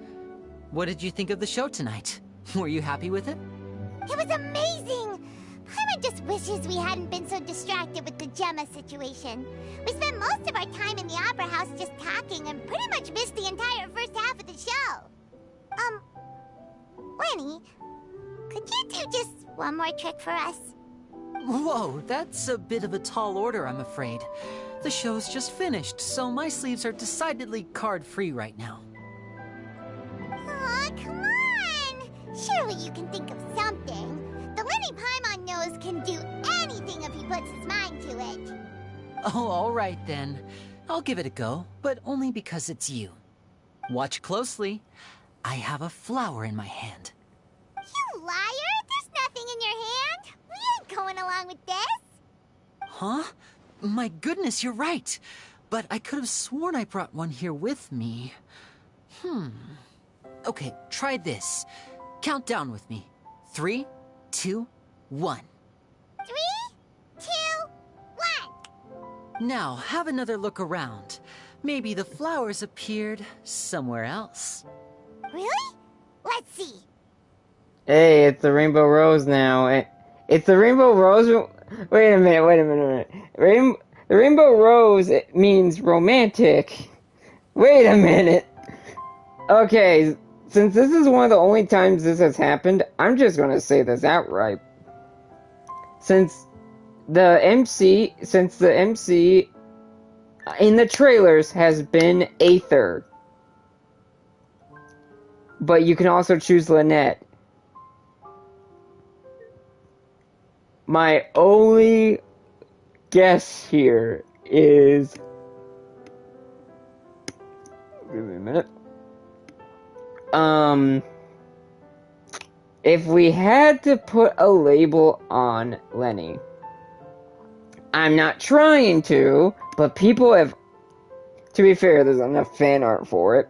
What did you think of the show tonight? Were you happy with it? It was amazing! Paimon just wishes we hadn't been so distracted with the Gemma situation. We spent most of our time in the Opera House just talking and pretty much missed the entire first half of the show. Lyney, could you do just one more trick for us? Whoa, that's a bit of a tall order, I'm afraid. The show's just finished, so my sleeves are decidedly card-free right now. Aw, come on! Surely you can think of something. The Lyney Paimon knows can do anything if he puts his mind to it. Oh, alright then. I'll give it a go, but only because it's you. Watch closely. I have a flower in my hand. You liar! There's nothing in your hand! We ain't going along with this! Huh? My goodness, you're right. but I could have sworn I brought one here with me. Okay, try this. Count down with me. 3, 2, 1. 3, 2, 1. Now, have another look around. Maybe the flowers appeared somewhere else. Really? Let's see. Hey, it's the Rainbow Rose now. It's the Rainbow Rose. Wait a minute. The Rainbow Rose means romantic. Wait a minute. Okay, since this is one of the only times this has happened, I'm just gonna say this outright. Since the MC in the trailers has been Aether. But you can also choose Lynette. My only guess here is... Give me a minute. If we had to put a label on Lyney, I'm not trying to, but people have... To be fair, there's enough fan art for it.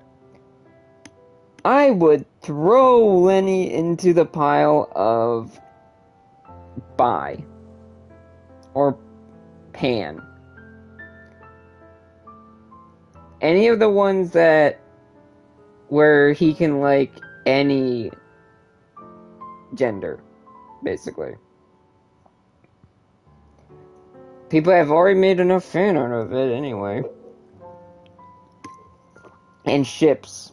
I would throw Lyney into the pile of bi or pan. Any of the ones that where he can like any gender, basically. People have already made enough fan art of it anyway. And ships.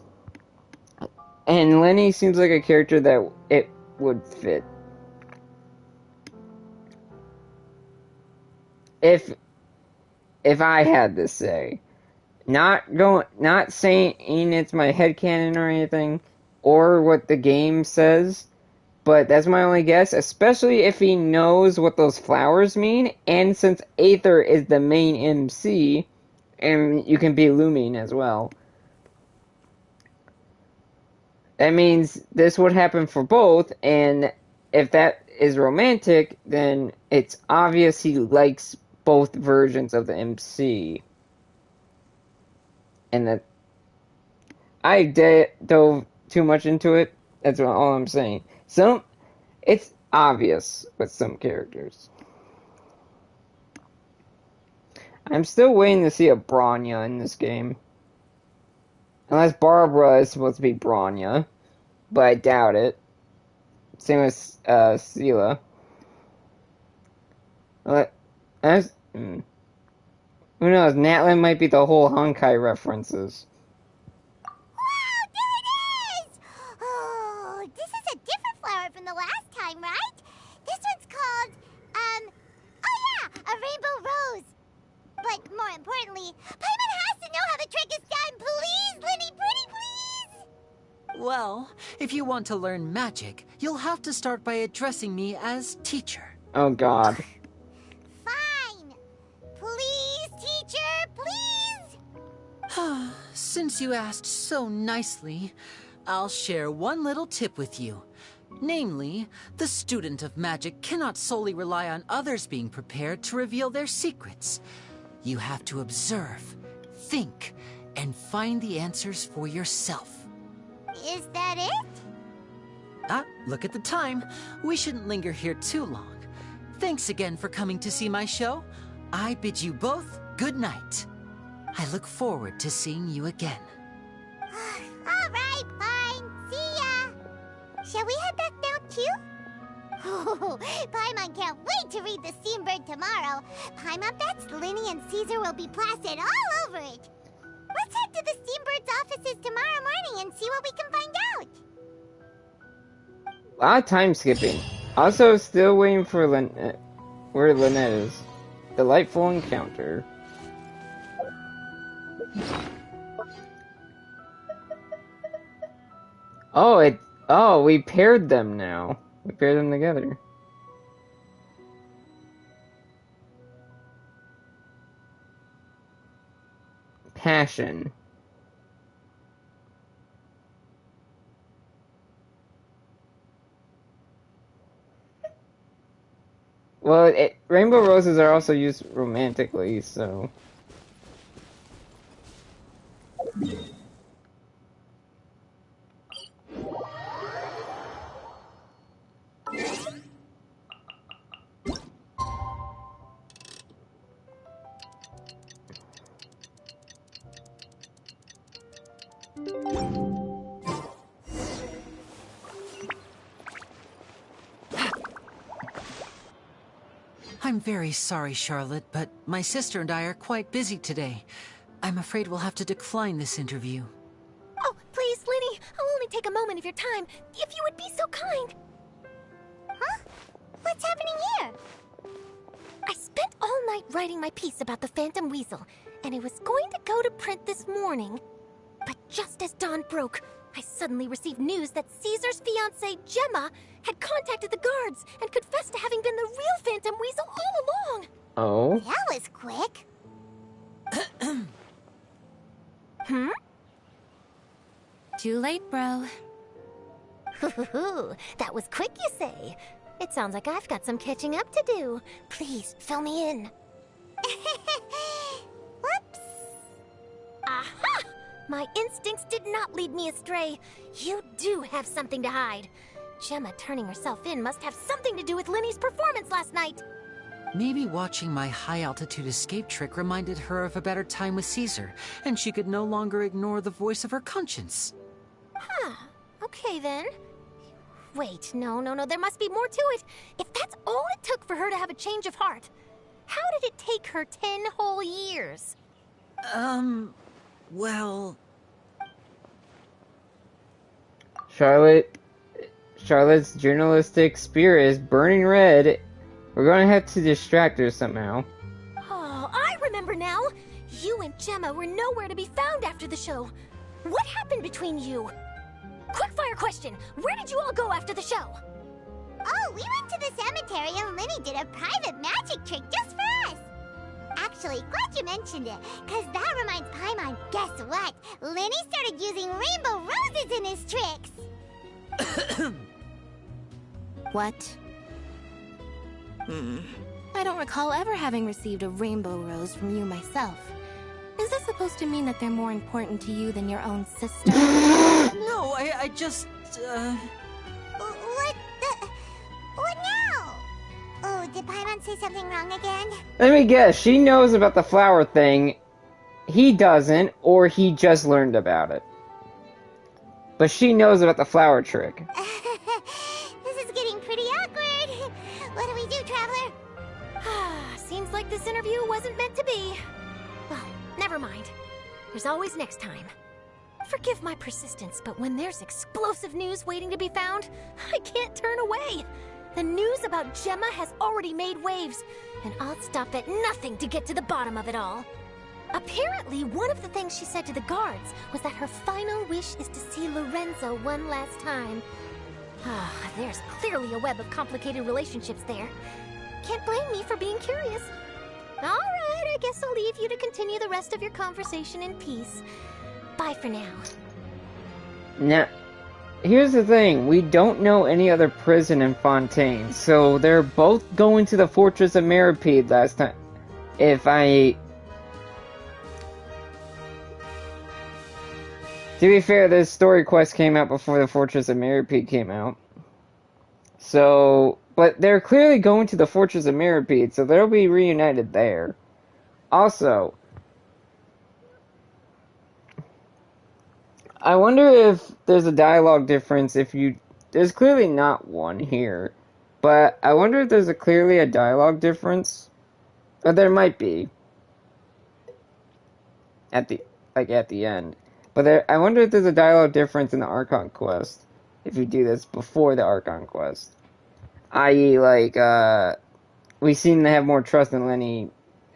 And Lyney seems like a character that it would fit. If I had to say. Not saying it's my headcanon or anything, or what the game says, but that's my only guess, especially if he knows what those flowers mean, and since Aether is the main MC, and you can be Lumine as well. That means this would happen for both, and if that is romantic, then it's obvious he likes both versions of the MC. And that I dove too much into it. That's all I'm saying. It's obvious with some characters. I'm still waiting to see a Bronya in this game. Unless Barbara is supposed to be Bronya. But I doubt it. Same with Sela. Who knows? Natlan might be the whole Honkai references. Wow, there it is! Oh, this is a different flower from the last time, right? This one's called, oh yeah, a rainbow rose. But more importantly, Paimon has to know how the trick is done. Please, Lyney, pretty please! Well, if you want to learn magic, you'll have to start by addressing me as teacher. Oh god. Fine. Please, teacher, please! Since you asked so nicely, I'll share one little tip with you. Namely, the student of magic cannot solely rely on others being prepared to reveal their secrets. You have to observe, think, and find the answers for yourself. Is that it? Look at the time. We shouldn't linger here too long. Thanks again for coming to see my show. I bid you both good night. I look forward to seeing you again. All right, fine. See ya. Shall we head back now, too? Oh, Paimon can't wait to read the Steambird tomorrow. Paimon bets Lyney and Caesar will be plastered all over it. Let's head to the Steambird's offices tomorrow morning and see what we can find out. A lot of time skipping. Also, still waiting for Lynette. Where Lynette is. Delightful encounter. Oh, we paired them now. We paired them together. Passion. Well, rainbow roses are also used romantically, so... I'm very sorry, Charlotte, but my sister and I are quite busy today. I'm afraid we'll have to decline this interview. Oh, please, Lyney, I'll only take a moment of your time, if you would be so kind. Huh? What's happening here? I spent all night writing my piece about the Phantom Weasel, and it was going to go to print this morning. But just as dawn broke, I suddenly received news that Caesar's fiancée, Gemma, had contacted the guards and confessed to having been the real Phantom Weasel all along. Oh? That was quick. Hmm? Too late, bro. That was quick, you say? It sounds like I've got some catching up to do. Please, fill me in. Whoops. Aha! My instincts did not lead me astray. You do have something to hide. Gemma turning herself in must have something to do with Lyney's performance last night. Maybe watching my high-altitude escape trick reminded her of a better time with Caesar, and she could no longer ignore the voice of her conscience. Huh. Okay, then. Wait, no, there must be more to it. If that's all it took for her to have a change of heart, how did it take her 10 whole years? Well... Charlotte's journalistic spirit is burning red. We're gonna have to distract her somehow. Oh, I remember now. You and Gemma were nowhere to be found after the show. What happened between you? Quickfire question. Where did you all go after the show? Oh, we went to the cemetery and Lyney did a private magic trick just for us. Actually, glad you mentioned it, because that reminds Paimon, guess what? Lyney started using rainbow roses in his tricks. What? I don't recall ever having received a rainbow rose from you myself. Is this supposed to mean that they're more important to you than your own sister? No, I just, What now? Oh, did Paimon say something wrong again? Let me guess, she knows about the flower thing. He doesn't, or he just learned about it. But she knows about the flower trick. This is getting pretty awkward. What do we do, Traveler? Seems like this interview wasn't meant to be. Well, never mind. There's always next time. Forgive my persistence, but when there's explosive news waiting to be found, I can't turn away. The news about Gemma has already made waves, and I'll stop at nothing to get to the bottom of it all. Apparently, one of the things she said to the guards was that her final wish is to see Lorenzo one last time. There's clearly a web of complicated relationships there. Can't blame me for being curious. All right, I guess I'll leave you to continue the rest of your conversation in peace. Bye for now. Now, here's the thing. We don't know any other prison in Fontaine, so they're both going to the Fortress of Mirapede last time. To be fair, this story quest came out before the Fortress of Mirapede came out. So, but they're clearly going to the Fortress of Mirapede, so they'll be reunited there. Also, I wonder if there's a dialogue difference there's clearly not one here, but I wonder if there's clearly a dialogue difference. Or there might be. At the end. But I wonder if there's a dialogue difference in the Archon quest, if you do this before the Archon quest. I.e., we seem to have more trust in Lyney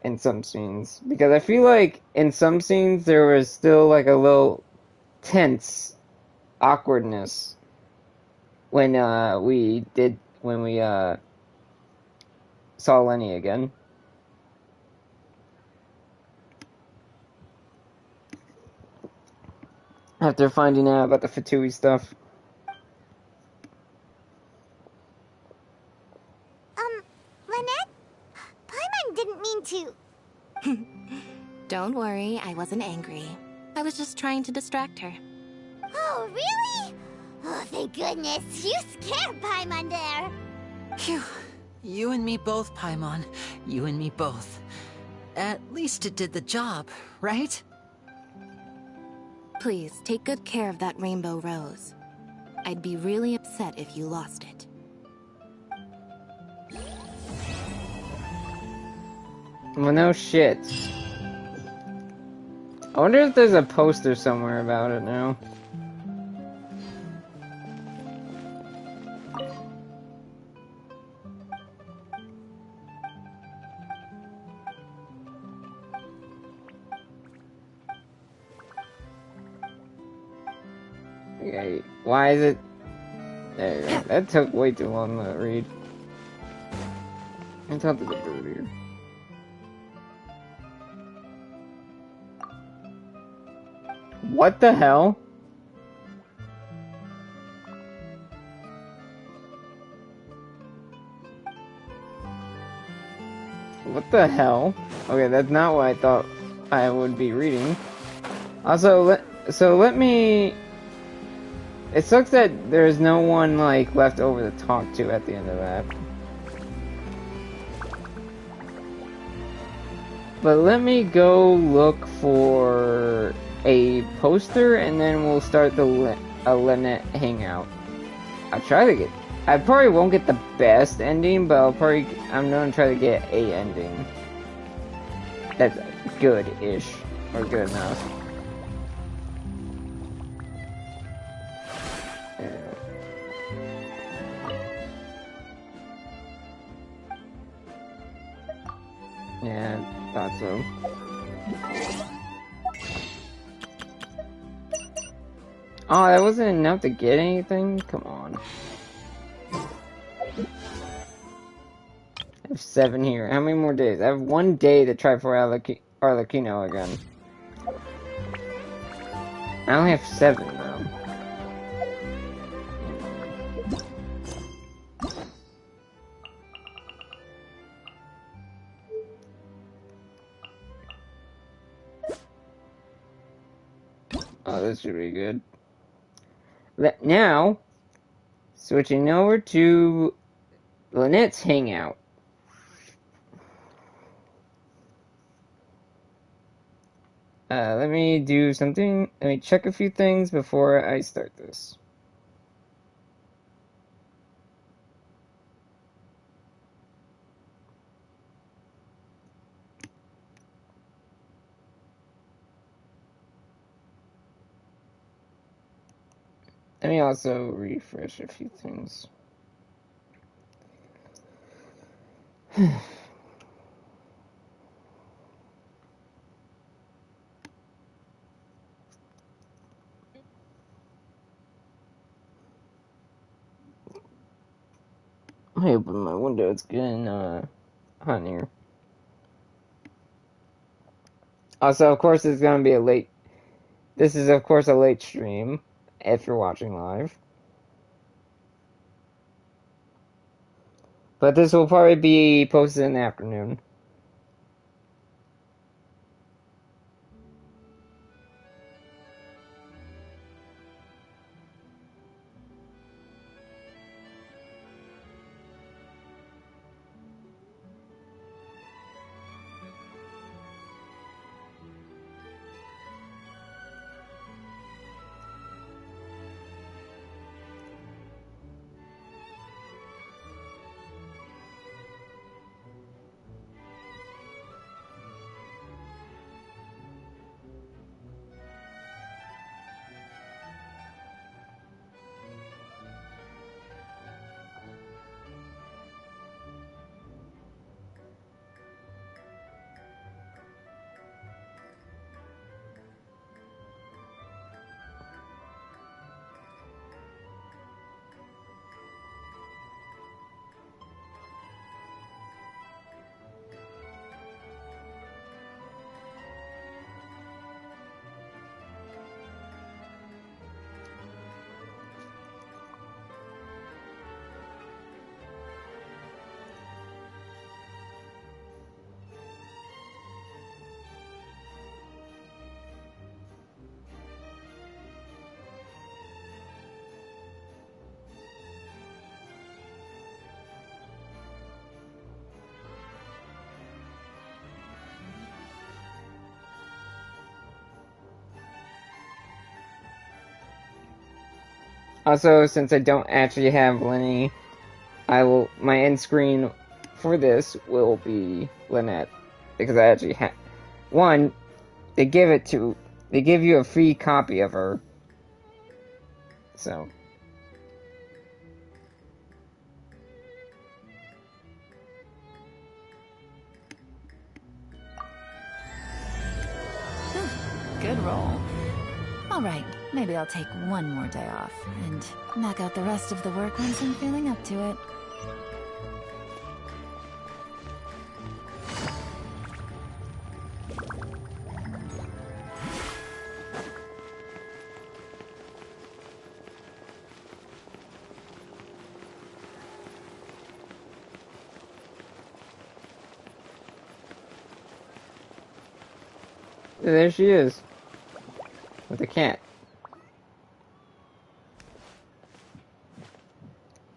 in some scenes. Because I feel like in some scenes there was still a little tense awkwardness when we saw Lyney again. After finding out about the Fatui stuff. Lynette? Paimon didn't mean to... Don't worry, I wasn't angry. I was just trying to distract her. Oh, really? Oh, thank goodness. You scared Paimon there. Phew. You and me both, Paimon. You and me both. At least it did the job, right? Please, take good care of that rainbow rose. I'd be really upset if you lost it. Well, no shit. I wonder if there's a poster somewhere about it now. Okay, why is it... There you go. That took way too long to read. I thought there's a bird here. What the hell? What the hell? Okay, that's not what I thought I would be reading. Also, let me... It sucks that there's no one, like, left over to talk to at the end of that. But let me go look for a poster, and then we'll start the Lynette hangout. I'll try to get... I probably won't get the best ending, but I'm gonna try to get a ending that's good-ish, or good enough. Yeah, thought so. Oh, that wasn't enough to get anything? Come on. I have 7 here. How many more days? I have 1 day to try for Arlecchino again. I only have 7 now. Oh, this should be good. Now, switching over to Lynette's hangout. Let me do something. Let me check a few things before I start this. Let me also refresh a few things. I open my window, it's getting hot in here. Also, of course, it's gonna be a late... This is, of course, a late stream, if you're watching live. But this will probably be posted in the afternoon. Also, since I don't actually have Lyney, my end screen for this will be Lynette. because I actually have one. They give you a free copy of her. So. Good roll. All right, maybe I'll take one more day off and knock out the rest of the work once I'm feeling up to it. There she is. With a cat.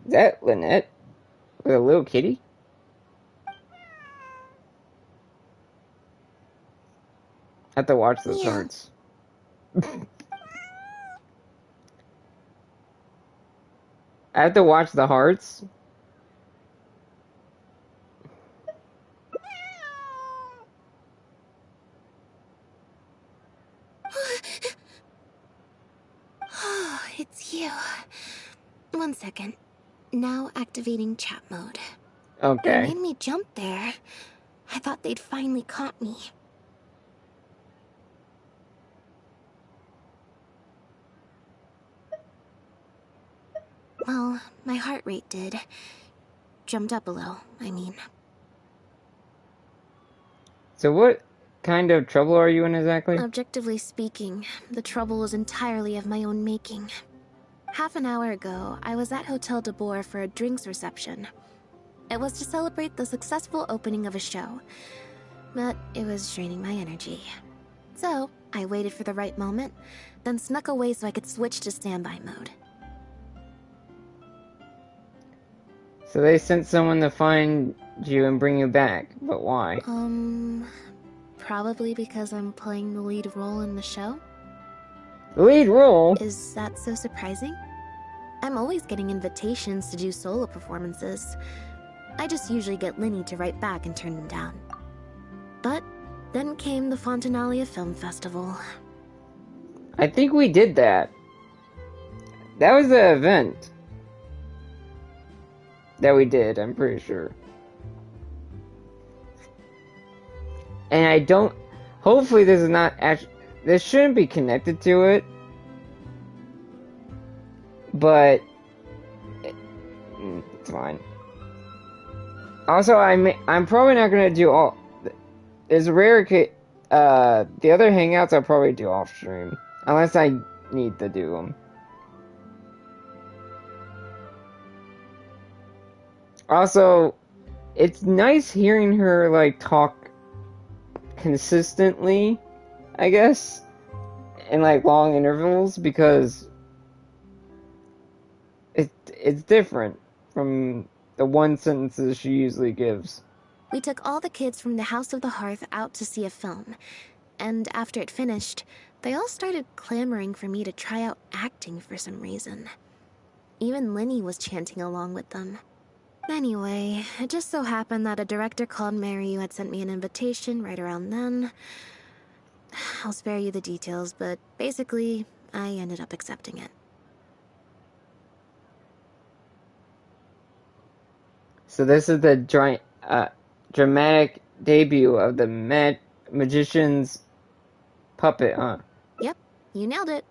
Is that Lynette? With a little kitty? I have to watch those hearts. I have to watch the hearts. Oh, it's you. 1 second. Now activating chat mode. Okay. You made me jump there. I thought they'd finally caught me. Well, my heart rate did. Jumped up a little, I mean. So what kind of trouble are you in exactly? Objectively speaking, the trouble was entirely of my own making. Half an hour ago, I was at Hotel de Boer for a drinks reception. It was to celebrate the successful opening of a show, but it was draining my energy. So, I waited for the right moment, then snuck away so I could switch to standby mode. So they sent someone to find you and bring you back, but why? Probably because I'm playing the lead role in the show. The lead role? Is that so surprising? I'm always getting invitations to do solo performances. I just usually get Lyney to write back and turn them down. But then came the Fontaine Film Festival. I think we did that. That was the event that we did, I'm pretty sure. And I don't... Hopefully this is not actually... This shouldn't be connected to it. But... It's fine. Also, I'm probably not going to do all... There's a rare case... the other hangouts I'll probably do off stream. Unless I need to do them. Also, it's nice hearing her, like, talk consistently, I guess, in, like, long intervals, because it's different from the one sentences she usually gives. We took all the kids from the House of the Hearth out to see a film, and after it finished, they all started clamoring for me to try out acting for some reason. Even Lyney was chanting along with them. Anyway, it just so happened that a director called Mary who had sent me an invitation right around then. I'll spare you the details, but basically, I ended up accepting it. So this is the dramatic debut of the magician's puppet, huh? Yep, you nailed it.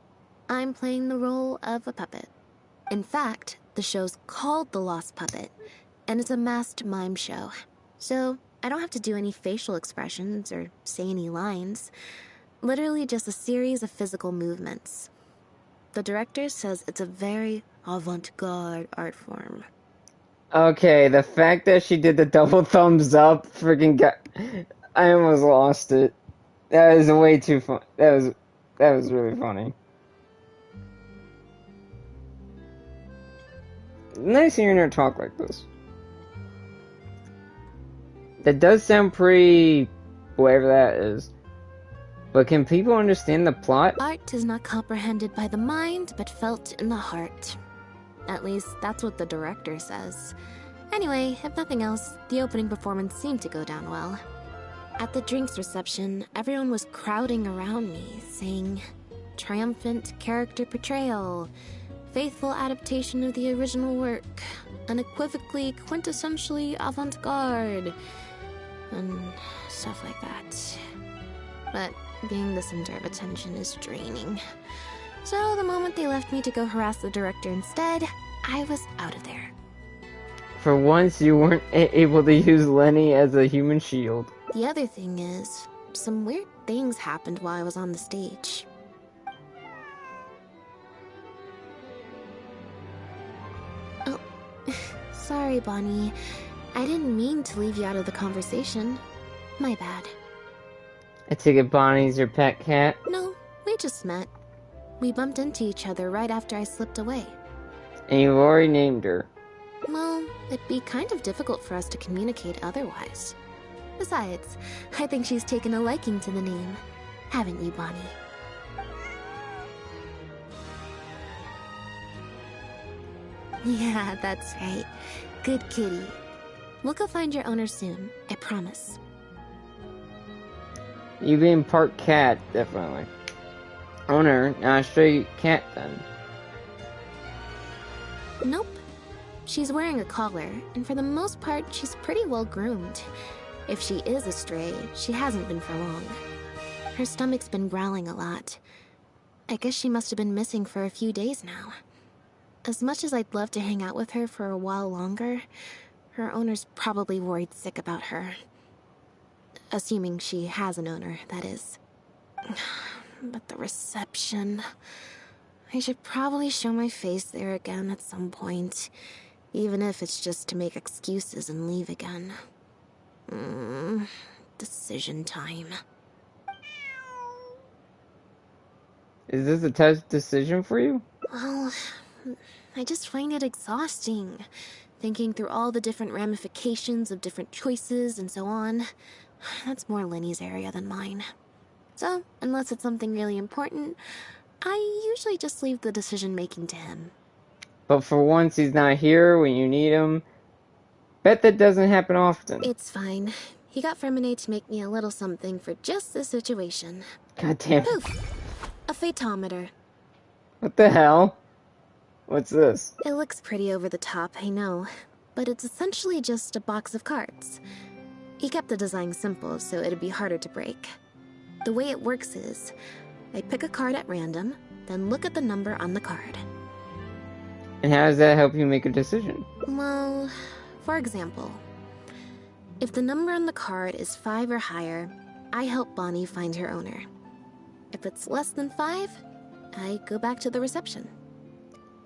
I'm playing the role of a puppet. In fact, the show's called The Lost Puppet, and it's a masked mime show. So I don't have to do any facial expressions or say any lines. Literally just a series of physical movements. The director says it's a very avant-garde art form. Okay, the fact that she did the double thumbs up freaking got... I almost lost it. That was way too fun. That was really funny. Nice hearing her talk like this. That does sound pretty... whatever that is. But can people understand the plot? Art is not comprehended by the mind, but felt in the heart. At least, that's what the director says. Anyway, if nothing else, the opening performance seemed to go down well. At the drinks reception, everyone was crowding around me, saying, triumphant character portrayal, faithful adaptation of the original work, unequivocally, quintessentially avant-garde, and stuff like that. But being the center of attention is draining. So the moment they left me to go harass the director instead, I was out of there. For once, you weren't able to use Lyney as a human shield. The other thing is, some weird things happened while I was on the stage. Oh, sorry, Bonnie. I didn't mean to leave you out of the conversation. My bad. I take it Bonnie's your pet cat? No, we just met. We bumped into each other right after I slipped away. And you've already named her. Well, it'd be kind of difficult for us to communicate otherwise. Besides, I think she's taken a liking to the name. Haven't you, Bonnie? Yeah, that's right. Good kitty. We'll go find your owner soon, I promise. You being part cat, definitely. Owner, not a stray cat then. Nope. She's wearing a collar, and for the most part, she's pretty well groomed. If she is a stray, she hasn't been for long. Her stomach's been growling a lot. I guess she must have been missing for a few days now. As much as I'd love to hang out with her for a while longer, her owner's probably worried sick about her. Assuming she has an owner, that is. But the reception... I should probably show my face there again at some point, even if it's just to make excuses and leave again. Decision time. Is this a tough decision for you? Well, I just find it exhausting, thinking through all the different ramifications of different choices and so on. That's more Lyney's area than mine. So, unless it's something really important, I usually just leave the decision-making to him. But for once he's not here when you need him. Bet that doesn't happen often. It's fine. He got Feminine to make me a little something for just this situation. God damn it. Poof! A photometer. What the hell? What's this? It looks pretty over the top, I know. But it's essentially just a box of cards. He kept the design simple, so it'd be harder to break. The way it works is, I pick a card at random, then look at the number on the card. And how does that help you make a decision? Well, for example, if the number on the card is 5 or higher, I help Bonnie find her owner. If it's less than 5, I go back to the reception.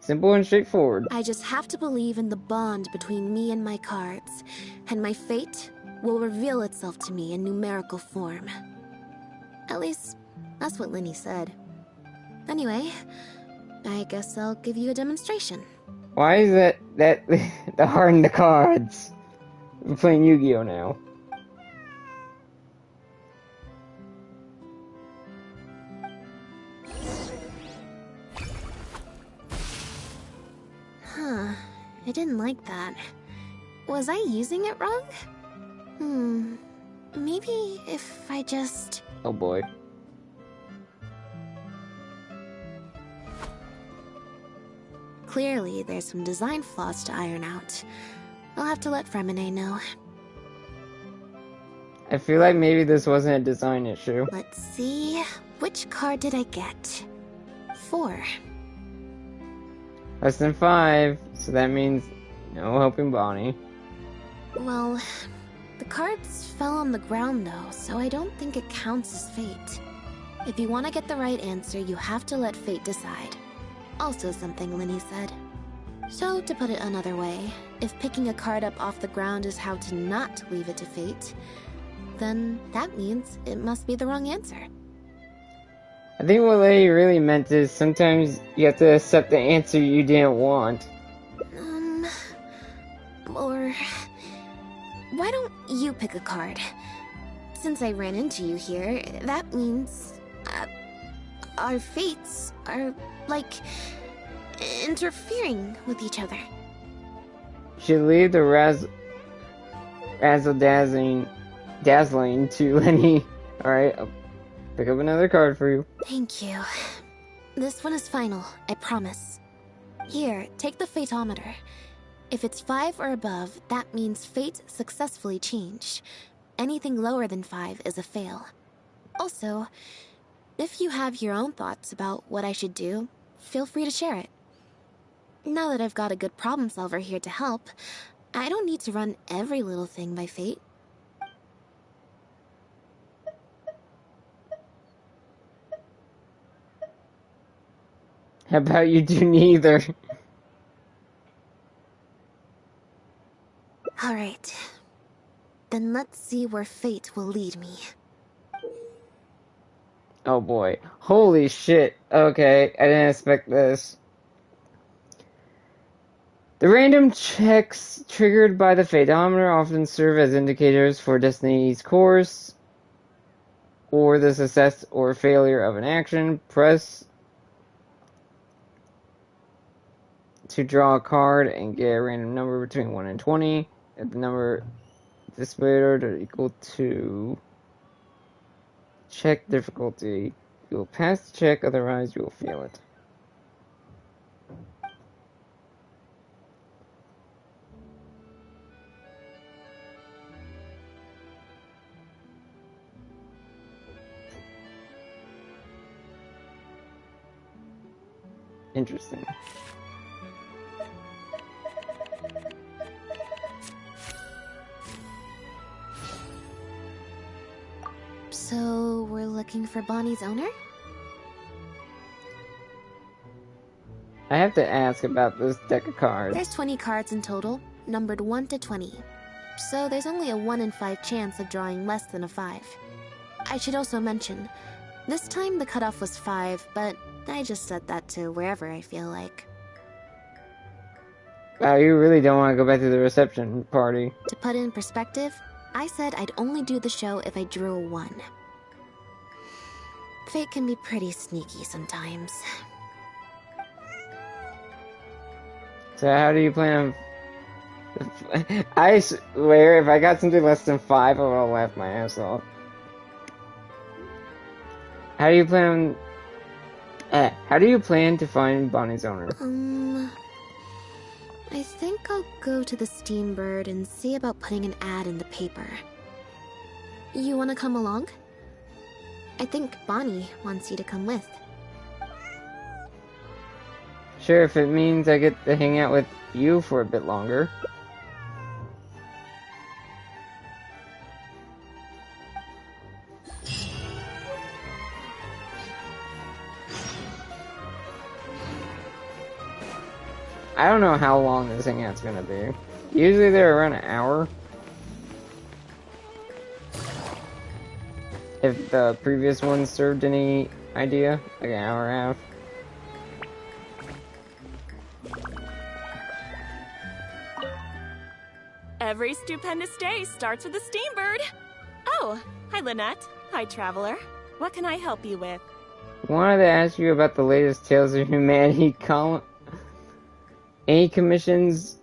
Simple and straightforward. I just have to believe in the bond between me and my cards, and my fate will reveal itself to me in numerical form. At least, that's what Lyney said. Anyway, I guess I'll give you a demonstration. Why is that the heart in the cards? We're playing Yu-Gi-Oh now. Huh, I didn't like that. Was I using it wrong? Maybe if I just... Oh boy. Clearly, there's some design flaws to iron out. I'll have to let Feminine know. I feel like maybe this wasn't a design issue. Let's see, which card did I get? 4. Less than 5, so that means no helping Bonnie. Well, the cards fell on the ground though, so I don't think it counts as fate. If you want to get the right answer, you have to let fate decide. Also something Lyney said. So, to put it another way, if picking a card up off the ground is how to not leave it to fate, then that means it must be the wrong answer. I think what Lady really meant is sometimes you have to accept the answer you didn't want. Or... why don't you pick a card? Since I ran into you here, that means... our fates are, like, interfering with each other. Should leave the razzle-dazzling dazzling to Lyney. Alright, I'll pick up another card for you. Thank you. This one is final, I promise. Here, take the fatometer. If it's 5 or above, that means fate successfully changed. Anything lower than 5 is a fail. Also, if you have your own thoughts about what I should do, feel free to share it. Now that I've got a good problem solver here to help, I don't need to run every little thing by fate. How about you do neither? Alright. Then let's see where fate will lead me. Oh boy. Holy shit. Okay, I didn't expect this. The random checks triggered by the fatometer often serve as indicators for destiny's course or the success or failure of an action. Press to draw a card and get a random number between 1 and 20. If the number displayed are equal to check difficulty, you will pass the check, otherwise you will fail it. Interesting. So, we're looking for Bonnie's owner? I have to ask about this deck of cards. There's 20 cards in total, numbered 1 to 20. So there's only a 1 in 5 chance of drawing less than a 5. I should also mention, this time the cutoff was 5, but I just set that to wherever I feel like. Wow, you really don't want to go back to the reception party. To put it in perspective, I said I'd only do the show if I drew a 1. Fate can be pretty sneaky sometimes. So how do you plan on... I swear, if I got something less than 5, I would have laughed my ass off. How do you plan... how do you plan to find Bonnie's owner? I think I'll go to the Steambird and see about putting an ad in the paper. You wanna come along? I think Bonnie wants you to come with. Sure, if it means I get to hang out with you for a bit longer. I don't know how long this hangout's gonna be. Usually they're around an hour. If the previous one served any idea, like an hour and a half. Every stupendous day starts with a Steambird. Oh, hi Lynette. Hi Traveler. What can I help you with? Wanted to ask you about the latest Tales of Humanity any commissions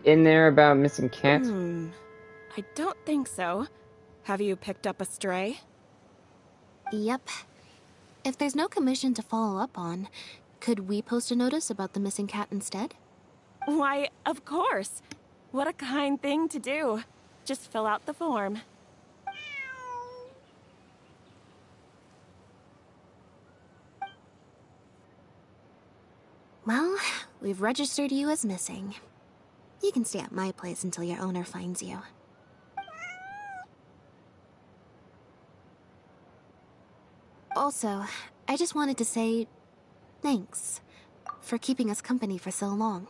in there about missing cats? I don't think so. Have you picked up a stray? Yep. If there's no commission to follow up on, could we post a notice about the missing cat instead? Why, of course. What a kind thing to do. Just fill out the form. Well, we've registered you as missing. You can stay at my place until your owner finds you. Also, I just wanted to say thanks for keeping us company for so long.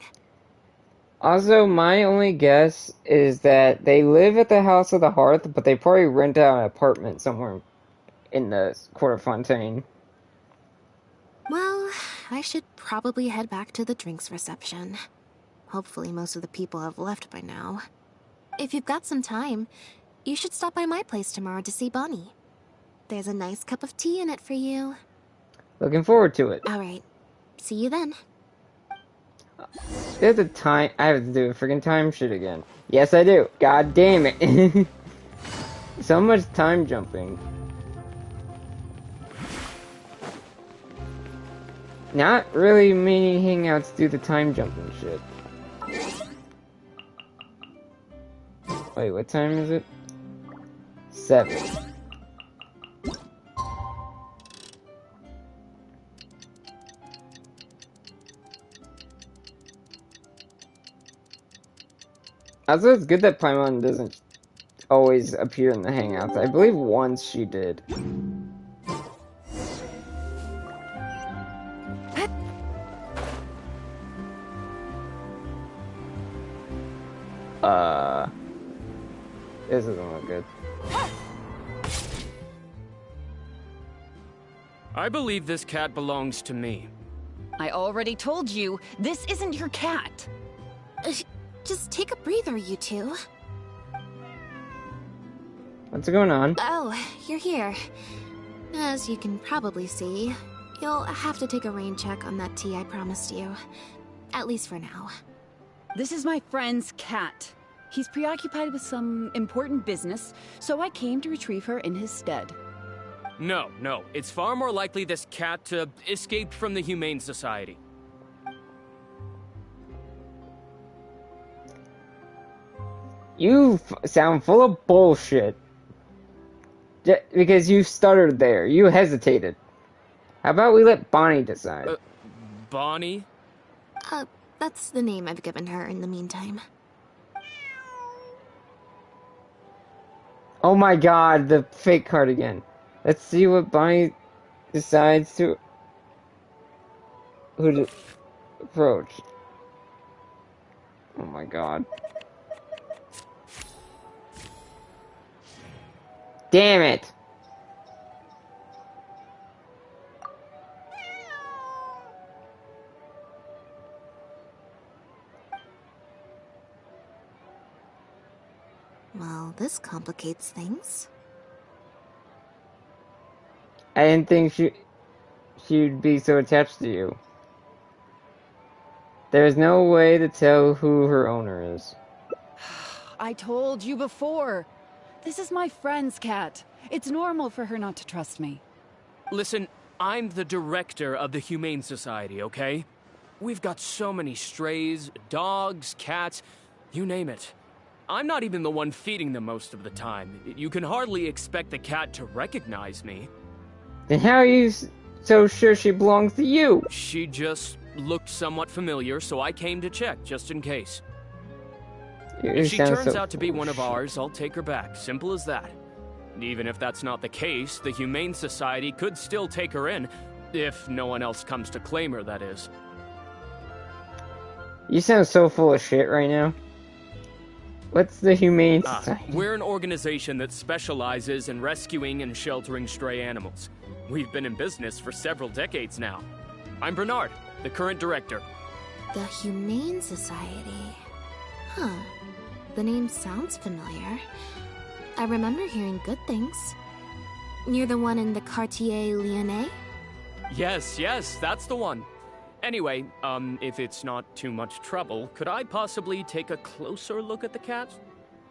Also, my only guess is that they live at the House of the Hearth, but they probably rent out an apartment somewhere in the Court of Fontaine. Well, I should probably head back to the drinks reception. Hopefully most of the people have left by now. If you've got some time, you should stop by my place tomorrow to see Bonnie. There's a nice cup of tea in it for you. Looking forward to it. Alright, see you then. There's a time... I have to do a freaking time shit again. Yes, I do. God damn it. So much time jumping. Not really many hangouts do the time jumping shit. Wait, what time is it? 7. Also, it's good that Paimon doesn't always appear in the hangouts. I believe once she did. This doesn't look good. I believe this cat belongs to me. I already told you, this isn't your cat. Just take a breather, you two. What's going on? Oh, you're here. As you can probably see, you'll have to take a rain check on that tea I promised you. At least for now. This is my friend's cat. He's preoccupied with some important business, so I came to retrieve her in his stead. No, it's far more likely this cat escaped from the Humane Society. You sound full of bullshit. Because you stuttered there. You hesitated. How about we let Bonnie decide? Bonnie? That's the name I've given her in the meantime. Oh my god, the fake card again. Let's see what Bonnie decides to... who to approach. Oh my god. Damn it! Well, this complicates things. I didn't think she'd be so attached to you. There's no way to tell who her owner is. I told you before. This is my friend's cat. It's normal for her not to trust me. Listen, I'm the director of the Humane Society, okay? We've got so many strays, dogs, cats, you name it. I'm not even the one feeding them most of the time. You can hardly expect the cat to recognize me. Then how are you so sure she belongs to you? She just looked somewhat familiar, so I came to check, just in case. If she turns out to be one of ours, I'll take her back. Simple as that. Even if that's not the case, the Humane Society could still take her in, if no one else comes to claim her, that is. You sound so full of shit right now. What's the Humane Society? We're an organization that specializes in rescuing and sheltering stray animals. We've been in business for several decades now. I'm Bernard, the current director. The Humane Society. Huh. The name sounds familiar. I remember hearing good things. You're the one in the Quartier Lyonnais? Yes, that's the one. Anyway, if it's not too much trouble, could I possibly take a closer look at the cat?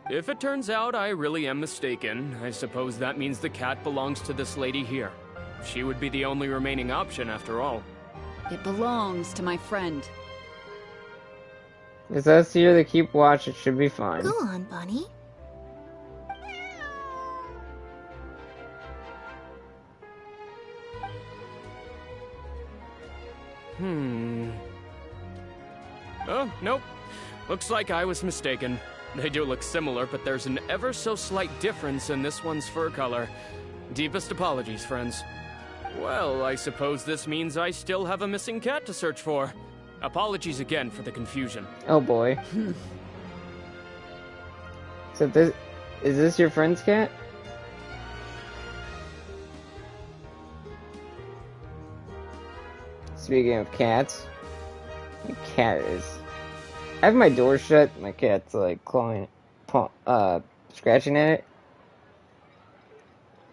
If it turns out I really am mistaken, I suppose that means the cat belongs to this lady here. She would be the only remaining option after all. It belongs to my friend. It's us here to keep watch, it should be fine. Go on, Bonnie. Oh, nope. Looks like I was mistaken. They do look similar, but there's an ever so slight difference in this one's fur color. Deepest apologies, friends. Well, I suppose this means I still have a missing cat to search for. Apologies again for the confusion. Oh boy. So is this your friend's cat? Speaking of cats, my cat is... I have my door shut, my cat's like clawing, scratching at it.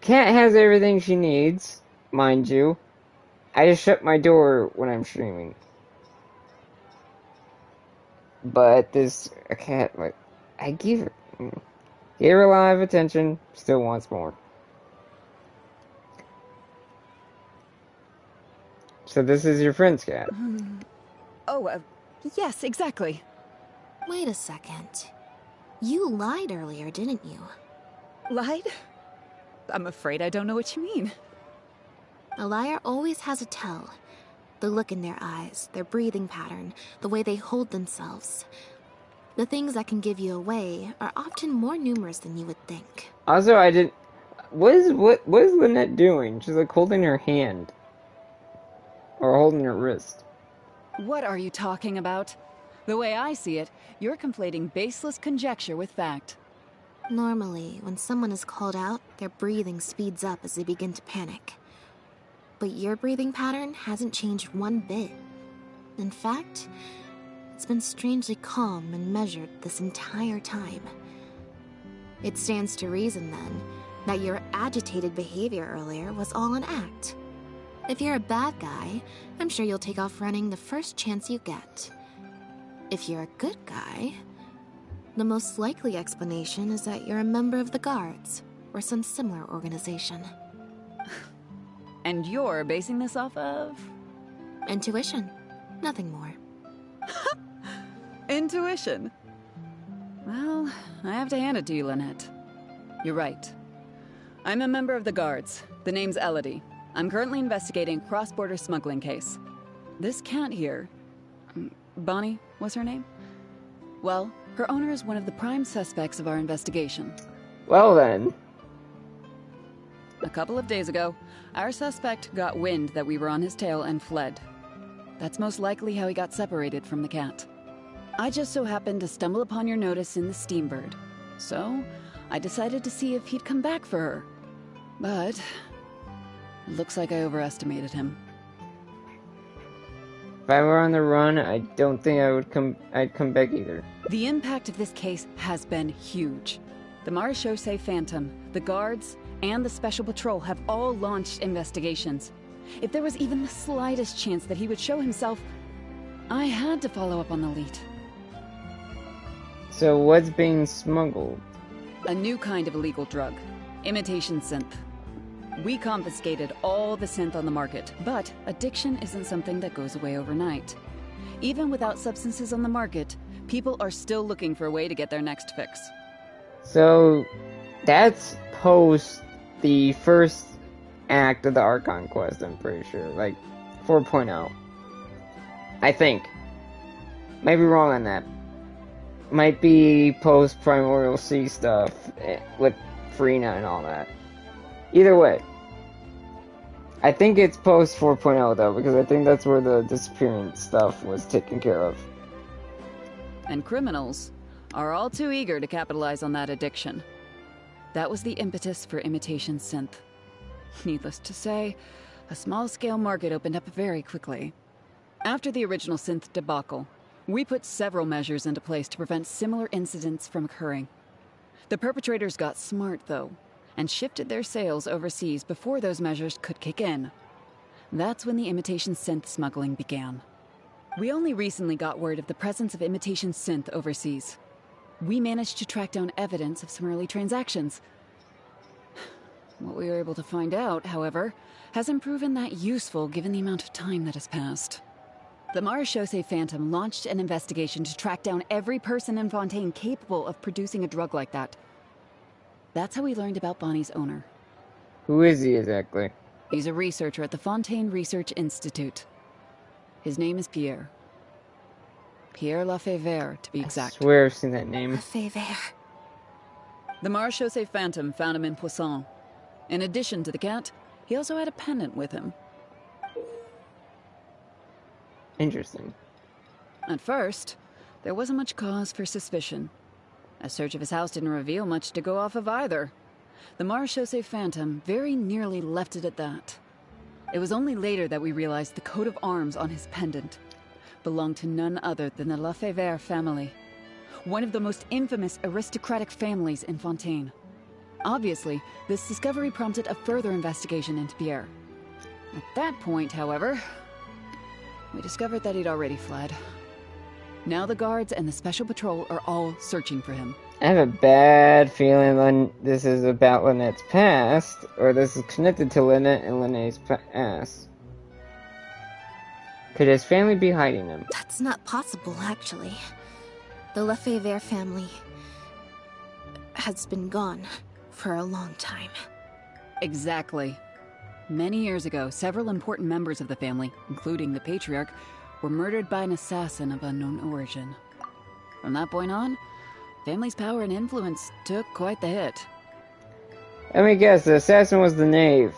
Cat has everything she needs, mind you. I just shut my door when I'm streaming. But this cat, like, I give her... Gave her a lot of attention, still wants more. So this is your friend's cat. Oh, yes, exactly. Wait a second. You lied earlier, didn't you? Lied? I'm afraid I don't know what you mean. A liar always has a tell. The look in their eyes, their breathing pattern, the way they hold themselves. The things that can give you away are often more numerous than you would think. Also, I didn't... What is Lynette doing? She's like holding her hand. Or holding her wrist. What are you talking about? The way I see it, you're conflating baseless conjecture with fact. Normally, when someone is called out, their breathing speeds up as they begin to panic. But your breathing pattern hasn't changed one bit. In fact, it's been strangely calm and measured this entire time. It stands to reason, then, that your agitated behavior earlier was all an act. If you're a bad guy, I'm sure you'll take off running the first chance you get. If you're a good guy, the most likely explanation is that you're a member of the Guards, or some similar organization. And you're basing this off of? Intuition. Nothing more. Intuition. Well, I have to hand it to you, Lynette. You're right. I'm a member of the Guards. The name's Elodie. I'm currently investigating a cross-border smuggling case. This cat here... Bonnie was her name? Well, her owner is one of the prime suspects of our investigation. Well then. A couple of days ago, our suspect got wind that we were on his tail and fled. That's most likely how he got separated from the cat. I just so happened to stumble upon your notice in the Steambird. So, I decided to see if he'd come back for her. But... it looks like I overestimated him. If I were on the run, I don't think I'd come back either. The impact of this case has been huge. The Marechaussee Phantom, the Guards, and the Special Patrol have all launched investigations. If there was even the slightest chance that he would show himself, I had to follow up on the lead. So what's being smuggled? A new kind of illegal drug. Imitation synth. We confiscated all the synth on the market, but addiction isn't something that goes away overnight. Even without substances on the market, people are still looking for a way to get their next fix. So, that's post the first act of the Archon quest, I'm pretty sure. Like, 4.0. I think. Might be wrong on that. Might be post Primordial Sea stuff with Farina and all that. Either way. I think it's post 4.0 though, because I think that's where the disappearance stuff was taken care of. And criminals are all too eager to capitalize on that addiction. That was the impetus for imitation synth. Needless to say, a small-scale market opened up very quickly. After the original synth debacle, we put several measures into place to prevent similar incidents from occurring. The perpetrators got smart, though, and shifted their sales overseas before those measures could kick in. That's when the imitation synth smuggling began. We only recently got word of the presence of imitation synth overseas. We managed to track down evidence of some early transactions. What we were able to find out, however, hasn't proven that useful given the amount of time that has passed. The Marechaussee Phantom launched an investigation to track down every person in Fontaine capable of producing a drug like that. That's how we learned about Bonnie's owner. Who is he exactly? He's a researcher at the Fontaine Research Institute. His name is Pierre. Pierre Lafayette, to be exact. I swear I've seen that name. Lafayette. The Marechaussee Phantom found him in Poisson. In addition to the cat, he also had a pendant with him. Interesting. At first, there wasn't much cause for suspicion. A search of his house didn't reveal much to go off of either. The Marechaussee Phantom very nearly left it at that. It was only later that we realized the coat of arms on his pendant belonged to none other than the Lafayette family, one of the most infamous aristocratic families in Fontaine. Obviously, this discovery prompted a further investigation into Pierre. At that point, however, we discovered that he'd already fled. Now the Guards and the Special Patrol are all searching for him. I have a bad feeling this is about Lynette's past, or this is connected to Lynette and Lynette's past. Could his family be hiding him? That's not possible, actually. The Lefebvre family has been gone for a long time. Exactly. Many years ago, several important members of the family, including the Patriarch, were murdered by an assassin of unknown origin. From that point on, family's power and influence took quite the hit. Let me guess, the assassin was the knave.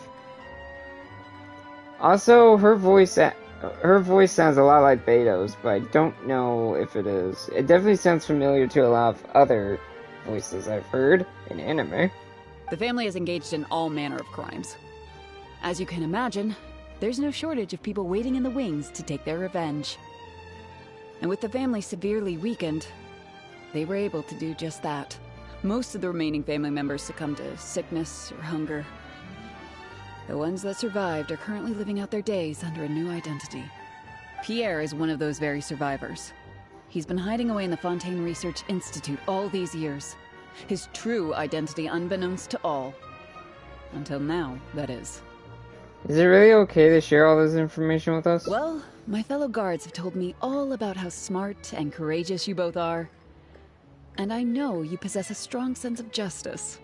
Also, her voice sounds a lot like Beto's, but I don't know if it is. It definitely sounds familiar to a lot of other voices I've heard in anime. The family is engaged in all manner of crimes. As you can imagine, there's no shortage of people waiting in the wings to take their revenge. And with the family severely weakened, they were able to do just that. Most of the remaining family members succumbed to sickness or hunger. The ones that survived are currently living out their days under a new identity. Pierre is one of those very survivors. He's been hiding away in the Fontaine Research Institute all these years. His true identity unbeknownst to all. Until now, that is. Is it really okay to share all this information with us? Well, my fellow guards have told me all about how smart and courageous you both are. And I know you possess a strong sense of justice.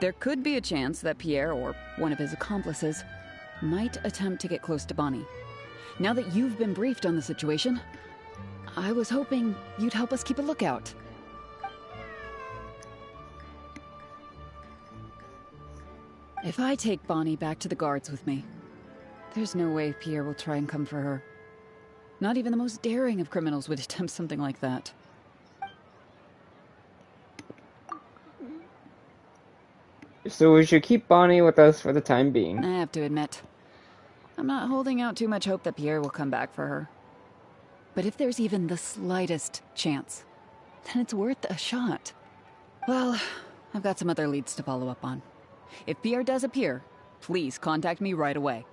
There could be a chance that Pierre, or one of his accomplices, might attempt to get close to Bonnie. Now that you've been briefed on the situation, I was hoping you'd help us keep a lookout. If I take Bonnie back to the guards with me, there's no way Pierre will try and come for her. Not even the most daring of criminals would attempt something like that. So we should keep Bonnie with us for the time being. I have to admit, I'm not holding out too much hope that Pierre will come back for her. But if there's even the slightest chance, then it's worth a shot. Well, I've got some other leads to follow up on. If Pierre does appear, please contact me right away.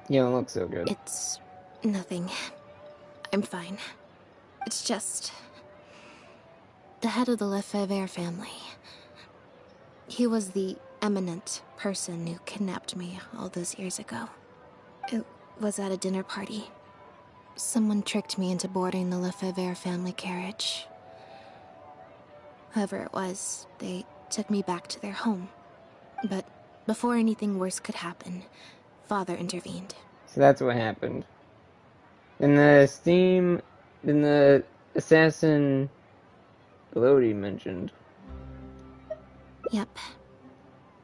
You don't look so good. It's nothing. I'm fine. It's just the head of the Lefebvre family. He was the eminent person who kidnapped me all those years ago. It was at a dinner party. Someone tricked me into boarding the Lefebvre family carriage. Whoever it was, they took me back to their home. But before anything worse could happen, Father intervened. So that's what happened. In the assassin Lodi mentioned. Yep.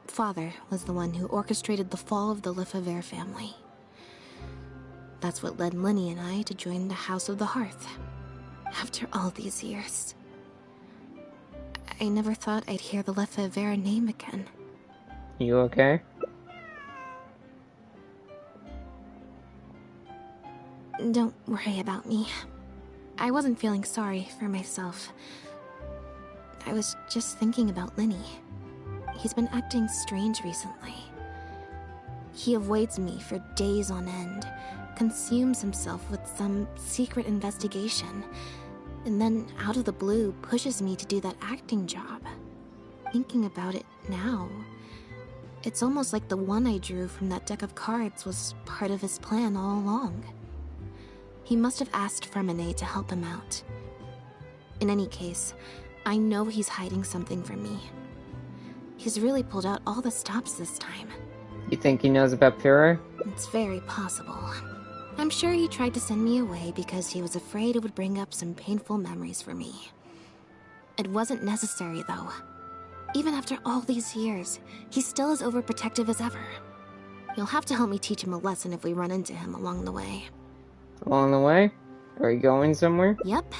Father was the one who orchestrated the fall of the Lefebvre family. That's what led Lyney and I to join the House of the Hearth. After all these years. I never thought I'd hear the Lefebvre name again. You okay? Don't worry about me. I wasn't feeling sorry for myself. I was just thinking about Lyney. He's been acting strange recently. He avoids me for days on end, consumes himself with some secret investigation, and then out of the blue pushes me to do that acting job. Thinking about it now, it's almost like the one I drew from that deck of cards was part of his plan all along. He must have asked Fremine to help him out. In any case, I know he's hiding something from me. He's really pulled out all the stops this time. You think he knows about Pierre? It's very possible. I'm sure he tried to send me away because he was afraid it would bring up some painful memories for me. It wasn't necessary, though. Even after all these years, he's still as overprotective as ever. You'll have to help me teach him a lesson if we run into him along the way. Along the way? Are you going somewhere? Yep.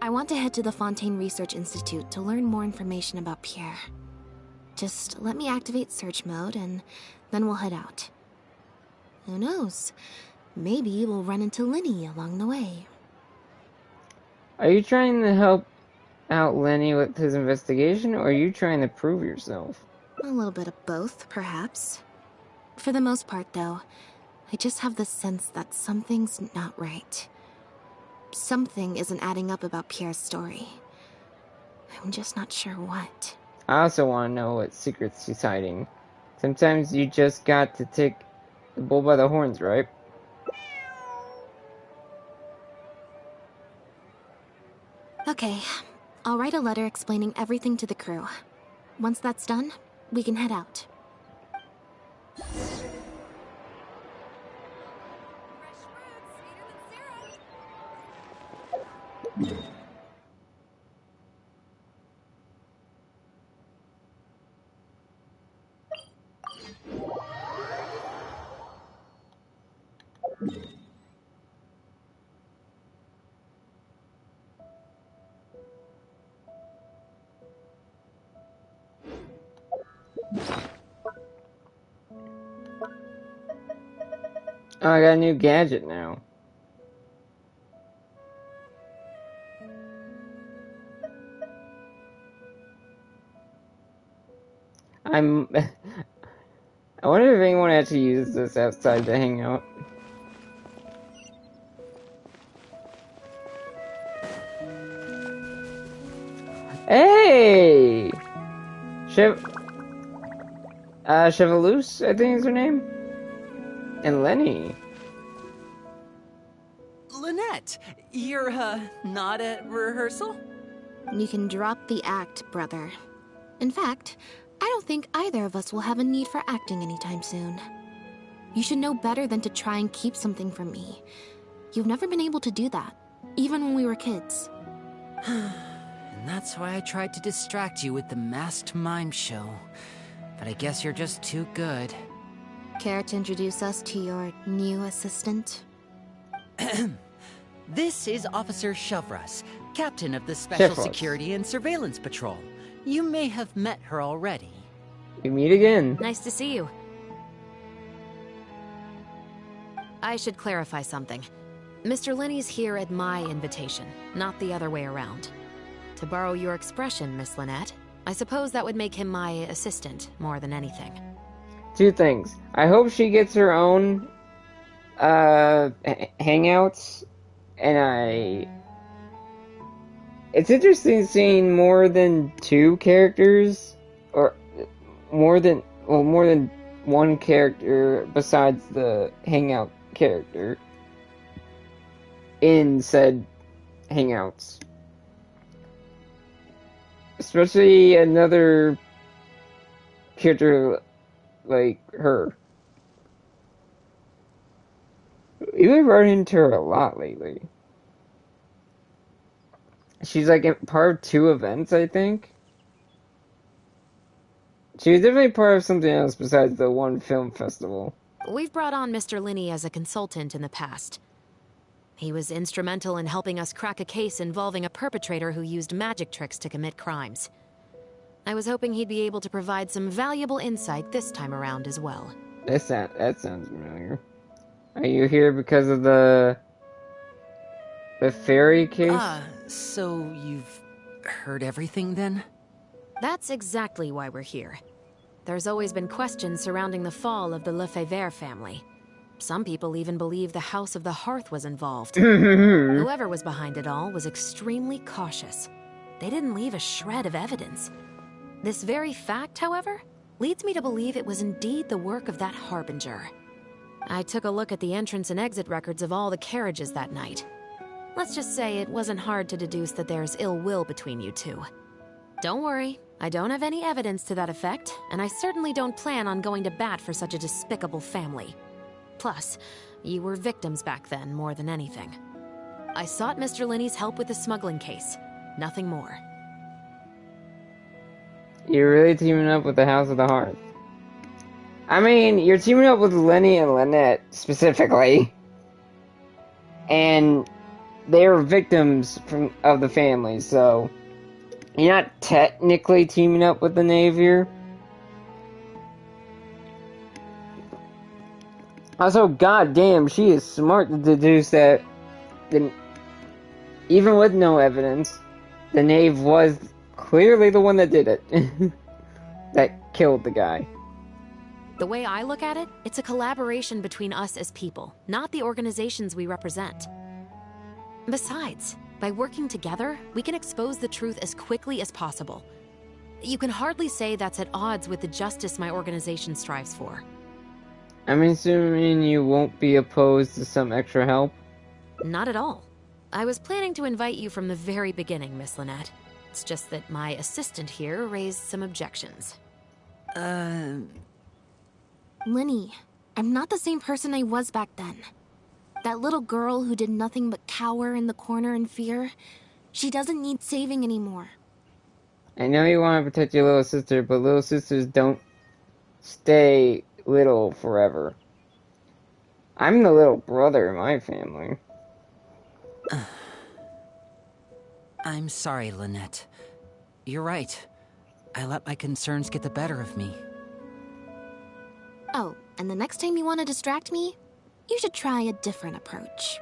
I want to head to the Fontaine Research Institute to learn more information about Pierre. Just let me activate search mode and then we'll head out. Who knows? Maybe we'll run into Lyney along the way. Are you trying to help out Lyney with his investigation, or are you trying to prove yourself? A little bit of both, perhaps. For the most part, though, I just have the sense that something's not right. Something isn't adding up about Pierre's story. I'm just not sure what. I also want to know what secrets he's hiding. Sometimes you just got to take the bull by the horns, right? Okay, I'll write a letter explaining everything to the crew. Once that's done, we can head out. Oh, I got a new gadget now. I wonder if anyone actually uses this outside to hang out. Hey! Chevalus, I think is her name? And Lyney. Lynette, you're, not at rehearsal? You can drop the act, brother. In fact, I don't think either of us will have a need for acting anytime soon. You should know better than to try and keep something from me. You've never been able to do that, even when we were kids. And that's why I tried to distract you with the masked mime show. But I guess you're just too good. Care to introduce us to your new assistant? This is Officer Shavras, captain of the Special Shavras. Security and Surveillance Patrol. You may have met her already. We meet again. Nice to see you. I should clarify something. Mr. Lyney's here at my invitation, not the other way around. To borrow your expression, Miss Lynette, I suppose that would make him my assistant more than anything. Two things. I hope she gets her own hangouts, and it's interesting seeing more than two characters, or more than one character besides the hangout character in said hangouts. Especially another character like her. We've run into her a lot lately. She's like part of 2 events, I think. She was definitely part of something else besides the one film festival. We've brought on Mr. Lyney as a consultant in the past. He was instrumental in helping us crack a case involving a perpetrator who used magic tricks to commit crimes. I was hoping he'd be able to provide some valuable insight this time around as well. That sounds familiar. Are you here because of the fairy case? So you've heard everything then? That's exactly why we're here. There's always been questions surrounding the fall of the Lefebvre family. Some people even believe the House of the Hearth was involved. Whoever was behind it all was extremely cautious. They didn't leave a shred of evidence. This very fact, however, leads me to believe it was indeed the work of that harbinger. I took a look at the entrance and exit records of all the carriages that night. Let's just say it wasn't hard to deduce that there's ill will between you two. Don't worry, I don't have any evidence to that effect, and I certainly don't plan on going to bat for such a despicable family. Plus, you were victims back then more than anything. I sought Mr. Lyney's help with the smuggling case. Nothing more. You're really teaming up with the House of the Hearth. I mean, you're teaming up with Lyney and Lynette, specifically. And they're victims of the family, so you're not technically teaming up with the Navier. Also, goddamn, she is smart to deduce that, even with no evidence, the Knave was clearly the one that did it. That killed the guy. The way I look at it, it's a collaboration between us as people, not the organizations we represent. Besides, by working together, we can expose the truth as quickly as possible. You can hardly say that's at odds with the justice my organization strives for. I'm assuming you won't be opposed to some extra help? Not at all. I was planning to invite you from the very beginning, Miss Lynette. It's just that my assistant here raised some objections. Lyney, I'm not the same person I was back then. That little girl who did nothing but cower in the corner in fear, she doesn't need saving anymore. I know you want to protect your little sister, but little sisters don't stay little forever. I'm the little brother in my family. I'm sorry, Lynette. You're right. I let my concerns get the better of me. Oh, and the next time you want to distract me, you should try a different approach.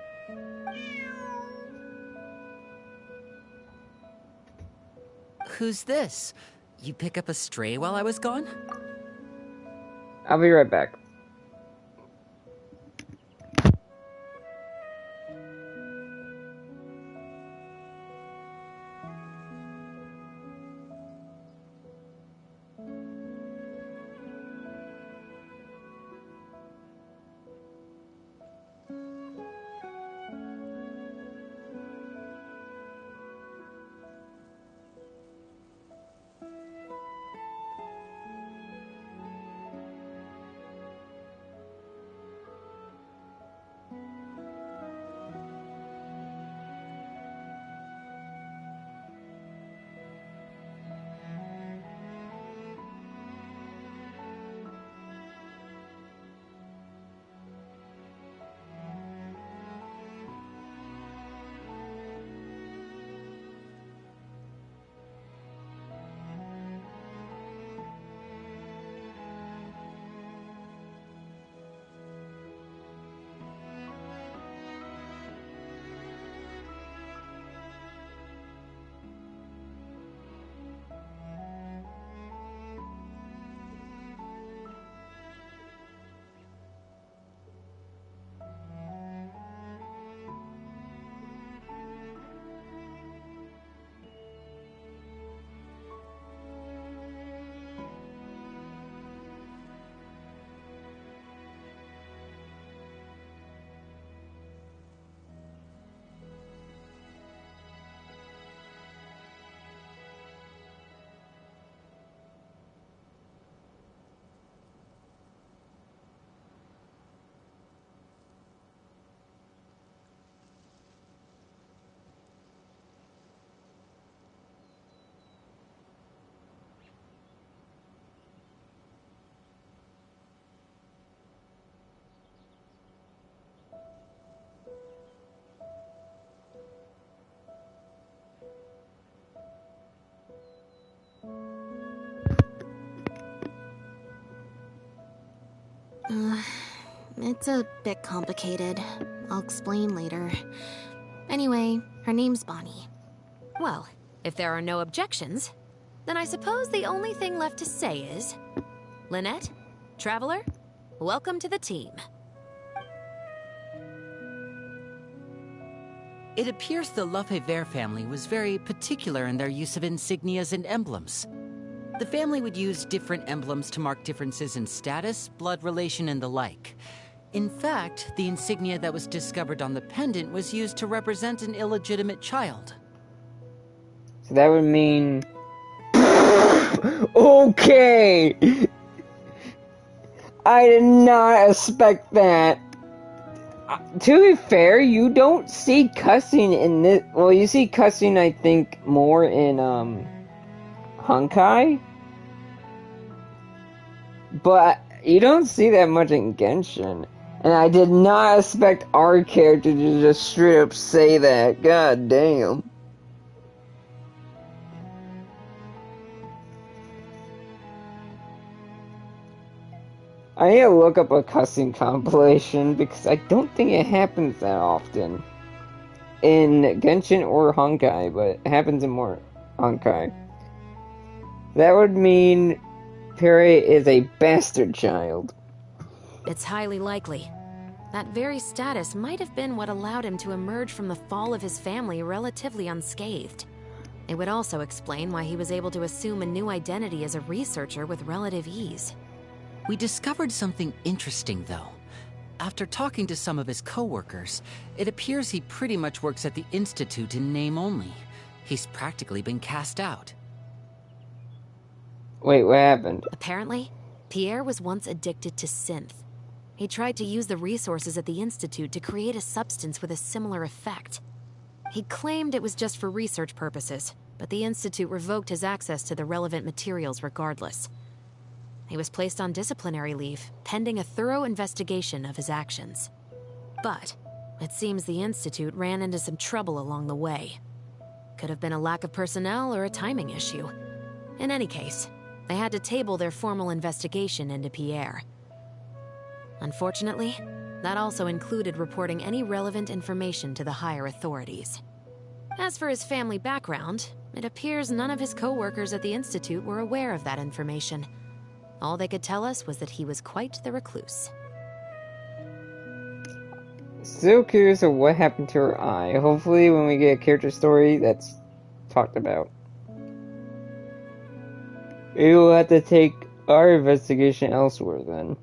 Who's this? You pick up a stray while I was gone? I'll be right back. It's a bit complicated. I'll explain later. Anyway, her name's Bonnie. Well, if there are no objections, then I suppose the only thing left to say is... Lynette, Traveler, welcome to the team. It appears the Lefebvre family was very particular in their use of insignias and emblems. The family would use different emblems to mark differences in status, blood relation, and the like. In fact, the insignia that was discovered on the pendant was used to represent an illegitimate child. So that would mean... Okay! I did not expect that. To be fair, you don't see cussing in this... Well, you see cussing, I think, more in, Honkai? But you don't see that much in Genshin. And I did not expect our character to just straight up say that. God damn. I need to look up a cussing compilation because I don't think it happens that often in Genshin or Honkai, but it happens in more Honkai. That would mean Pierre is a bastard child. It's highly likely. That very status might have been what allowed him to emerge from the fall of his family relatively unscathed. It would also explain why he was able to assume a new identity as a researcher with relative ease. We discovered something interesting, though. After talking to some of his co-workers, it appears he pretty much works at the Institute in name only. He's practically been cast out. Wait, what happened? Apparently, Pierre was once addicted to synth. He tried to use the resources at the Institute to create a substance with a similar effect. He claimed it was just for research purposes, but the Institute revoked his access to the relevant materials regardless. He was placed on disciplinary leave, pending a thorough investigation of his actions. But it seems the Institute ran into some trouble along the way. Could have been a lack of personnel or a timing issue. In any case, they had to table their formal investigation into Pierre. Unfortunately, that also included reporting any relevant information to the higher authorities. As for his family background, it appears none of his co-workers at the Institute were aware of that information. All they could tell us was that he was quite the recluse. Still curious of what happened to her eye. Hopefully when we get a character story that's talked about. Maybe we'll have to take our investigation elsewhere then.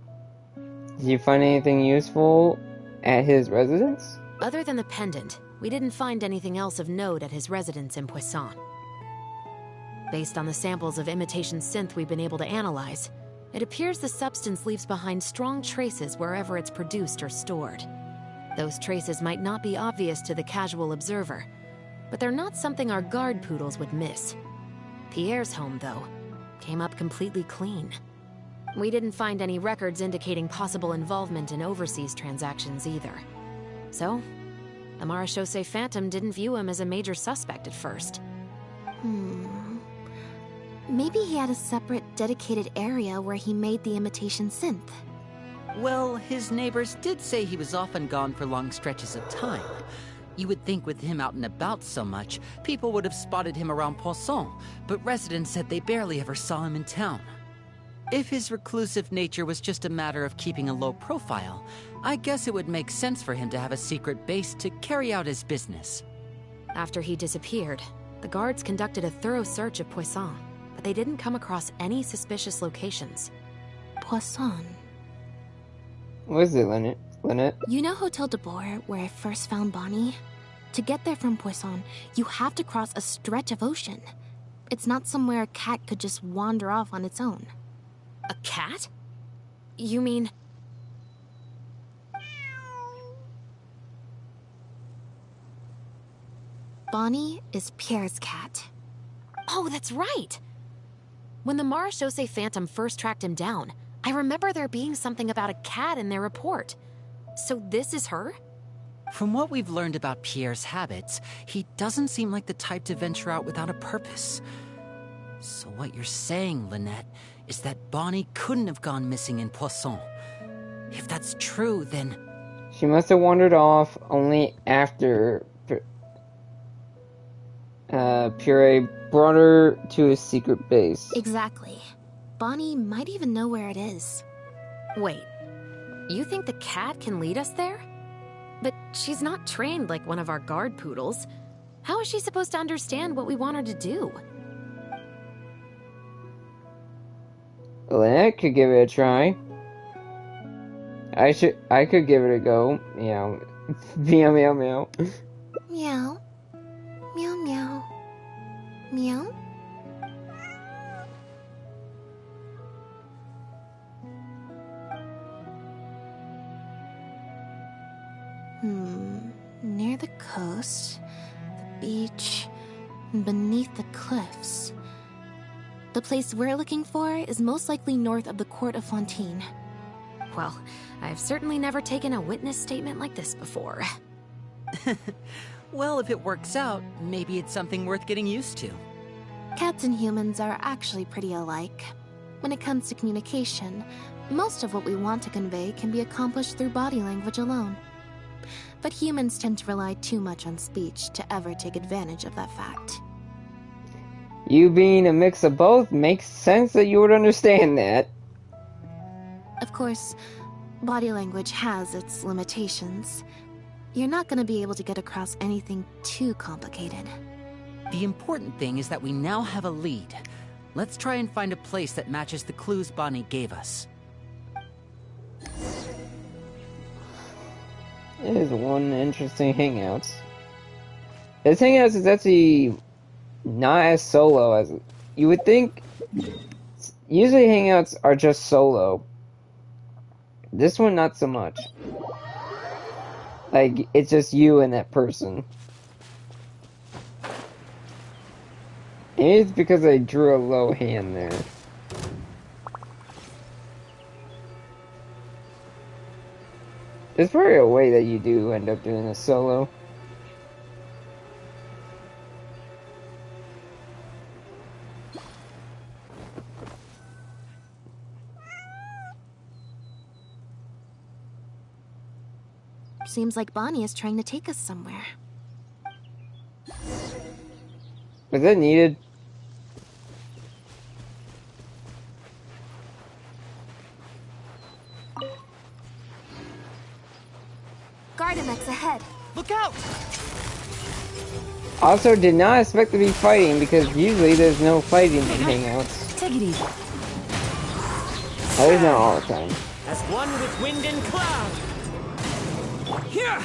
Did you find anything useful at his residence? Other than the pendant, we didn't find anything else of note at his residence in Poisson. Based on the samples of imitation synth we've been able to analyze, it appears the substance leaves behind strong traces wherever it's produced or stored. Those traces might not be obvious to the casual observer, but they're not something our guard poodles would miss. Pierre's home, though, came up completely clean. We didn't find any records indicating possible involvement in overseas transactions either. So, the Marechaussee Phantom didn't view him as a major suspect at first. Maybe he had a separate, dedicated area where he made the imitation synth. Well, his neighbors did say he was often gone for long stretches of time. You would think with him out and about so much, people would have spotted him around Poisson, but residents said they barely ever saw him in town. If his reclusive nature was just a matter of keeping a low profile, I guess it would make sense for him to have a secret base to carry out his business. After he disappeared, the guards conducted a thorough search of Poisson, but they didn't come across any suspicious locations. Poisson. What is it, Lynette? You know Hotel de Boer, where I first found Bonnie? To get there from Poisson, you have to cross a stretch of ocean. It's not somewhere a cat could just wander off on its own. A cat? You mean... Bonnie is Pierre's cat. Oh, that's right! When the Marechaussee Phantom first tracked him down, I remember there being something about a cat in their report. So this is her? From what we've learned about Pierre's habits, he doesn't seem like the type to venture out without a purpose. So what you're saying, Lynette, is that Bonnie couldn't have gone missing in Poisson. If that's true, then... She must have wandered off only after Pierre brought her to his secret base. Exactly. Bonnie might even know where it is. Wait, you think the cat can lead us there? But she's not trained like one of our guard poodles. How is she supposed to understand what we want her to do? Lynette could give it a try. I could give it a go. Meow. Meow, meow, meow. Meow. Meow, meow. Meow. Near the coast, the beach, and beneath the cliffs. The place we're looking for is most likely north of the court of Fontaine. Well, I've certainly never taken a witness statement like this before. Well, if it works out, maybe it's something worth getting used to. Cats and humans are actually pretty alike. When it comes to communication, most of what we want to convey can be accomplished through body language alone. But humans tend to rely too much on speech to ever take advantage of that fact. You being a mix of both makes sense that you would understand that. Of course, body language has its limitations. You're not going to be able to get across anything too complicated. The important thing is that we now have a lead. Let's try and find a place that matches the clues Bonnie gave us. It is one interesting hangouts. This hangouts is actually not as solo as you would think. Usually hangouts are just solo. This one not so much. Like, it's just you and that person. Maybe it's because I drew a low hand there. There's probably a way that you do end up doing a solo. Seems like Bonnie is trying to take us somewhere. Was that needed? Gardamex ahead. Look out! Also, did not expect to be fighting because usually there's no fighting in hangouts. Take it easy. At least not all the time. As one with wind and cloud. Here!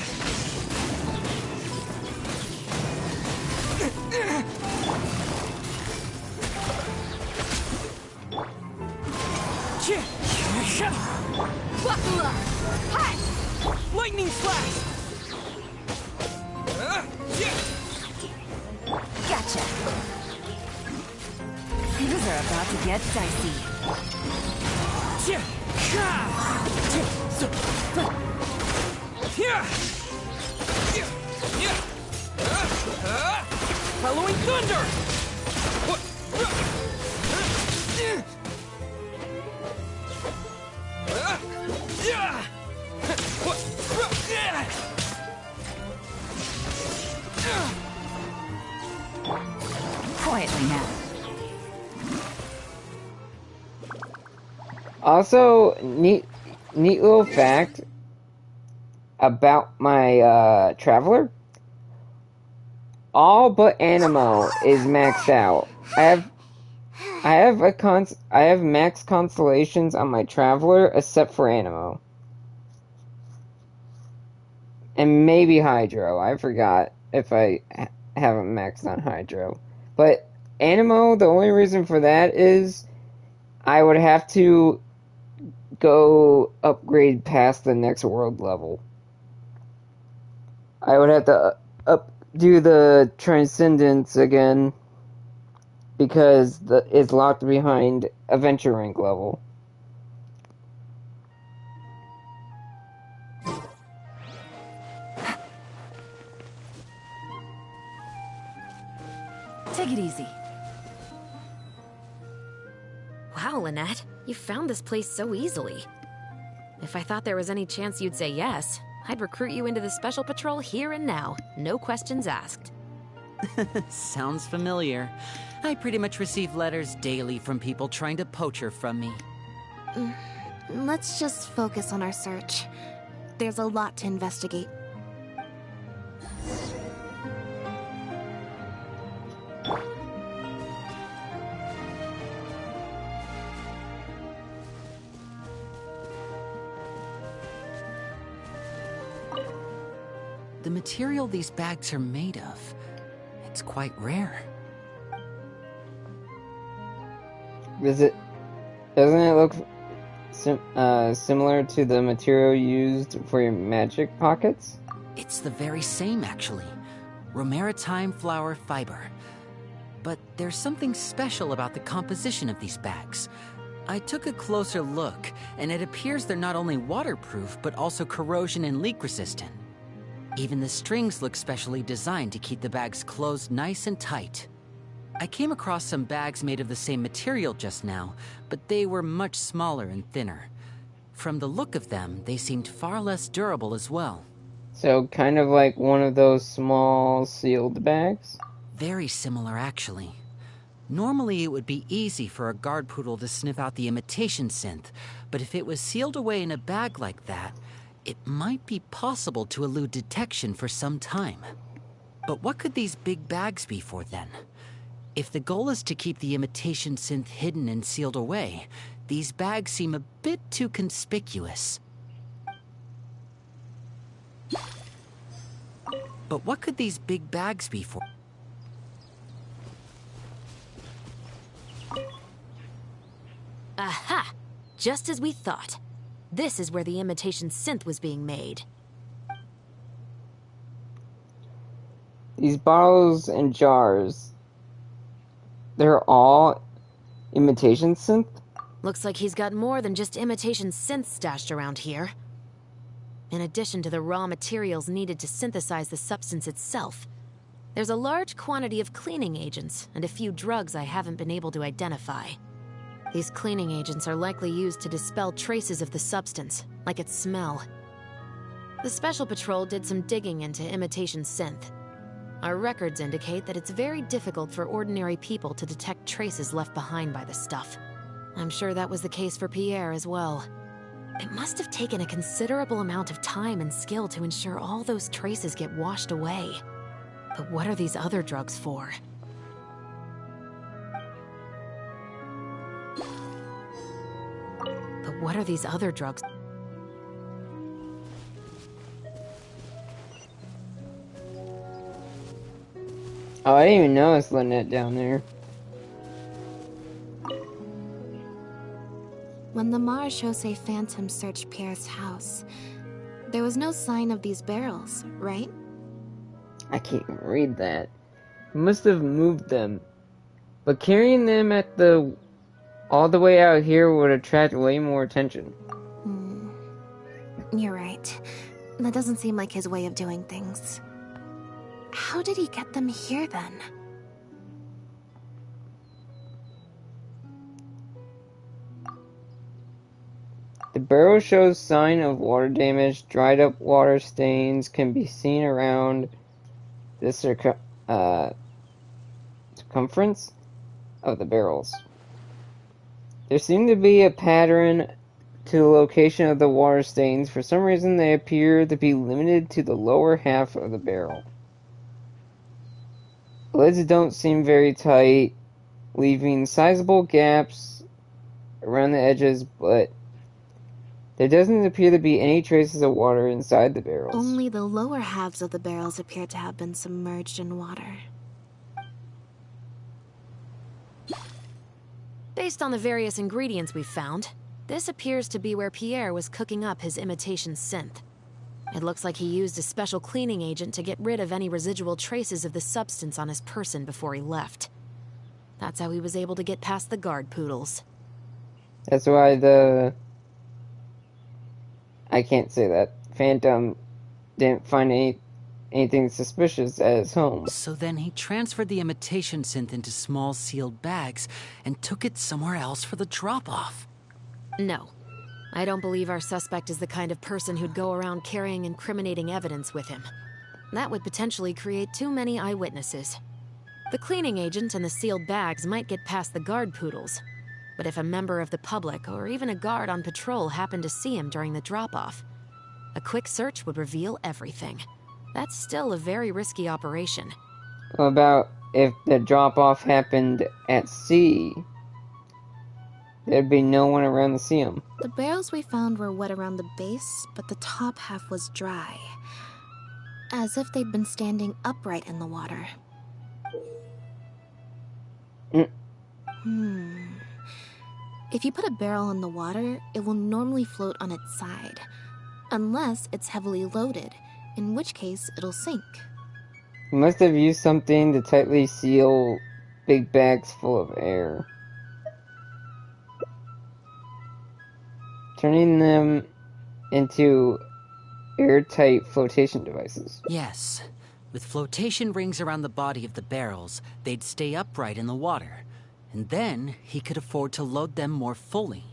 Lightning slash! Gotcha. Things are about to get dicey. Following thunder! Quietly now. Also, neat little fact about my traveler. All but Animo is maxed out. I have max constellations on my traveler except for Animo. And maybe Hydro. I forgot if I haven't maxed on Hydro. But Animo, the only reason for that is I would have to go upgrade past the next world level. I would have to do the Transcendence again because it's locked behind Adventure Rank level. Take it easy. Wow, Lynette, you found this place so easily. If I thought there was any chance you'd say yes, I'd recruit you into the Special Patrol here and now. No questions asked. Sounds familiar. I pretty much receive letters daily from people trying to poach her from me. Let's just focus on our search. There's a lot to investigate. The material these bags are made of, it's quite rare. Doesn't it look similar to the material used for your magic pockets? It's the very same, actually. Romaritime flower fiber. But there's something special about the composition of these bags. I took a closer look, and it appears they're not only waterproof, but also corrosion and leak resistant. Even the strings look specially designed to keep the bags closed nice and tight. I came across some bags made of the same material just now, but they were much smaller and thinner. From the look of them, they seemed far less durable as well. So kind of like one of those small sealed bags? Very similar, actually. Normally, it would be easy for a guard poodle to sniff out the imitation synth, but if it was sealed away in a bag like that, it might be possible to elude detection for some time. But what could these big bags be for then? If the goal is to keep the imitation synth hidden and sealed away, these bags seem a bit too conspicuous. But what could these big bags be for? Aha! Just as we thought. This is where the imitation synth was being made. These bottles and jars, they're all imitation synth? Looks like he's got more than just imitation synth stashed around here. In addition to the raw materials needed to synthesize the substance itself, there's a large quantity of cleaning agents and a few drugs I haven't been able to identify. These cleaning agents are likely used to dispel traces of the substance, like its smell. The Special Patrol did some digging into imitation synth. Our records indicate that it's very difficult for ordinary people to detect traces left behind by the stuff. I'm sure that was the case for Pierre as well. It must have taken a considerable amount of time and skill to ensure all those traces get washed away. But what are these other drugs for? But what are these other drugs? Oh, I didn't even notice Lynette down there. When the Marechaussee Phantom searched Pierre's house, there was no sign of these barrels, right? I can't even read that. He must have moved them. But carrying them at all the way out here would attract way more attention. You're right. That doesn't seem like his way of doing things. How did he get them here then? The barrel shows sign of water damage. Dried up water stains can be seen around the circumference of the barrels. There seemed to be a pattern to the location of the water stains. For some reason, they appear to be limited to the lower half of the barrel. The lids don't seem very tight, leaving sizable gaps around the edges, but there doesn't appear to be any traces of water inside the barrels. Only the lower halves of the barrels appear to have been submerged in water. Based on the various ingredients we've found, this appears to be where Pierre was cooking up his imitation synth. It looks like he used a special cleaning agent to get rid of any residual traces of the substance on his person before he left. That's how he was able to get past the guard poodles. That's why I can't say that. Phantom didn't find anything suspicious at his home. So then he transferred the imitation synth into small sealed bags and took it somewhere else for the drop-off. No. I don't believe our suspect is the kind of person who'd go around carrying incriminating evidence with him. That would potentially create too many eyewitnesses. The cleaning agent and the sealed bags might get past the guard poodles, but if a member of the public or even a guard on patrol happened to see him during the drop-off, a quick search would reveal everything. That's still a very risky operation. What about if the drop-off happened at sea? There'd be no one around to see him. The barrels we found were wet around the base, but the top half was dry. As if they'd been standing upright in the water. If you put a barrel in the water, it will normally float on its side. Unless it's heavily loaded, in which case it'll sink. He must have used something to tightly seal big bags full of air, turning them into airtight flotation devices. Yes. With flotation rings around the body of the barrels, they'd stay upright in the water. And then he could afford to load them more fully.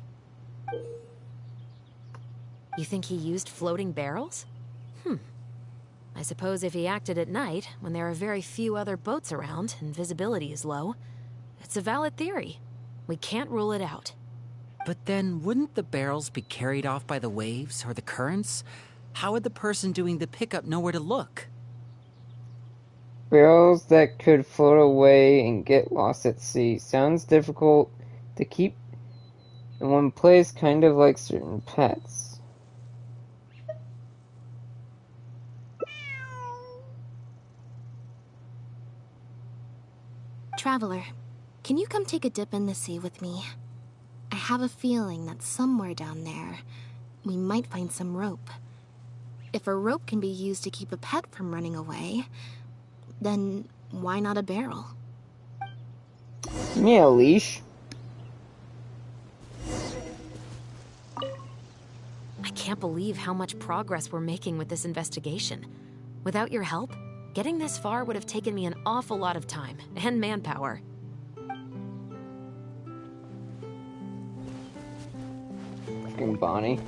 You think he used floating barrels? I suppose if he acted at night, when there are very few other boats around and visibility is low, It's a valid theory. We can't rule it out. But then, wouldn't the barrels be carried off by the waves or the currents? How would the person doing the pickup know where to look? Barrels that could float away and get lost at sea. Sounds difficult to keep in one place, kind of like certain pets. Traveler, can you come take a dip in the sea with me? I have a feeling that somewhere down there, we might find some rope. If a rope can be used to keep a pet from running away, then why not a barrel? Give me a leash. I can't believe how much progress we're making with this investigation. Without your help, getting this far would have taken me an awful lot of time and manpower. Freaking Bonnie.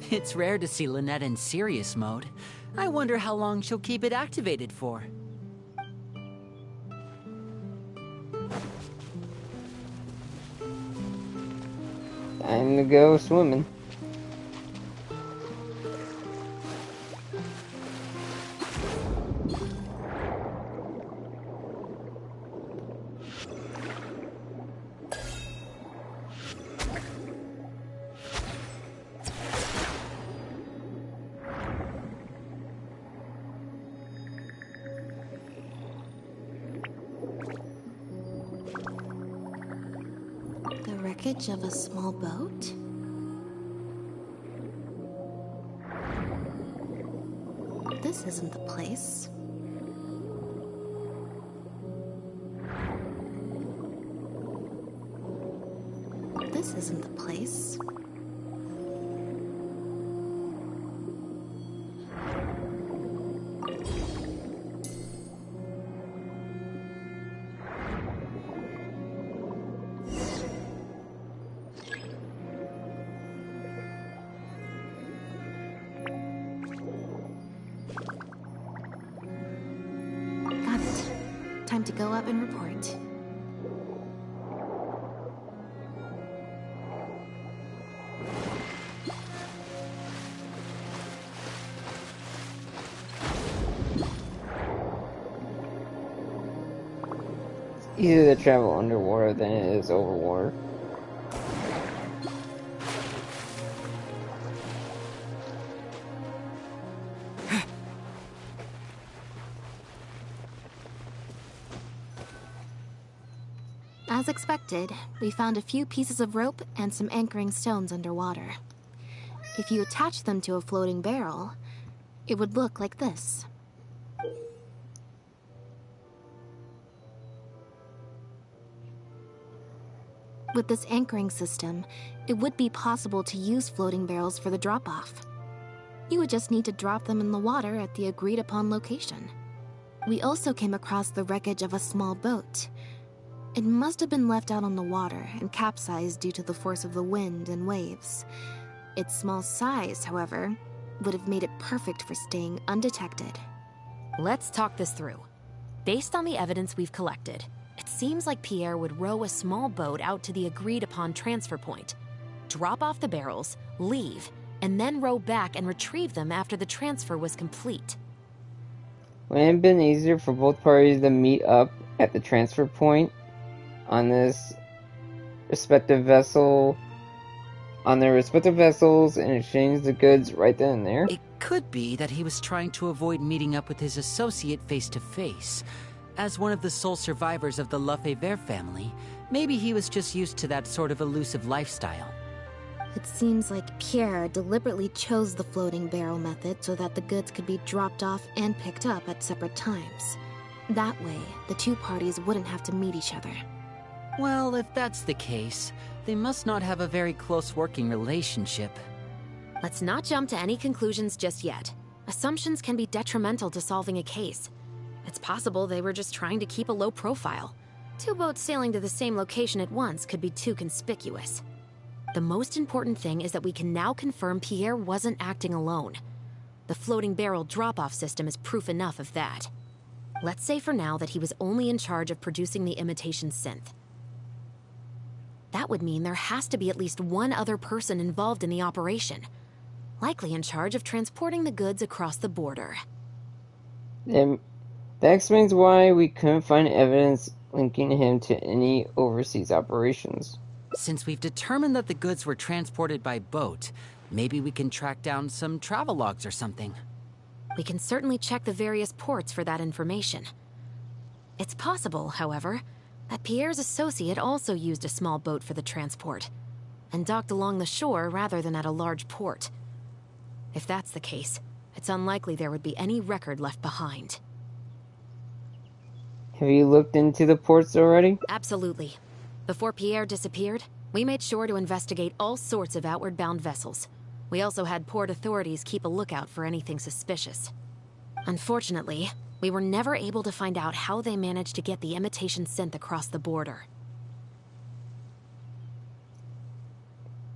It's rare to see Lynette in serious mode. I wonder how long she'll keep it activated for. Time to go swimming. Wreckage of a small boat? This isn't the place. This isn't the place. Time to go up and report. It's easier to travel underwater than it is over water. As expected, we found a few pieces of rope and some anchoring stones underwater. If you attach them to a floating barrel, it would look like this. With this anchoring system, it would be possible to use floating barrels for the drop-off. You would just need to drop them in the water at the agreed-upon location. We also came across the wreckage of a small boat. It must have been left out on the water and capsized due to the force of the wind and waves. Its small size, however, would have made it perfect for staying undetected. Let's talk this through. Based on the evidence we've collected, it seems like Pierre would row a small boat out to the agreed-upon transfer point, drop off the barrels, leave, and then row back and retrieve them after the transfer was complete. Wouldn't it have been easier for both parties to meet up at the transfer point on this respective vessel, on their respective vessels, and exchange the goods right then and there? It could be that he was trying to avoid meeting up with his associate face to face. As one of the sole survivors of the Lefebvre family, maybe he was just used to that sort of elusive lifestyle. It seems like Pierre deliberately chose the floating barrel method so that the goods could be dropped off and picked up at separate times. That way, the two parties wouldn't have to meet each other. Well, if that's the case, they must not have a very close working relationship. Let's not jump to any conclusions just yet. Assumptions can be detrimental to solving a case. It's possible they were just trying to keep a low profile. Two boats sailing to the same location at once could be too conspicuous. The most important thing is that we can now confirm Pierre wasn't acting alone. The floating barrel drop-off system is proof enough of that. Let's say for now that he was only in charge of producing the imitation synth. That would mean there has to be at least one other person involved in the operation, likely in charge of transporting the goods across the border. Then that explains why we couldn't find evidence linking him to any overseas operations. Since we've determined that the goods were transported by boat, maybe we can track down some travel logs or something. We can certainly check the various ports for that information. It's possible, however, that Pierre's associate also used a small boat for the transport, and docked along the shore rather than at a large port. If that's the case, it's unlikely there would be any record left behind. Have you looked into the ports already? Absolutely. Before Pierre disappeared, we made sure to investigate all sorts of outward-bound vessels. We also had port authorities keep a lookout for anything suspicious. Unfortunately, we were never able to find out how they managed to get the imitation synth across the border.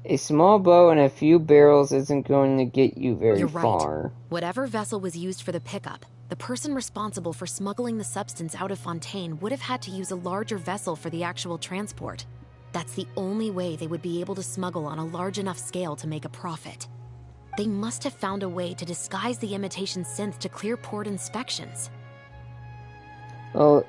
A small boat and a few barrels isn't going to get you very You're right. far. Whatever vessel was used for the pickup, the person responsible for smuggling the substance out of Fontaine would have had to use a larger vessel for the actual transport. That's the only way they would be able to smuggle on a large enough scale to make a profit. They must have found a way to disguise the imitation synth to clear port inspections. Well,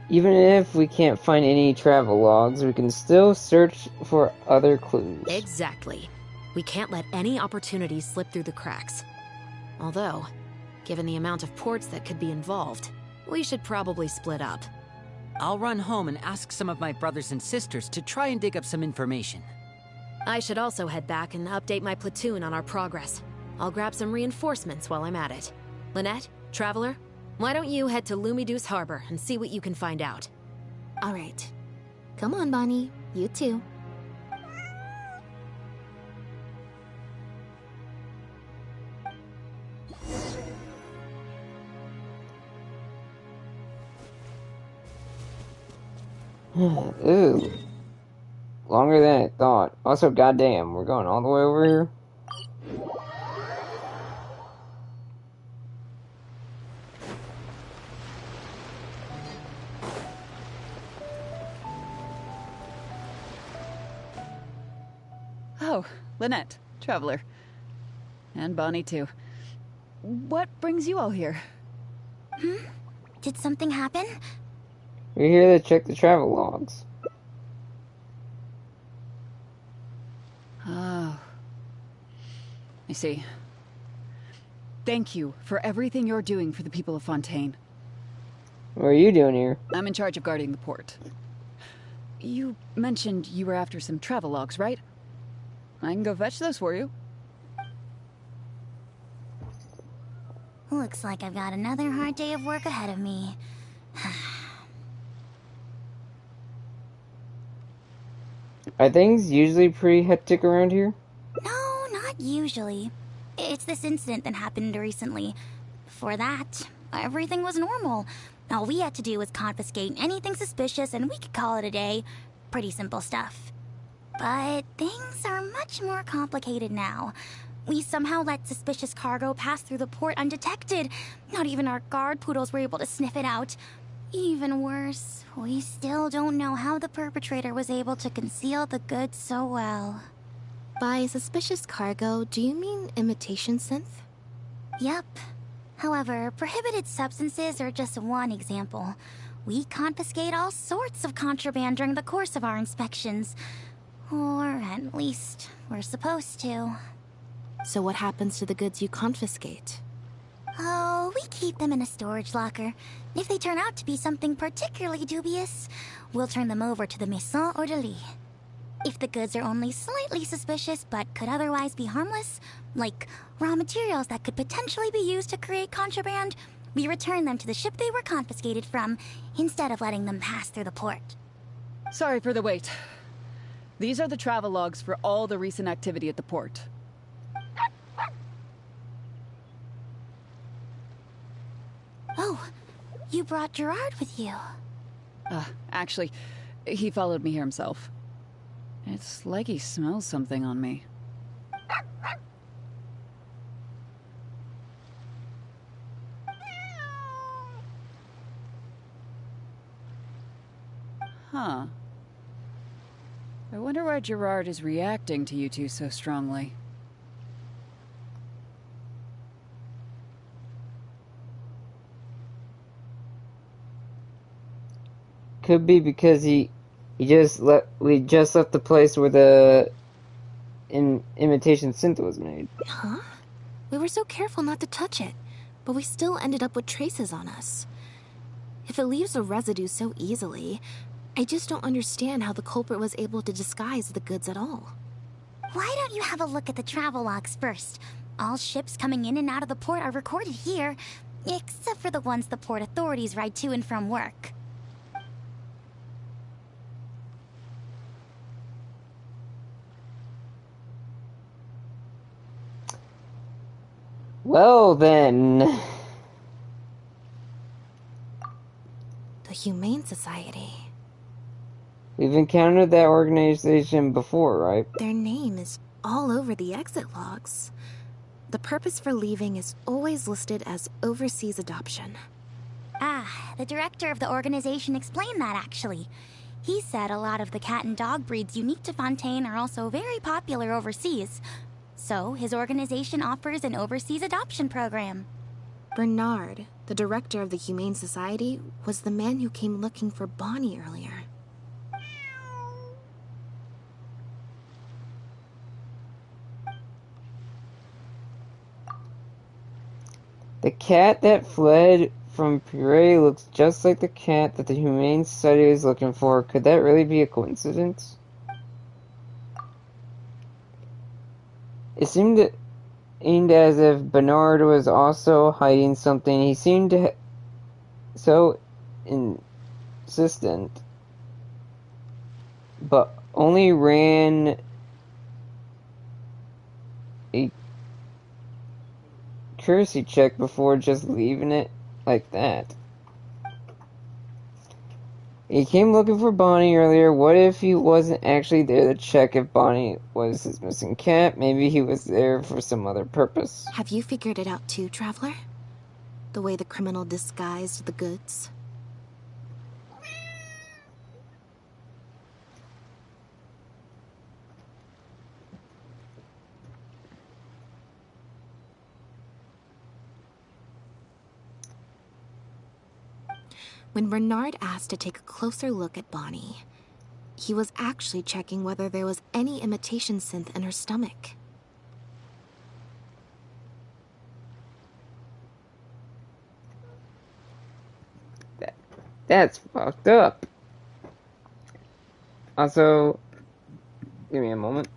even if we can't find any travel logs, we can still search for other clues. Exactly. We can't let any opportunities slip through the cracks. Although, given the amount of ports that could be involved, we should probably split up. I'll run home and ask some of my brothers and sisters to try and dig up some information. I should also head back and update my platoon on our progress. I'll grab some reinforcements while I'm at it. Lynette, Traveler, why don't you head to Lumiduce Harbor and see what you can find out? All right. Come on, Bonnie. You too. Ooh. Longer than I thought. Also, goddamn, we're going all the way over here? Oh, Lynette, Traveler. And Bonnie, too. What brings you all here? Did something happen? We're here to check the travel logs. Oh. I see. Thank you for everything you're doing for the people of Fontaine. What are you doing here? I'm in charge of guarding the port. You mentioned you were after some travel logs, right? I can go fetch those for you. Looks like I've got another hard day of work ahead of me. Are things usually pretty hectic around here? No, not usually. It's this incident that happened recently. Before that, everything was normal. All we had to do was confiscate anything suspicious and we could call it a day. Pretty simple stuff. But things are much more complicated now. We somehow let suspicious cargo pass through the port undetected. Not even our guard poodles were able to sniff it out. Even worse, we still don't know how the perpetrator was able to conceal the goods so well. By suspicious cargo, do you mean imitation synth? Yep. However, prohibited substances are just one example. We confiscate all sorts of contraband during the course of our inspections. Or at least, we're supposed to. So what happens to the goods you confiscate? Oh, we keep them in a storage locker. If they turn out to be something particularly dubious, we'll turn them over to the Maison Orderly. If the goods are only slightly suspicious but could otherwise be harmless, like raw materials that could potentially be used to create contraband, we return them to the ship they were confiscated from, instead of letting them pass through the port. Sorry for the wait. These are the travel logs for all the recent activity at the port. Oh, you brought Gerard with you. Actually, he followed me here himself. It's like he smells something on me. Huh. I wonder why Gerard is reacting to you two so strongly. Could be because we just left the place where the imitation synth was made. Huh? We were so careful not to touch it, but we still ended up with traces on us. If it leaves a residue so easily, I just don't understand how the culprit was able to disguise the goods at all. Why don't you have a look at the travel logs first? All ships coming in and out of the port are recorded here, except for the ones the port authorities ride to and from work. Well then... The Humane Society. We've encountered that organization before, right? Their name is all over the exit logs. The purpose for leaving is always listed as overseas adoption. Ah, the director of the organization explained that, actually. He said a lot of the cat and dog breeds unique to Fontaine are also very popular overseas. So, his organization offers an overseas adoption program. Bernard, the director of the Humane Society, was the man who came looking for Bonnie earlier. The cat that fled from Puree looks just like the cat that the Humane Society is looking for. Could that really be a coincidence? It seemed as if Bernard was also hiding something. He seemed so insistent, but only ran a courtesy check before just leaving it like that. He came looking for Bonnie earlier. What if he wasn't actually there to check if Bonnie was his missing cat? Maybe he was there for some other purpose. Have you figured it out too, Traveler? The way the criminal disguised the goods? When Bernard asked to take a closer look at Bonnie, he was actually checking whether there was any imitation synth in her stomach. That's fucked up. Also, give me a moment.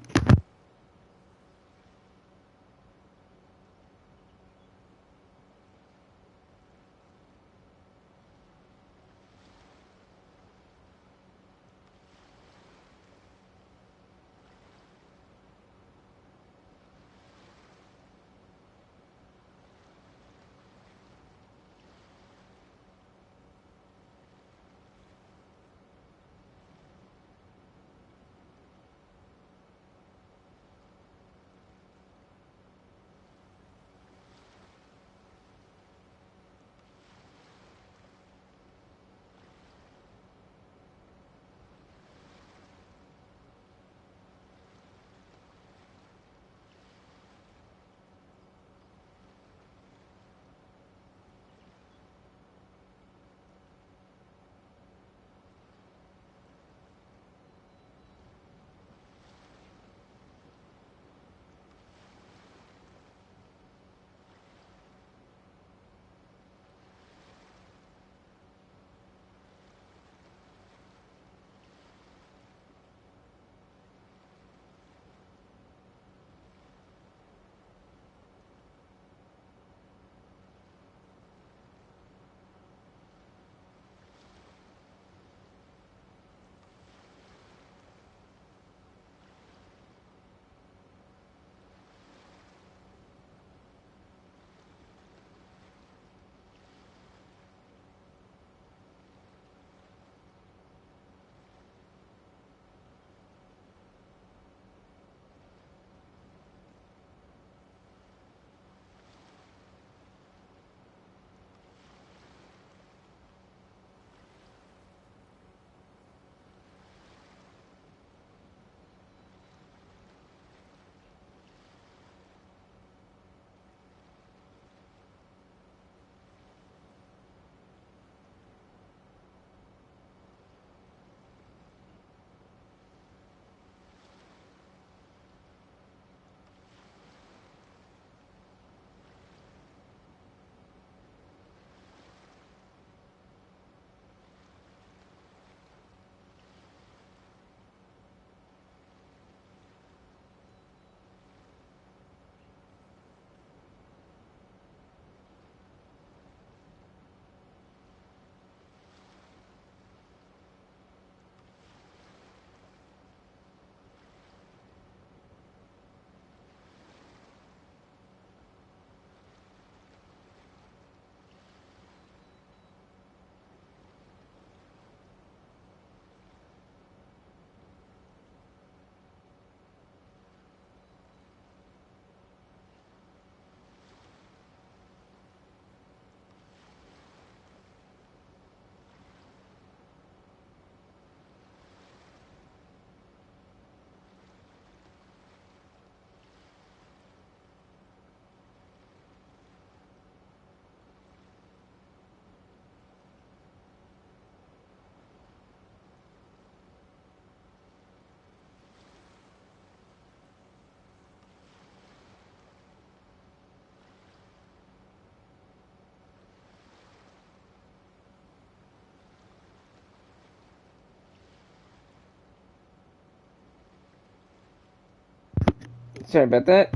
Sorry about that.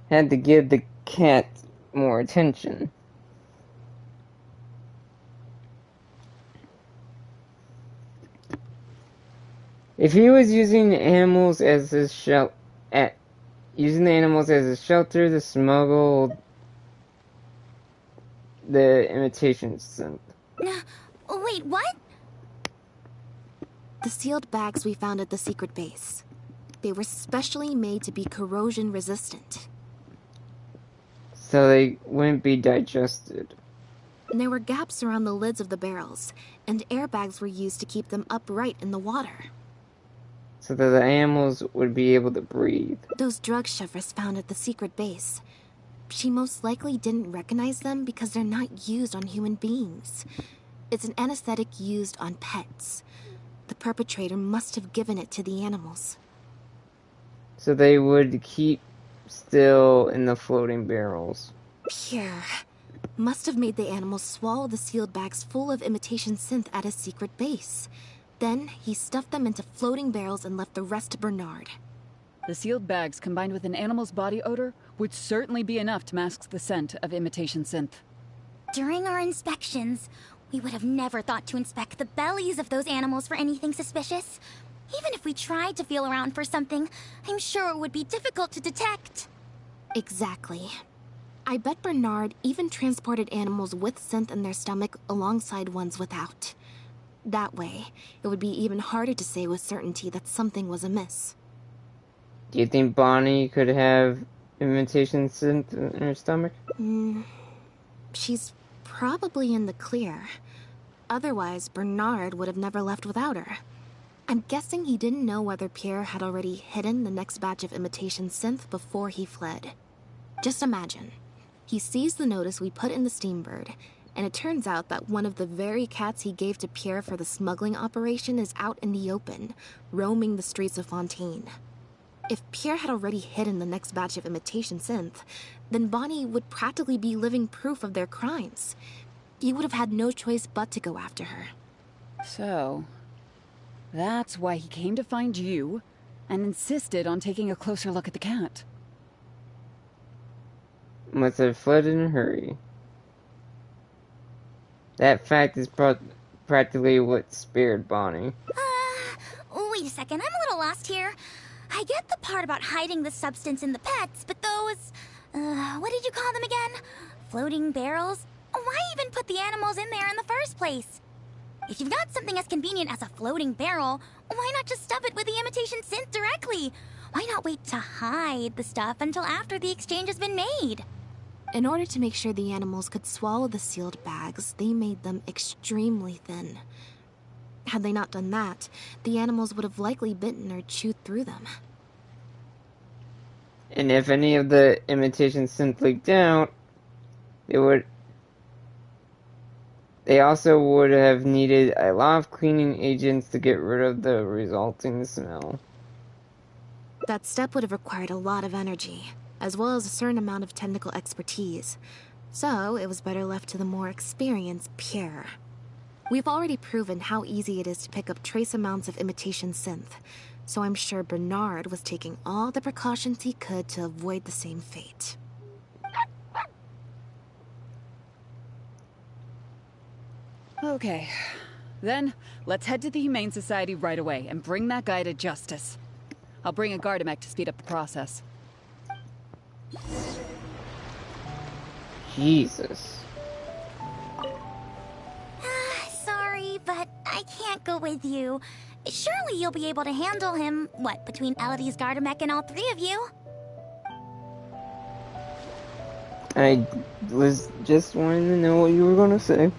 Had to give the cat more attention. If he was using animals as his using the animals as a shelter to smuggle the imitation synth. Wait, what? The sealed bags we found at the secret base. They were specially made to be corrosion resistant. So they wouldn't be digested. There were gaps around the lids of the barrels, and airbags were used to keep them upright in the water. So that the animals would be able to breathe. Those drug shovers found at the secret base. She most likely didn't recognize them because they're not used on human beings. It's an anesthetic used on pets. The perpetrator must have given it to the animals. So they would keep still in the floating barrels. Pierre must have made the animals swallow the sealed bags full of imitation synth at his secret base. Then he stuffed them into floating barrels and left the rest to Bernard. The sealed bags combined with an animal's body odor would certainly be enough to mask the scent of imitation synth. During our inspections, we would have never thought to inspect the bellies of those animals for anything suspicious. Even if we tried to feel around for something, I'm sure it would be difficult to detect. Exactly. I bet Bernard even transported animals with synth in their stomach alongside ones without. That way, it would be even harder to say with certainty that something was amiss. Do you think Bonnie could have imitation synth in her stomach? She's probably in the clear. Otherwise, Bernard would have never left without her. I'm guessing he didn't know whether Pierre had already hidden the next batch of imitation synth before he fled. Just imagine. He sees the notice we put in the Steambird, and it turns out that one of the very cats he gave to Pierre for the smuggling operation is out in the open, roaming the streets of Fontaine. If Pierre had already hidden the next batch of imitation synth, then Bonnie would practically be living proof of their crimes. He would have had no choice but to go after her. So, that's why he came to find you and insisted on taking a closer look at the cat. Must have fled in a hurry. That fact is practically what spared Bonnie. Wait a second, I'm a little lost here. I get the part about hiding the substance in the pets, but those... what did you call them again? Floating barrels? Why even put the animals in there in the first place? If you've got something as convenient as a floating barrel, why not just stuff it with the imitation synth directly? Why not wait to hide the stuff until after the exchange has been made? In order to make sure the animals could swallow the sealed bags, they made them extremely thin. Had they not done that, the animals would have likely bitten or chewed through them. And if any of the imitation synth leaked out, they also would have needed a lot of cleaning agents to get rid of the resulting smell. That step would have required a lot of energy, as well as a certain amount of technical expertise. So it was better left to the more experienced Pierre. We've already proven how easy it is to pick up trace amounts of imitation synth, so I'm sure Bernard was taking all the precautions he could to avoid the same fate. Okay, then let's head to the Humane Society right away and bring that guy to justice. I'll bring a Gardamek to speed up the process. Jesus. Sorry, but I can't go with you. Surely you'll be able to handle him, between Elodie's Gardamek and all three of you? I was just wanting to know what you were gonna say.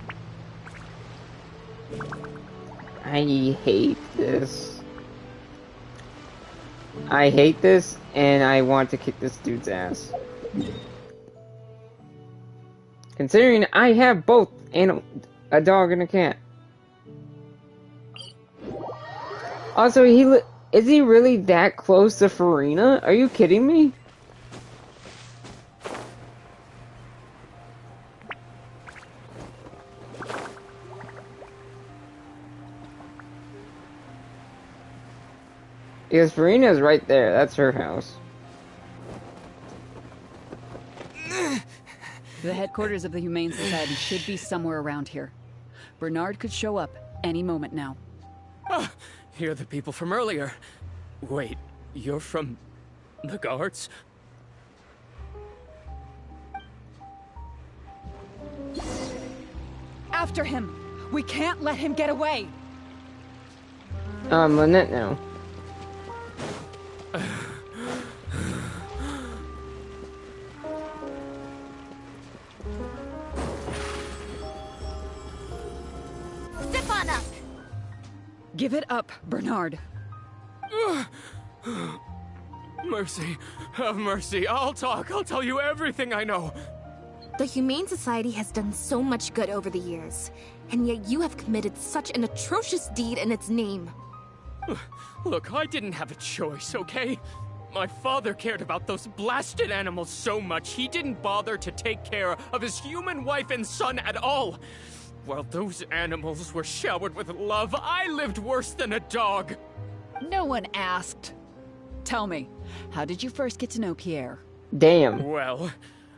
I hate this. I hate this, and I want to kick this dude's ass. Considering I have both a dog and a cat. Also, is he really that close to Farina? Are you kidding me? Because Farina's right there. That's her house. The headquarters of the Humane Society should be somewhere around here. Bernard could show up any moment now. Ah, you're the people from earlier. Wait, you're from the guards? After him! We can't let him get away! Lynette now. Step on up! Give it up, Bernard. Mercy. Have mercy. I'll talk. I'll tell you everything I know. The Humane Society has done so much good over the years, and yet you have committed such an atrocious deed in its name. Look, I didn't have a choice, okay? My father cared about those blasted animals so much, he didn't bother to take care of his human wife and son at all. While those animals were showered with love, I lived worse than a dog. No one asked. Tell me, how did you first get to know Pierre? Damn. Well,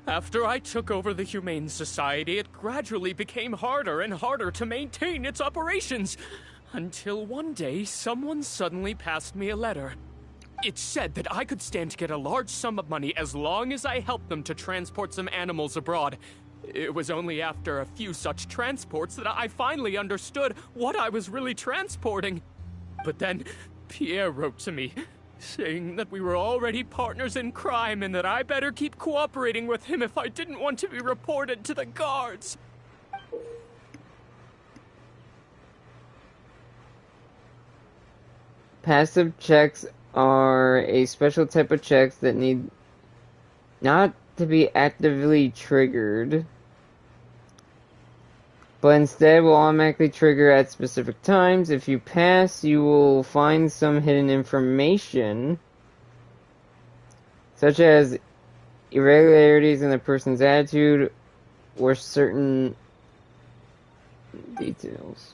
after I took over the Humane Society, it gradually became harder and harder to maintain its operations. Until one day, someone suddenly passed me a letter. It said that I could stand to get a large sum of money as long as I helped them to transport some animals abroad. It was only after a few such transports that I finally understood what I was really transporting. But then, Pierre wrote to me, saying that we were already partners in crime and that I better keep cooperating with him if I didn't want to be reported to the guards. Passive checks are a special type of checks that need not to be actively triggered, but instead will automatically trigger at specific times. If you pass, you will find some hidden information, such as irregularities in the person's attitude or certain details.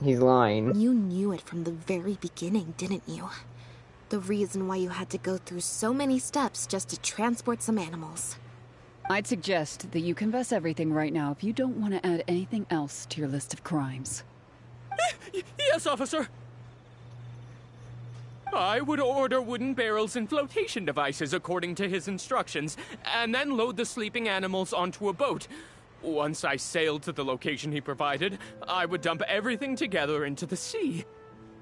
He's lying. You knew it from the very beginning, didn't you? The reason why you had to go through so many steps just to transport some animals. I'd suggest that you confess everything right now if you don't want to add anything else to your list of crimes. Yes, officer. I would order wooden barrels and flotation devices according to his instructions, and then load the sleeping animals onto a boat. Once I sailed to the location he provided, I would dump everything together into the sea.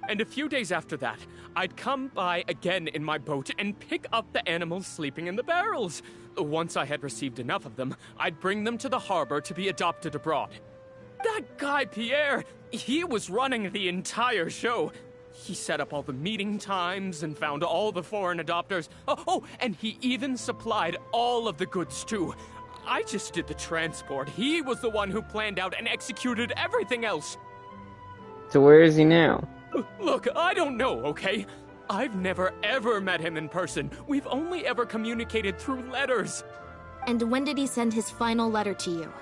And a few days after that, I'd come by again in my boat and pick up the animals sleeping in the barrels. Once I had received enough of them, I'd bring them to the harbor to be adopted abroad. That guy, Pierre, he was running the entire show. He set up all the meeting times and found all the foreign adopters. Oh, and he even supplied all of the goods, too. I just did the transport. He was the one who planned out and executed everything else. So where is he now? Look, I don't know, okay? I've never ever met him in person. We've only ever communicated through letters. And when did he send his final letter to you?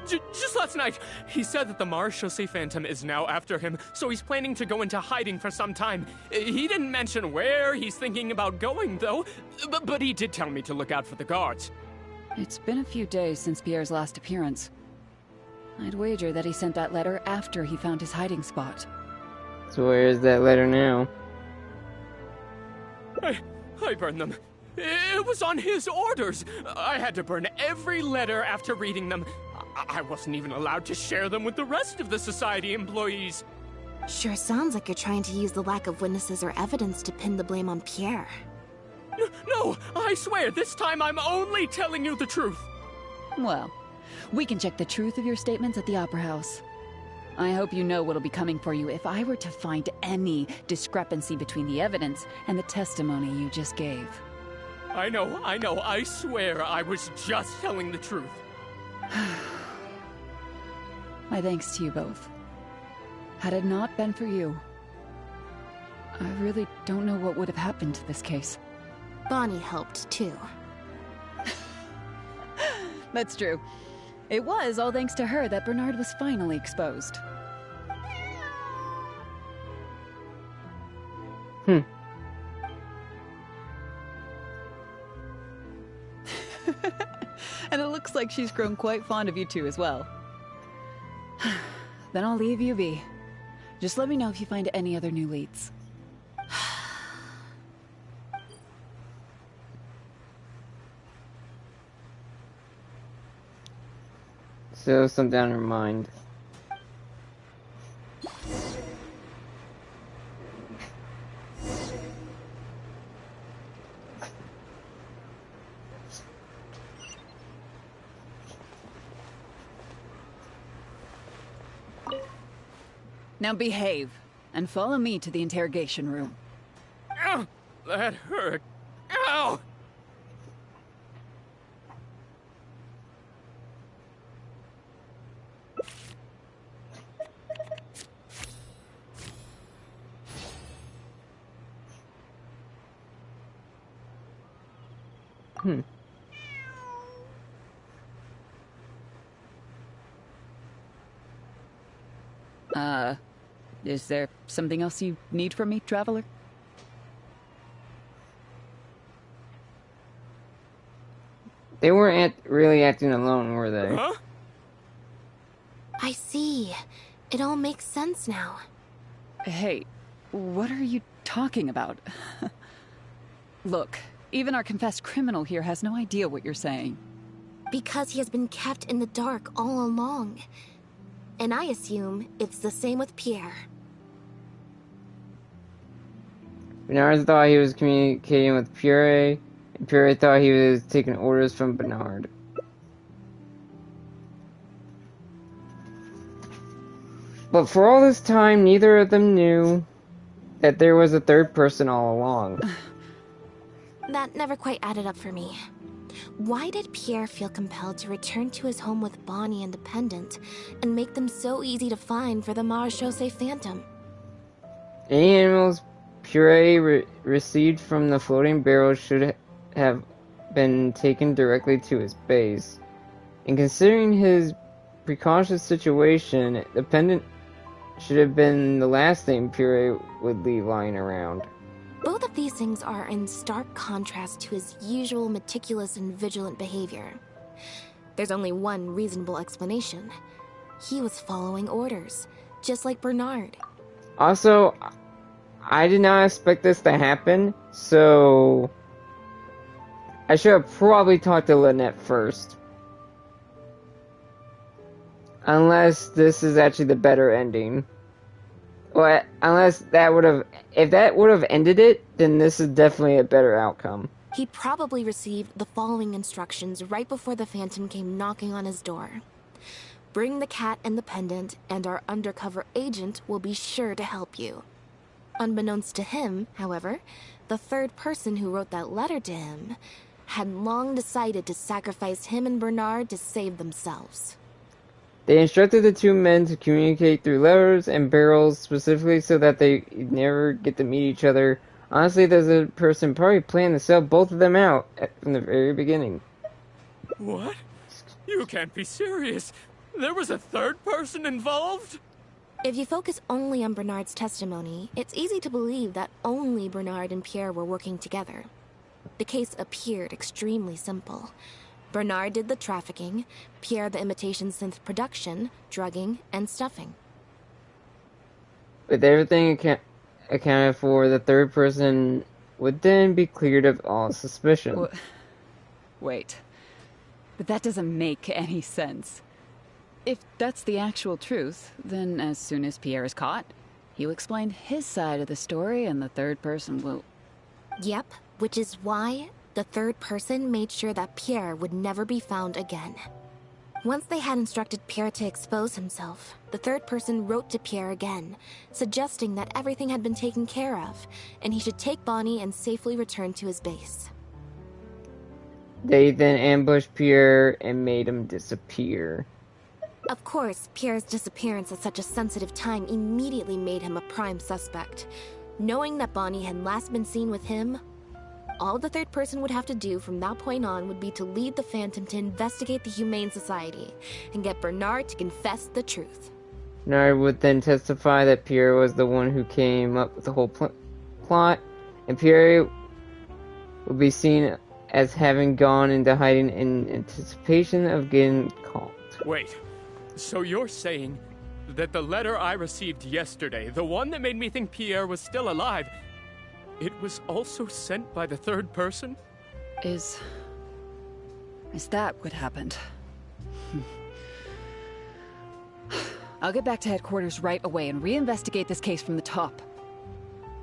Just last night. He said that the Marechaussee Phantom is now after him, so he's planning to go into hiding for some time. He didn't mention where he's thinking about going, though. But he did tell me to look out for the guards. It's been a few days since Pierre's last appearance. I'd wager that he sent that letter after he found his hiding spot. So where is that letter now? I burned them. It was on his orders. I had to burn every letter after reading them. I wasn't even allowed to share them with the rest of the society employees. Sure sounds like you're trying to use the lack of witnesses or evidence to pin the blame on Pierre. No, I swear, this time I'm only telling you the truth. Well, we can check the truth of your statements at the Opera House. I hope you know what'll be coming for you if I were to find any discrepancy between the evidence and the testimony you just gave. I know, I swear I was just telling the truth. My thanks to you both. Had it not been for you, I really don't know what would have happened to this case. Bonnie helped, too. That's true. It was all thanks to her that Bernard was finally exposed. And it looks like she's grown quite fond of you two as well. Then I'll leave you be. Just let me know if you find any other new leads. So something on her mind. Now behave, and follow me to the interrogation room. Ow! That hurt. Ow! Is there something else you need from me, Traveler? They weren't really acting alone, were they? Huh? I see. It all makes sense now. Hey, what are you talking about? Look, even our confessed criminal here has no idea what you're saying. Because he has been kept in the dark all along. And I assume it's the same with Pierre. Bernard thought he was communicating with Pierre, and Pierre thought he was taking orders from Bernard. But for all this time, neither of them knew that there was a third person all along. That never quite added up for me. Why did Pierre feel compelled to return to his home with Bonnie and the pendant, and make them so easy to find for the Marechaussee Phantom? Any animals Pierre received from the floating barrel should have been taken directly to his base. And considering his precautious situation, the pendant should have been the last thing Pierre would leave lying around. Both of these things are in stark contrast to his usual meticulous and vigilant behavior. There's only one reasonable explanation. He was following orders, just like Bernard. Also, I did not expect this to happen, so I should have probably talked to Lynette first. Unless this is actually the better ending. Well, unless that would have... If that would have ended it, then this is definitely a better outcome. He probably received the following instructions right before the Phantom came knocking on his door. Bring the cat and the pendant, and our undercover agent will be sure to help you. Unbeknownst to him, however, the third person who wrote that letter to him had long decided to sacrifice him and Bernard to save themselves. They instructed the two men to communicate through letters and barrels specifically so that they never get to meet each other. Honestly, there's a person probably planned to sell both of them out from the very beginning. What? You can't be serious. There was a third person involved? If you focus only on Bernard's testimony, it's easy to believe that only Bernard and Pierre were working together. The case appeared extremely simple. Bernard did the trafficking, Pierre the imitation synth production, drugging, and stuffing. With everything accounted for, the third person would then be cleared of all suspicion. Wait. But that doesn't make any sense. If that's the actual truth, then as soon as Pierre is caught, he'll explain his side of the story and the third person will... Yep, which is why the third person made sure that Pierre would never be found again. Once they had instructed Pierre to expose himself, the third person wrote to Pierre again, suggesting that everything had been taken care of, and he should take Bonnie and safely return to his base. They then ambushed Pierre and made him disappear. Of course, Pierre's disappearance at such a sensitive time immediately made him a prime suspect. Knowing that Bonnie had last been seen with him, all the third person would have to do from that point on would be to lead the Phantom to investigate the Humane Society and get Bernard to confess the truth. Bernard would then testify that Pierre was the one who came up with the whole plot, and Pierre will be seen as having gone into hiding in anticipation of getting caught. Wait, so you're saying that the letter I received yesterday, the one that made me think Pierre was still alive, it was also sent by the third person? Is that what happened? I'll get back to headquarters right away and reinvestigate this case from the top.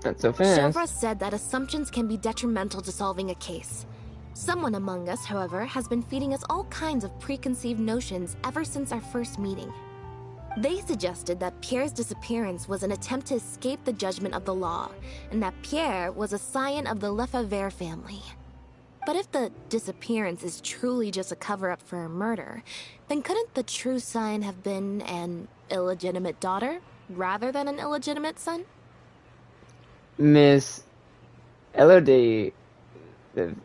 Not so fast. Chevra said that assumptions can be detrimental to solving a case. Someone among us, however, has been feeding us all kinds of preconceived notions ever since our first meeting. They suggested that Pierre's disappearance was an attempt to escape the judgment of the law, and that Pierre was a scion of the Lefebvre family. But if the disappearance is truly just a cover-up for a murder, then couldn't the true scion have been an illegitimate daughter, rather than an illegitimate son? Miss Elodie the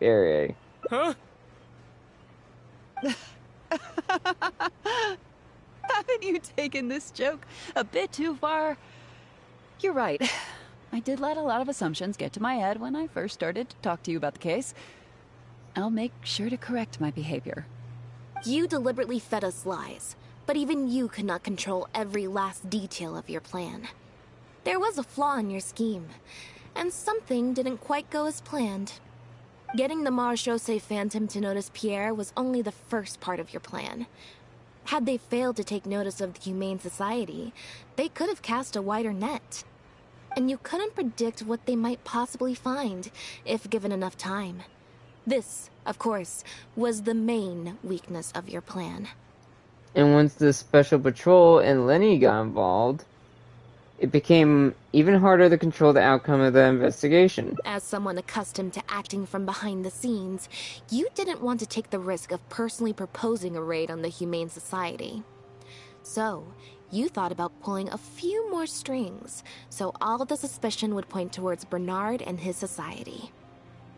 area. Huh? Haven't you taken this joke a bit too far? You're right. I did let a lot of assumptions get to my head when I first started to talk to you about the case. I'll make sure to correct my behavior. You deliberately fed us lies, but even you could not control every last detail of your plan. There was a flaw in your scheme, and something didn't quite go as planned. Getting the Marechaussee Phantom to notice Pierre was only the first part of your plan. Had they failed to take notice of the Humane Society, they could have cast a wider net. And you couldn't predict what they might possibly find, if given enough time. This, of course, was the main weakness of your plan. And once the Special Patrol and Lyney got involved, it became even harder to control the outcome of the investigation. As someone accustomed to acting from behind the scenes, you didn't want to take the risk of personally proposing a raid on the Humane Society. So, you thought about pulling a few more strings, so all of the suspicion would point towards Bernard and his society.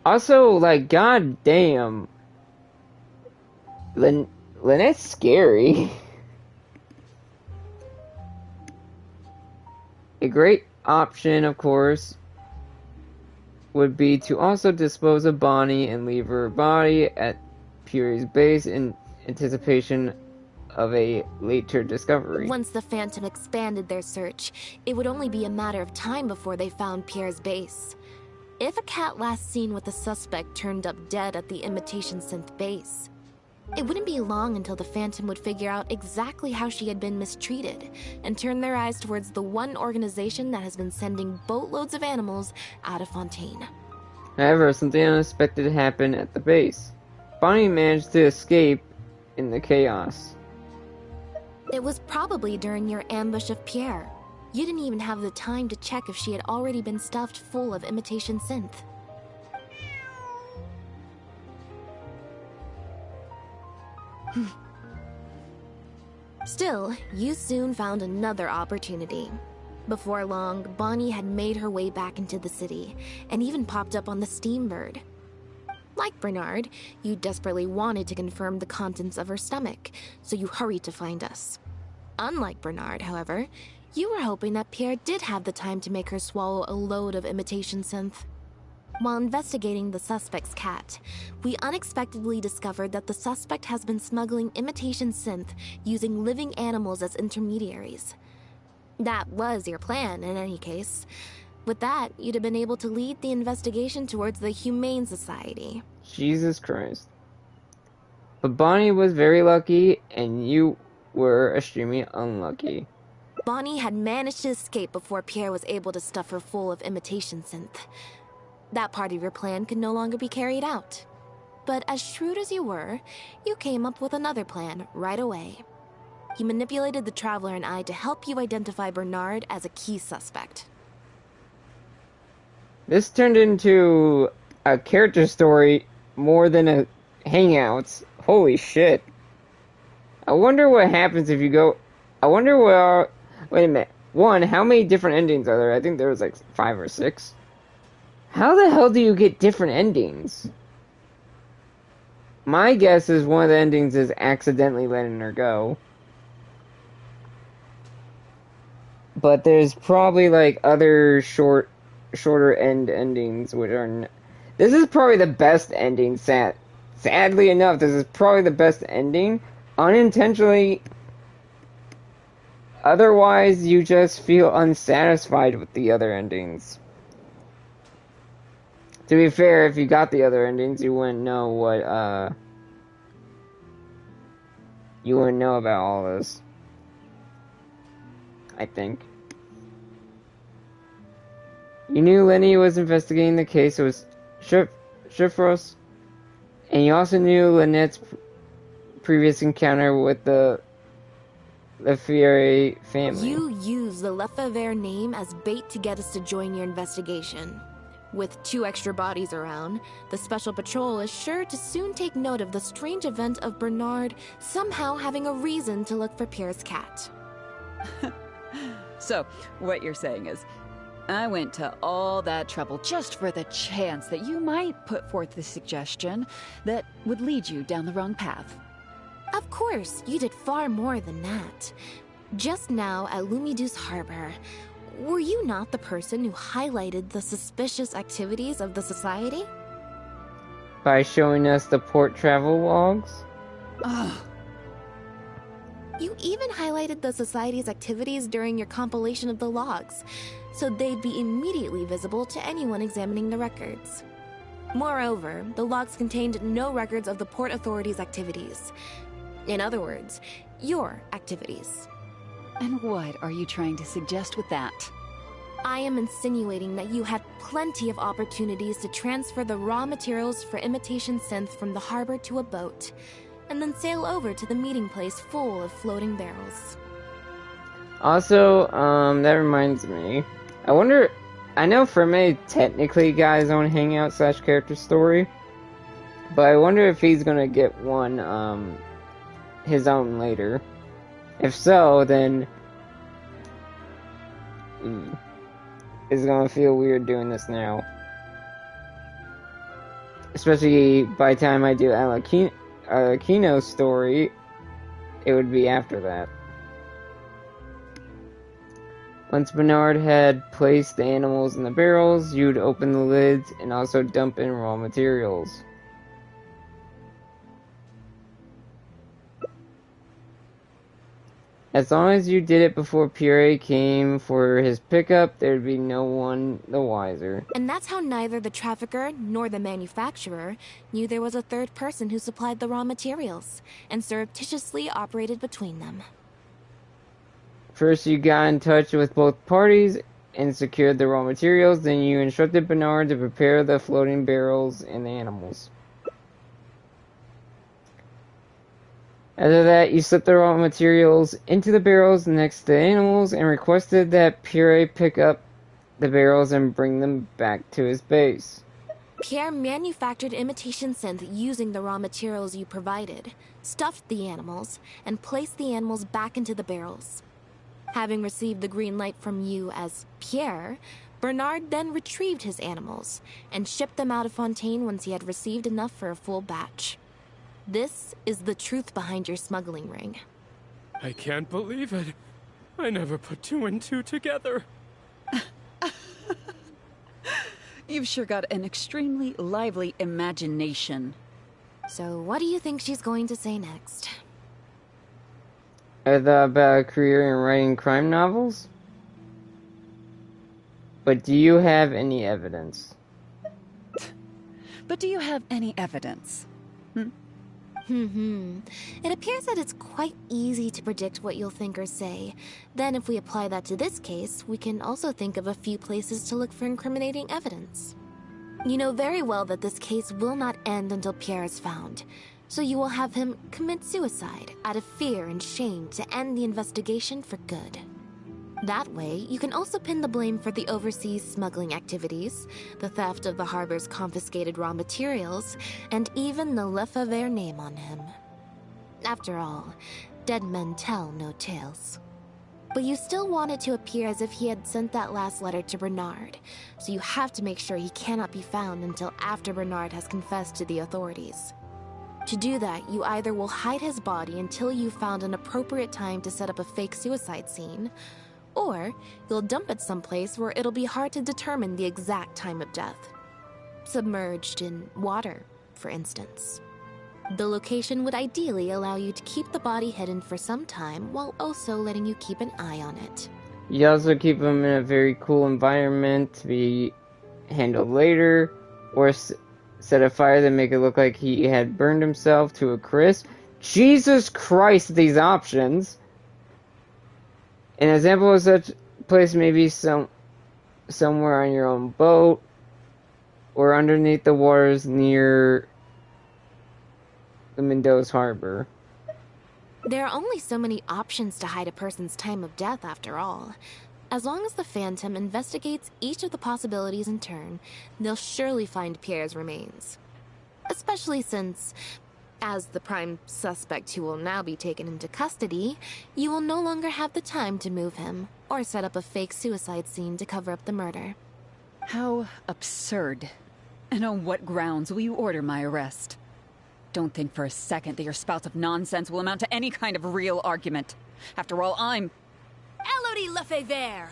Also, like, goddamn, Lynette's scary. A great option, of course, would be to also dispose of Bonnie and leave her body at Pierre's base in anticipation of a later discovery. Once the Phantom expanded their search, it would only be a matter of time before they found Pierre's base. If a cat last seen with the suspect turned up dead at the imitation synth base, it wouldn't be long until the Phantom would figure out exactly how she had been mistreated and turn their eyes towards the one organization that has been sending boatloads of animals out of Fontaine. However, something unexpected happened at the base. Bonnie managed to escape in the chaos. It was probably during your ambush of Pierre. You didn't even have the time to check if she had already been stuffed full of imitation synth. Still, you soon found another opportunity. Before long, Bonnie had made her way back into the city, and even popped up on the Steambird. Like Bernard, you desperately wanted to confirm the contents of her stomach, so you hurried to find us. Unlike Bernard, however, you were hoping that Pierre did have the time to make her swallow a load of imitation synth. While investigating the suspect's cat, we unexpectedly discovered that the suspect has been smuggling imitation synth using living animals as intermediaries. That was your plan, in any case. With that, you'd have been able to lead the investigation towards the Humane Society. Jesus Christ. But Bonnie was very lucky, and you were extremely unlucky. Bonnie had managed to escape before Pierre was able to stuff her full of imitation synth. That part of your plan could no longer be carried out. But as shrewd as you were, you came up with another plan right away. You manipulated the Traveler and I to help you identify Bernard as a key suspect. This turned into a character story more than a hangouts. Holy shit. I wonder what happens if you go... I wonder where... Wait a minute. One, how many different endings are there? I think there was like 5 or 6. How the hell do you get different endings? My guess is one of the endings is accidentally letting her go. But there's probably like other short shorter endings, which are. This is probably the best ending. Sadly enough, this is probably the best ending. Unintentionally. Otherwise, you just feel unsatisfied with the other endings. To be fair, if you got the other endings, you wouldn't know what, you wouldn't know about all this. I think. You knew Lyney was investigating the case, it was Shifros, and you also knew Lynette's previous encounter with the Fieri family. You use the Lefevre name as bait to get us to join your investigation. With 2 extra bodies around, the Special Patrol is sure to soon take note of the strange event of Bernard somehow having a reason to look for Pierre's cat. So, what you're saying is, I went to all that trouble just for the chance that you might put forth the suggestion that would lead you down the wrong path. Of course, you did far more than that. Just now at Lumidus Harbor, were you not the person who highlighted the suspicious activities of the Society? By showing us the port travel logs? Ugh. You even highlighted the Society's activities during your compilation of the logs, so they'd be immediately visible to anyone examining the records. Moreover, the logs contained no records of the Port Authority's activities. In other words, your activities. And what are you trying to suggest with that? I am insinuating that you had plenty of opportunities to transfer the raw materials for imitation synth from the harbor to a boat, and then sail over to the meeting place full of floating barrels. Also, that reminds me. I know Ferme technically got his own hangout / character story, but I wonder if he's gonna get one, his own later. If so, then it's gonna feel weird doing this now. Especially by the time I do Alakino's story, it would be after that. Once Bernard had placed the animals in the barrels, you'd open the lids and also dump in raw materials. As long as you did it before Pierre came for his pickup, there'd be no one the wiser. And that's how neither the trafficker nor the manufacturer knew there was a third person who supplied the raw materials, and surreptitiously operated between them. First you got in touch with both parties and secured the raw materials, then you instructed Bernard to prepare the floating barrels and the animals. After that, you slipped the raw materials into the barrels next to the animals and requested that Pierre pick up the barrels and bring them back to his base. Pierre manufactured imitation synth using the raw materials you provided, stuffed the animals, and placed the animals back into the barrels. Having received the green light from you as Pierre, Bernard then retrieved his animals and shipped them out of Fontaine once he had received enough for a full batch. This is the truth behind your smuggling ring. I can't believe it. I never put 2 and 2 together. You've sure got an extremely lively imagination. So what do you think she's going to say next? I thought about a career in writing crime novels. But do you have any evidence? But do you have any evidence? It appears that it's quite easy to predict what you'll think or say. Then if we apply that to this case, we can also think of a few places to look for incriminating evidence. You know very well that this case will not end until Pierre is found, so you will have him commit suicide out of fear and shame to end the investigation for good. That way, you can also pin the blame for the overseas smuggling activities, the theft of the harbor's confiscated raw materials, and even the Lefevre name on him. After all, dead men tell no tales. But you still want it to appear as if he had sent that last letter to Bernard, so you have to make sure he cannot be found until after Bernard has confessed to the authorities. To do that, you either will hide his body until you've found an appropriate time to set up a fake suicide scene, Or you'll dump it someplace where it'll be hard to determine the exact time of death. Submerged in water, for instance. The location would ideally allow you to keep the body hidden for some time while also letting you keep an eye on it. You also keep them in a very cool environment to be handled later, or set a fire that make it look like he had burned himself to a crisp. Jesus Christ, these options! An example of such place may be somewhere on your own boat, or underneath the waters near the Mendoza Harbor. There are only so many options to hide a person's time of death, after all. As long as the Phantom investigates each of the possibilities in turn, they'll surely find Pierre's remains. Especially since, as the prime suspect who will now be taken into custody, you will no longer have the time to move him, or set up a fake suicide scene to cover up the murder. How absurd. And on what grounds will you order my arrest? Don't think for a second that your spouts of nonsense will amount to any kind of real argument. After all, I'm... Elodie Lefebvre!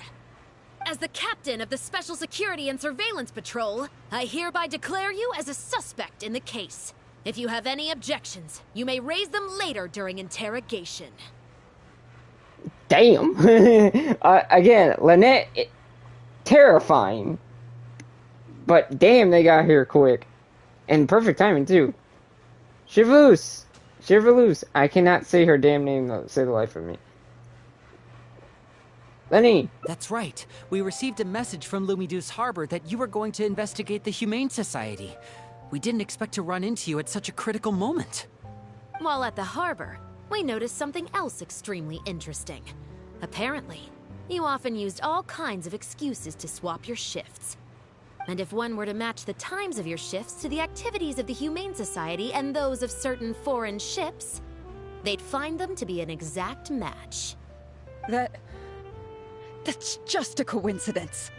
As the captain of the Special Security and Surveillance Patrol, I hereby declare you as a suspect in the case. If you have any objections, you may raise them later during interrogation. Damn! Again, Lynette, terrifying. But damn, they got here quick. And perfect timing, too. Chevalouse! Chevalouse! I cannot say her damn name, though. Say the life of me. Lyney! That's right. We received a message from Lumiduce Harbor that you were going to investigate the Humane Society. We didn't expect to run into you at such a critical moment. While at the harbor, we noticed something else extremely interesting. Apparently, you often used all kinds of excuses to swap your shifts. And if one were to match the times of your shifts to the activities of the Humane Society and those of certain foreign ships, they'd find them to be an exact match. That's just a coincidence.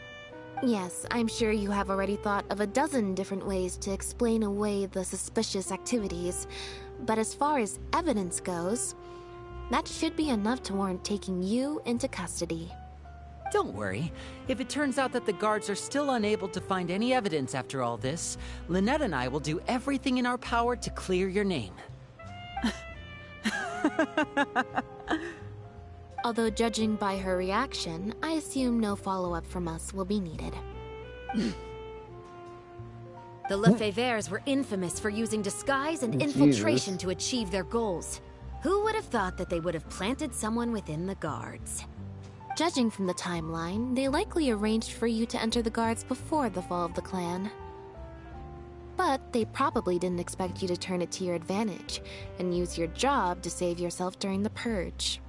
Yes, I'm sure you have already thought of a dozen different ways to explain away the suspicious activities. But as far as evidence goes, that should be enough to warrant taking you into custody. Don't worry. If it turns out that the guards are still unable to find any evidence after all this, Lynette and I will do everything in our power to clear your name. Although judging by her reaction, I assume no follow-up from us will be needed. The Lefebvres were infamous for using disguise and infiltration to achieve their goals. Who would have thought that they would have planted someone within the guards? Judging from the timeline, they likely arranged for you to enter the guards before the fall of the clan. But they probably didn't expect you to turn it to your advantage and use your job to save yourself during the purge.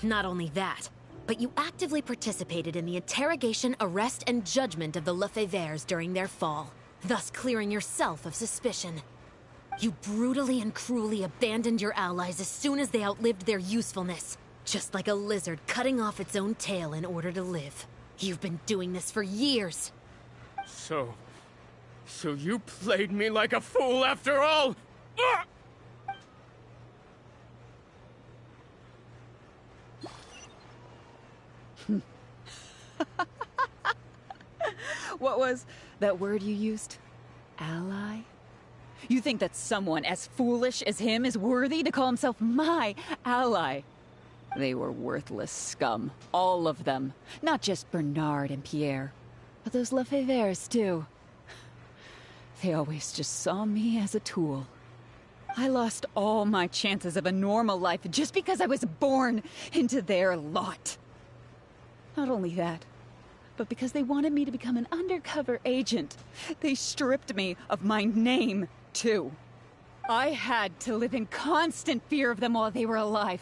Not only that, but you actively participated in the interrogation, arrest, and judgment of the Lefebvres during their fall, thus clearing yourself of suspicion. You brutally and cruelly abandoned your allies as soon as they outlived their usefulness. Just like a lizard cutting off its own tail in order to live. You've been doing this for years. So you played me like a fool after all? What was that word you used? Ally? You think that someone as foolish as him is worthy to call himself my ally? They were worthless scum. All of them. Not just Bernard and Pierre, but those Lefebvres too. They always just saw me as a tool. I lost all my chances of a normal life just because I was born into their lot. Not only that, but because they wanted me to become an undercover agent, they stripped me of my name, too. I had to live in constant fear of them while they were alive.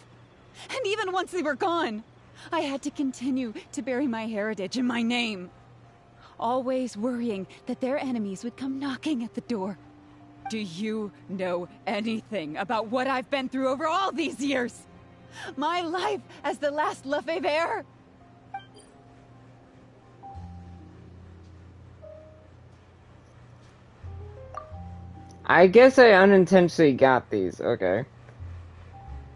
And even once they were gone, I had to continue to bury my heritage and my name. Always worrying that their enemies would come knocking at the door. Do you know anything about what I've been through over all these years? My life as the last Lefebvre? I guess I unintentionally got these, okay.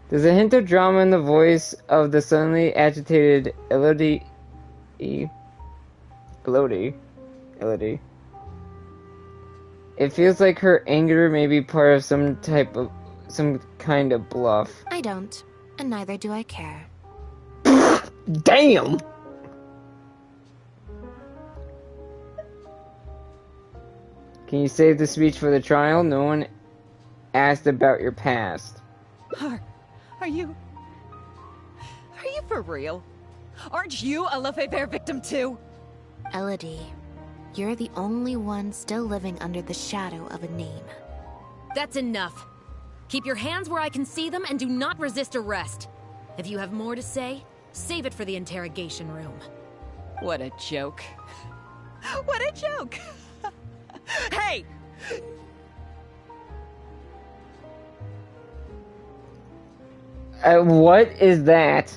There's a hint of drama in the voice of the suddenly agitated Elodie. Elodie. It feels like her anger may be part of some kind of bluff. I don't, and neither do I care. Damn! Can you save the speech for the trial? No one asked about your past. Are you for real? Aren't you a Lefebvre victim too? Elodie, you're the only one still living under the shadow of a name. That's enough. Keep your hands where I can see them and do not resist arrest. If you have more to say, save it for the interrogation room. What a joke. What a joke! Hey! What is that?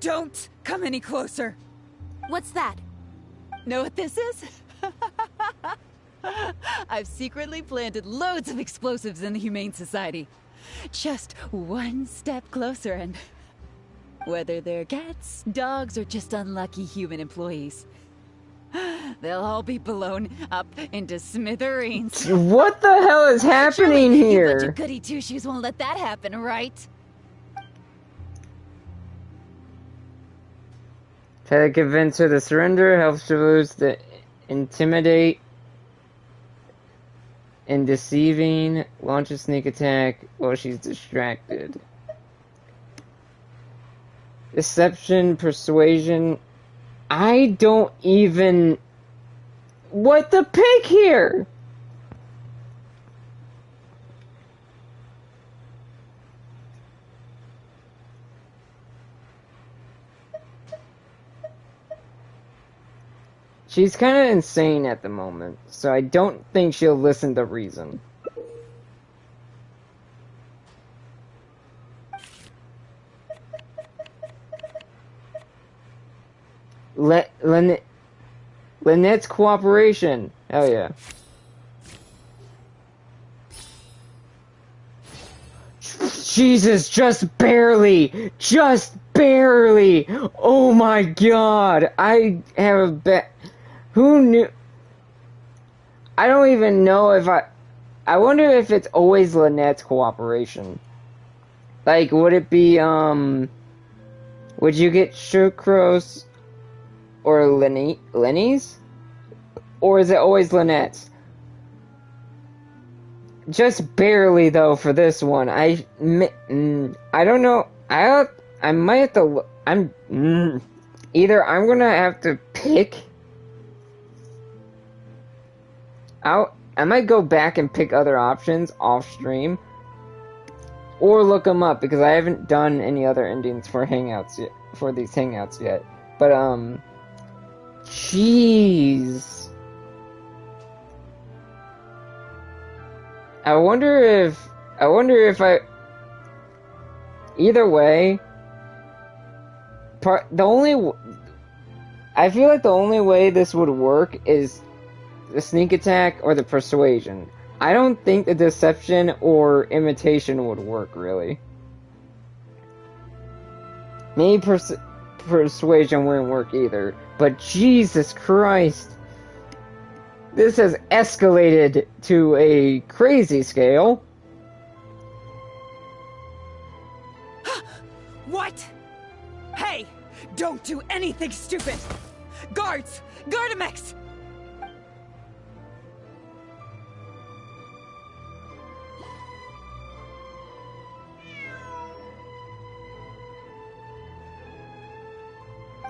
Don't come any closer. What's that? Know what this is? I've secretly planted loads of explosives in the Humane Society. Just one step closer and... whether they're cats, dogs, or just unlucky human employees, they'll all be blown up into smithereens. What the hell is happening Surely here? You bunch of goody two-shoes won't let that happen, right? Try to convince her to surrender, helps Toulouse to intimidate and deceiving, launch a sneak attack while she's distracted. Deception, persuasion. I don't even... What the pick here? She's kind of insane at the moment, so I don't think she'll listen to reason. Lynette's cooperation. Hell yeah. Jesus, just barely! Just barely! Oh my god! I have a bet. Who knew? I don't even know if I wonder if it's always Lynette's cooperation. Like, would it be, would you get Sucrose or Lyney's? Or is it always Lynette's? Just barely, though, for this one. I don't know. I might have to... either I'm gonna have to pick... I might go back and pick other options off stream. Or look them up, because I haven't done any other endings for hangouts yet, for these hangouts yet. But, jeez. I wonder if either way, I feel like the only way this would work is the sneak attack or the persuasion. I don't think the deception or imitation would work, really. Maybe persuasion wouldn't work either, but Jesus Christ. This has escalated to a crazy scale. What? Hey! Don't do anything stupid! Guards! Gardamex!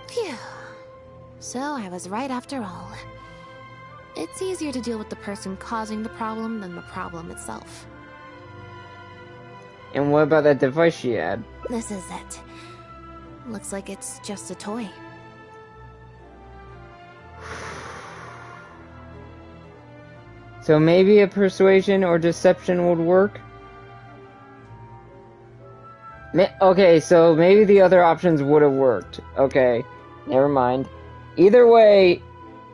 Phew. So I was right after all. It's easier to deal with the person causing the problem than the problem itself. And what about that device she had? This is it. Looks like it's just a toy. So maybe a persuasion or deception would work? Okay, so maybe the other options would have worked. Okay, never mind. Either way,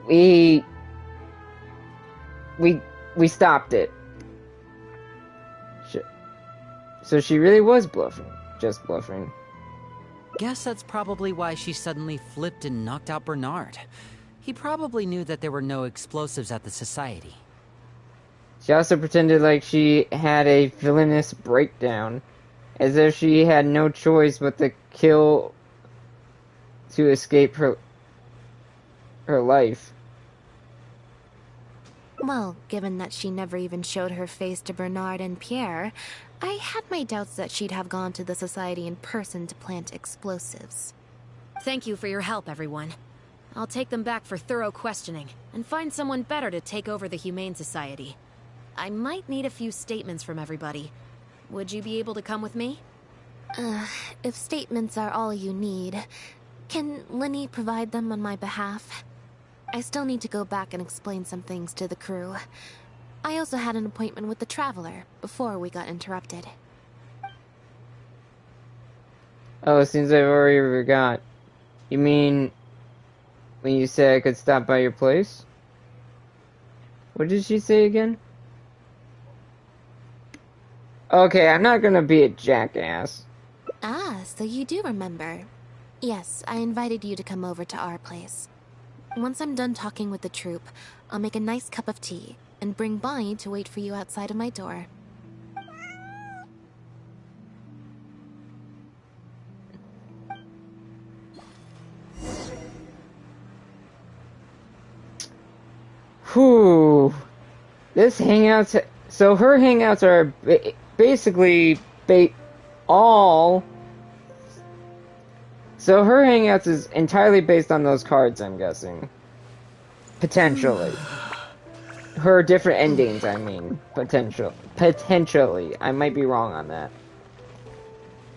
we stopped it. So she really was bluffing. just bluffing. Guess that's probably why she suddenly flipped and knocked out Bernard. He probably knew that there were no explosives at the Society. She also pretended like she had a villainous breakdown, as if she had no choice but to kill to escape her life. Well, given that she never even showed her face to Bernard and Pierre, I had my doubts that she'd have gone to the Society in person to plant explosives. Thank you for your help, everyone. I'll take them back for thorough questioning, and find someone better to take over the Humane Society. I might need a few statements from everybody. Would you be able to come with me? If statements are all you need, can Lyney provide them on my behalf? I still need to go back and explain some things to the crew. I also had an appointment with the Traveler before we got interrupted. Oh, it seems I've already forgot. You mean when you said I could stop by your place? What did she say again? Okay, I'm not gonna be a jackass. Ah, so you do remember. Yes, I invited you to come over to our place. Once I'm done talking with the troupe, I'll make a nice cup of tea and bring Bonnie to wait for you outside of my door. Whew. This hangouts. So her hangouts are basically all. So her hangouts is entirely based on those cards, I'm guessing. Potentially. Her different endings, I mean. Potentially. I might be wrong on that.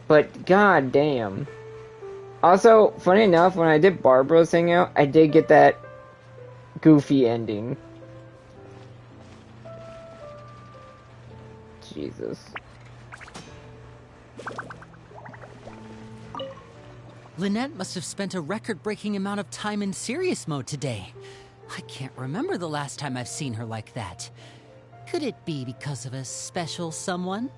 But god damn. Also, funny enough, when I did Barbara's hangout, I did get that goofy ending. Jesus. Lynette must have spent a record-breaking amount of time in serious mode today. I can't remember the last time I've seen her like that. Could it be because of a special someone?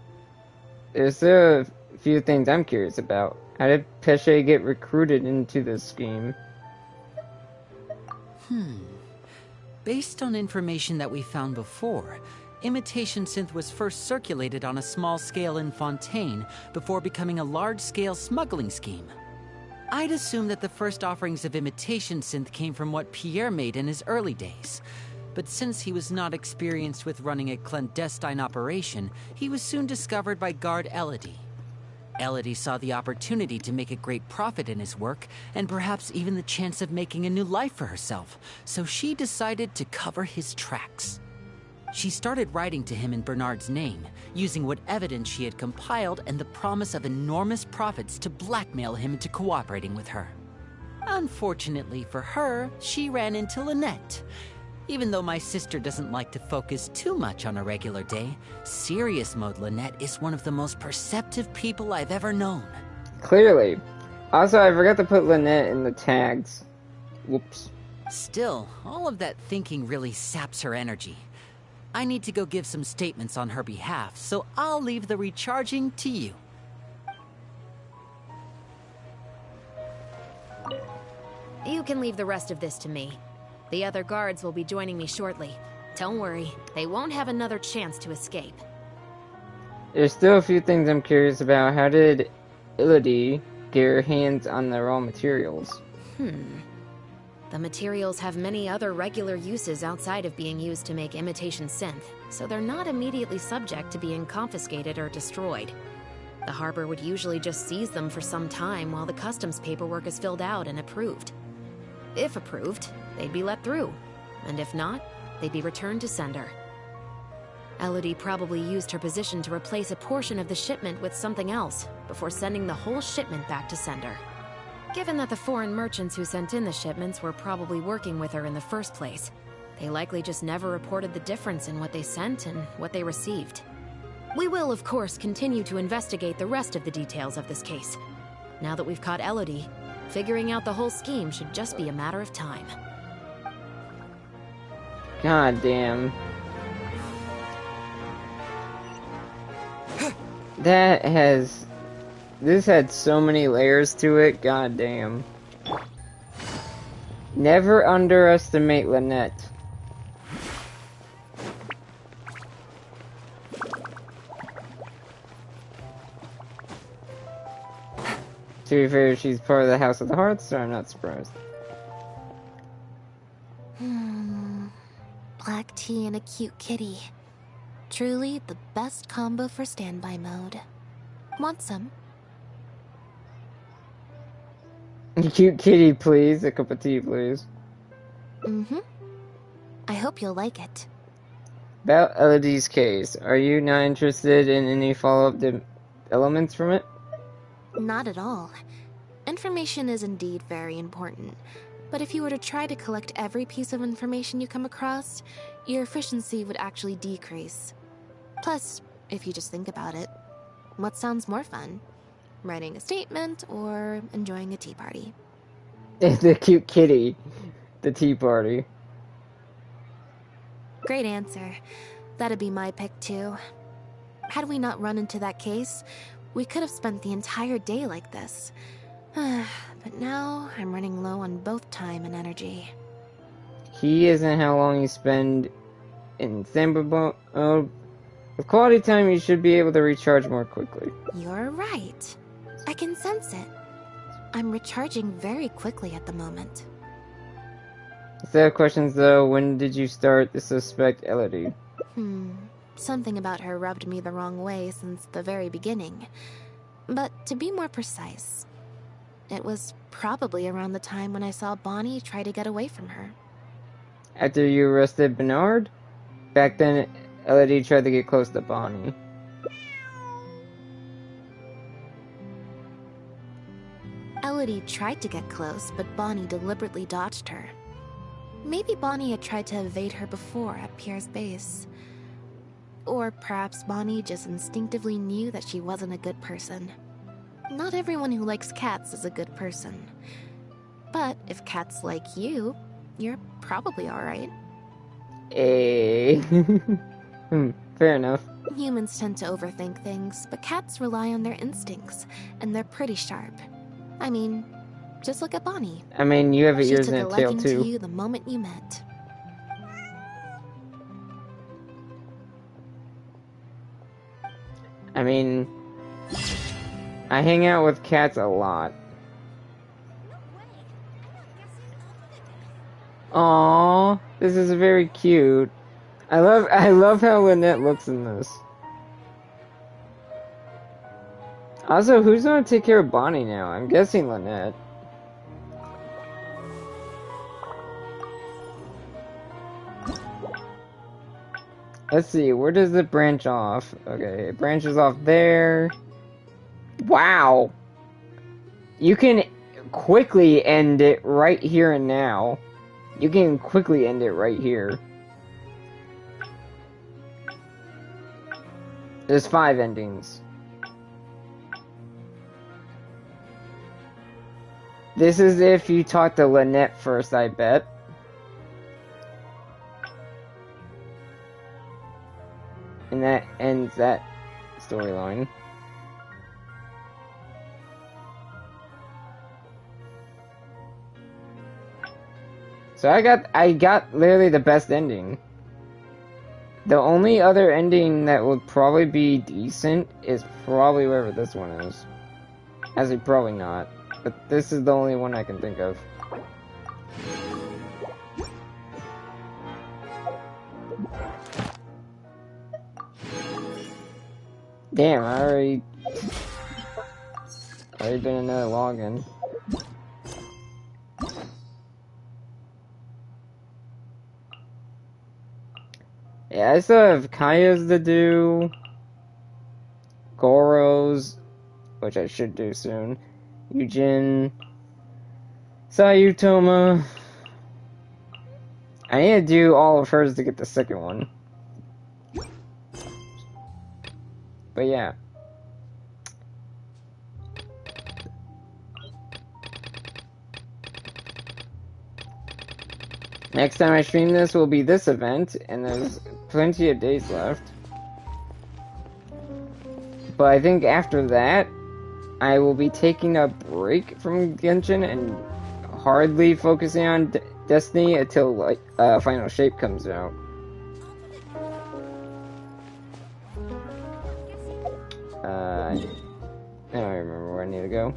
There's a few things I'm curious about. How did Pesce get recruited into this scheme? Based on information that we found before, imitation synth was first circulated on a small scale in Fontaine before becoming a large-scale smuggling scheme. I'd assume that the first offerings of imitation synth came from what Pierre made in his early days. But since he was not experienced with running a clandestine operation, he was soon discovered by guard Elodie. Elodie saw the opportunity to make a great profit in his work, and perhaps even the chance of making a new life for herself, so she decided to cover his tracks. She started writing to him in Bernard's name, using what evidence she had compiled and the promise of enormous profits to blackmail him into cooperating with her. Unfortunately for her, she ran into Lynette. Even though my sister doesn't like to focus too much on a regular day, serious mode Lynette is one of the most perceptive people I've ever known. Clearly. Also, I forgot to put Lynette in the tags. Whoops. Still, all of that thinking really saps her energy. I need to go give some statements on her behalf, so I'll leave the recharging to you. You can leave the rest of this to me. The other guards will be joining me shortly. Don't worry, they won't have another chance to escape. There's still a few things I'm curious about. How did Elodie get her hands on the raw materials? The materials have many other regular uses outside of being used to make imitation synth, so they're not immediately subject to being confiscated or destroyed. The harbor would usually just seize them for some time while the customs paperwork is filled out and approved. If approved, they'd be let through, and if not, they'd be returned to sender. Elodie probably used her position to replace a portion of the shipment with something else before sending the whole shipment back to sender. Given that the foreign merchants who sent in the shipments were probably working with her in the first place, they likely just never reported the difference in what they sent and what they received. We will, of course, continue to investigate the rest of the details of this case. Now that we've caught Elodie, figuring out the whole scheme should just be a matter of time. God damn. That has This had so many layers to it, god damn. Never underestimate Lynette. To be fair, she's part of the House of the Hearts, so I'm not surprised. Black tea and a cute kitty. Truly the best combo for standby mode. Want some? Cute kitty, please. A cup of tea, please. Mm-hmm. I hope you'll like it. About Elodie's case, are you not interested in any follow-up elements from it? Not at all. Information is indeed very important, but if you were to try to collect every piece of information you come across, your efficiency would actually decrease. Plus, if you just think about it, what sounds more fun? Writing a statement or enjoying a tea party? The cute kitty. The tea party. Great answer. That'd be my pick too. Had we not run into that case, we could have spent the entire day like this. But now, I'm running low on both time and energy. Key isn't how long you spend in standby mode. With quality time, you should be able to recharge more quickly. You're right. I can sense it. I'm recharging very quickly at the moment. Instead of questions though, when did you start to suspect Elodie? Something about her rubbed me the wrong way since the very beginning. But to be more precise, it was probably around the time when I saw Bonnie try to get away from her. After you arrested Bernard? Back then, Elodie tried to get close to Bonnie. Elodie tried to get close, but Bonnie deliberately dodged her. Maybe Bonnie had tried to evade her before at Pierre's base. Or perhaps Bonnie just instinctively knew that she wasn't a good person. Not everyone who likes cats is a good person. But if cats like you, you're probably alright. Fair enough. Humans tend to overthink things, but cats rely on their instincts, and they're pretty sharp. I mean, just look at Bonnie. I mean, you have She ears took and a a tail liking too. to you the moment you met. I mean, I hang out with cats a lot. Aww, this is very cute. I love how Lynette looks in this. Also, who's gonna take care of Bonnie now? I'm guessing Lynette. Let's see, where does it branch off? Okay, it branches off there. Wow! You can quickly end it right here and now. You can quickly end it right here. There's 5 endings. This is if you talk to Lynette first, I bet. And that ends that storyline. So I got literally the best ending. The only other ending that would probably be decent is probably wherever this one is. Actually, probably not. But this is the only one I can think of. Damn, I already been another login. Yeah, I still have Kaya's to do, Goro's, which I should do soon, Eugen, Sayutoma. I need to do all of hers to get the second one. But yeah. Next time I stream this will be this event, and there's plenty of days left. But I think after that, I will be taking a break from Genshin and hardly focusing on Destiny until like Final Shape comes out. I don't remember where I need to go.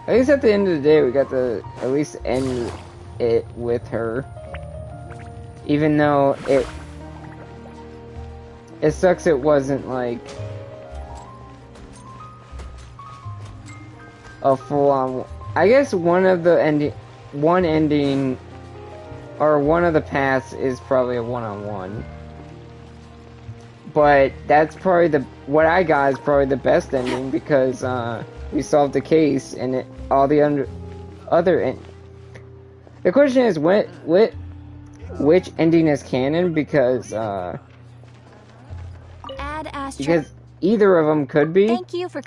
At least at the end of the day, we got to at least end it with her. Even though it sucks it wasn't like a full-on... I guess one of the ending or one of the paths is probably a one-on-one. But that's probably what I got is probably the best ending because we solved the case and all the other the question is which ending is canon because either of them could be. Thank you for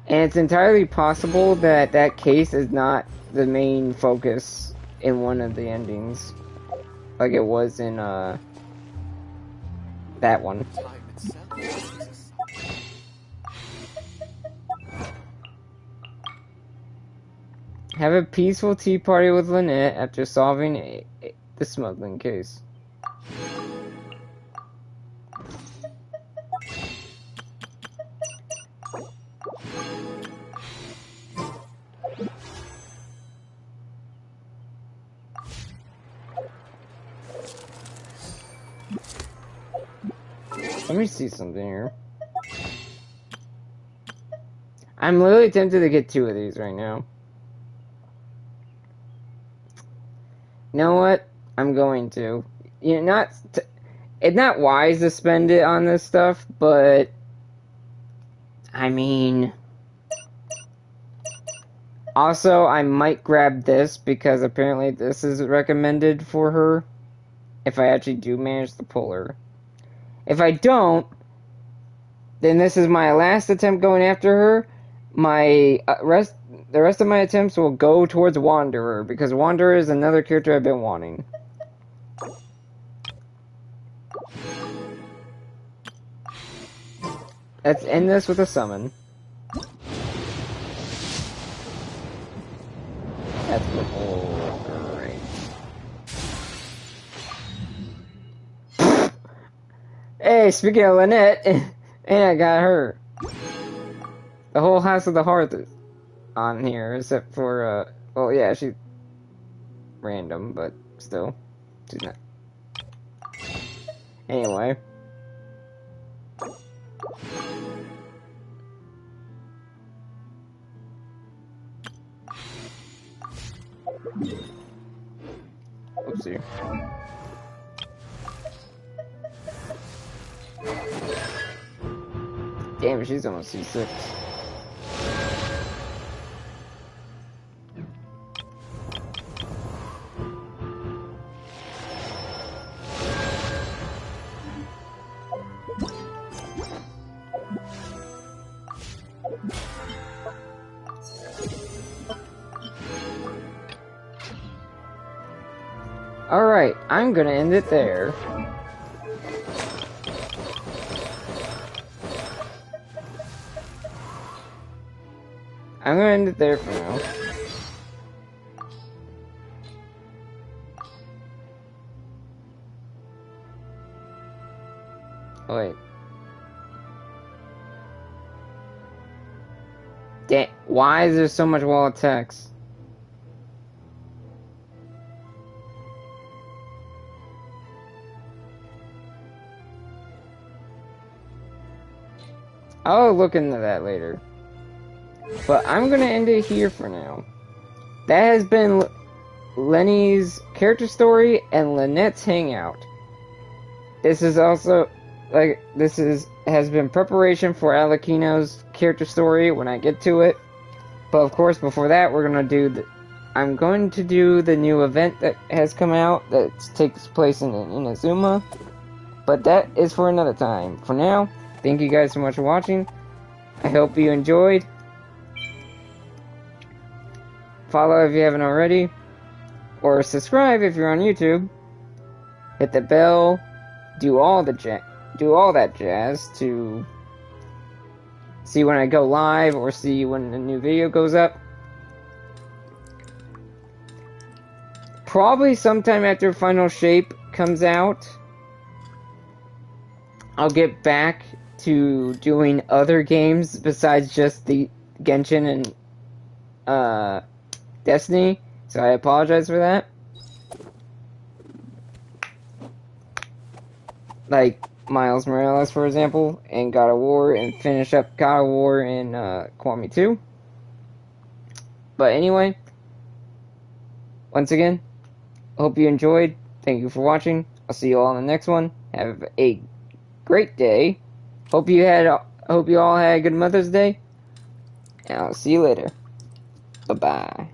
and it's entirely possible that that case is not the main focus in one of the endings like it was in that one. Have a peaceful tea party with Lynette after solving the smuggling case. Let me see something here. I'm literally tempted to get 2 of these right now. You know what? I'm going to. You know, it's not wise to spend it on this stuff, but I mean, also I might grab this because apparently this is recommended for her if I actually do manage to pull her. If I don't, then this is my last attempt going after her. The rest of my attempts will go towards Wanderer, because Wanderer is another character I've been wanting. Let's end this with a summon. That's great. Hey, speaking of Lynette, and I got her. The whole House of the Hearth is on here, except for, well, yeah, she's random, but still, she's not. Anyway. Oopsie. Damn, she's almost C6. Alright, I'm gonna end it there. I'm gonna end it there for now. Oh, wait. Why is there so much wall of text? I'll look into that later. But I'm gonna end it here for now. That has been Lenny's character story and Lynette's hangout. This is also, has been preparation for Alekino's character story when I get to it. But of course, before that, I'm going to do the new event that has come out that takes place in Inazuma. But that is for another time. For now, thank you guys so much for watching. I hope you enjoyed. Follow if you haven't already. Or subscribe if you're on YouTube. Hit the bell. Do all the do all that jazz to see when I go live or see when a new video goes up. Probably sometime after Final Shape comes out, I'll get back to doing other games besides just the Genshin and Destiny, so I apologize for that. Like Miles Morales, for example, and God of War, and finish up God of War and Kwame 2. But anyway, once again, hope you enjoyed. Thank you for watching. I'll see you all in the next one. Have a great day. Hope you all had a good Mother's Day. And I'll see you later. Bye-bye.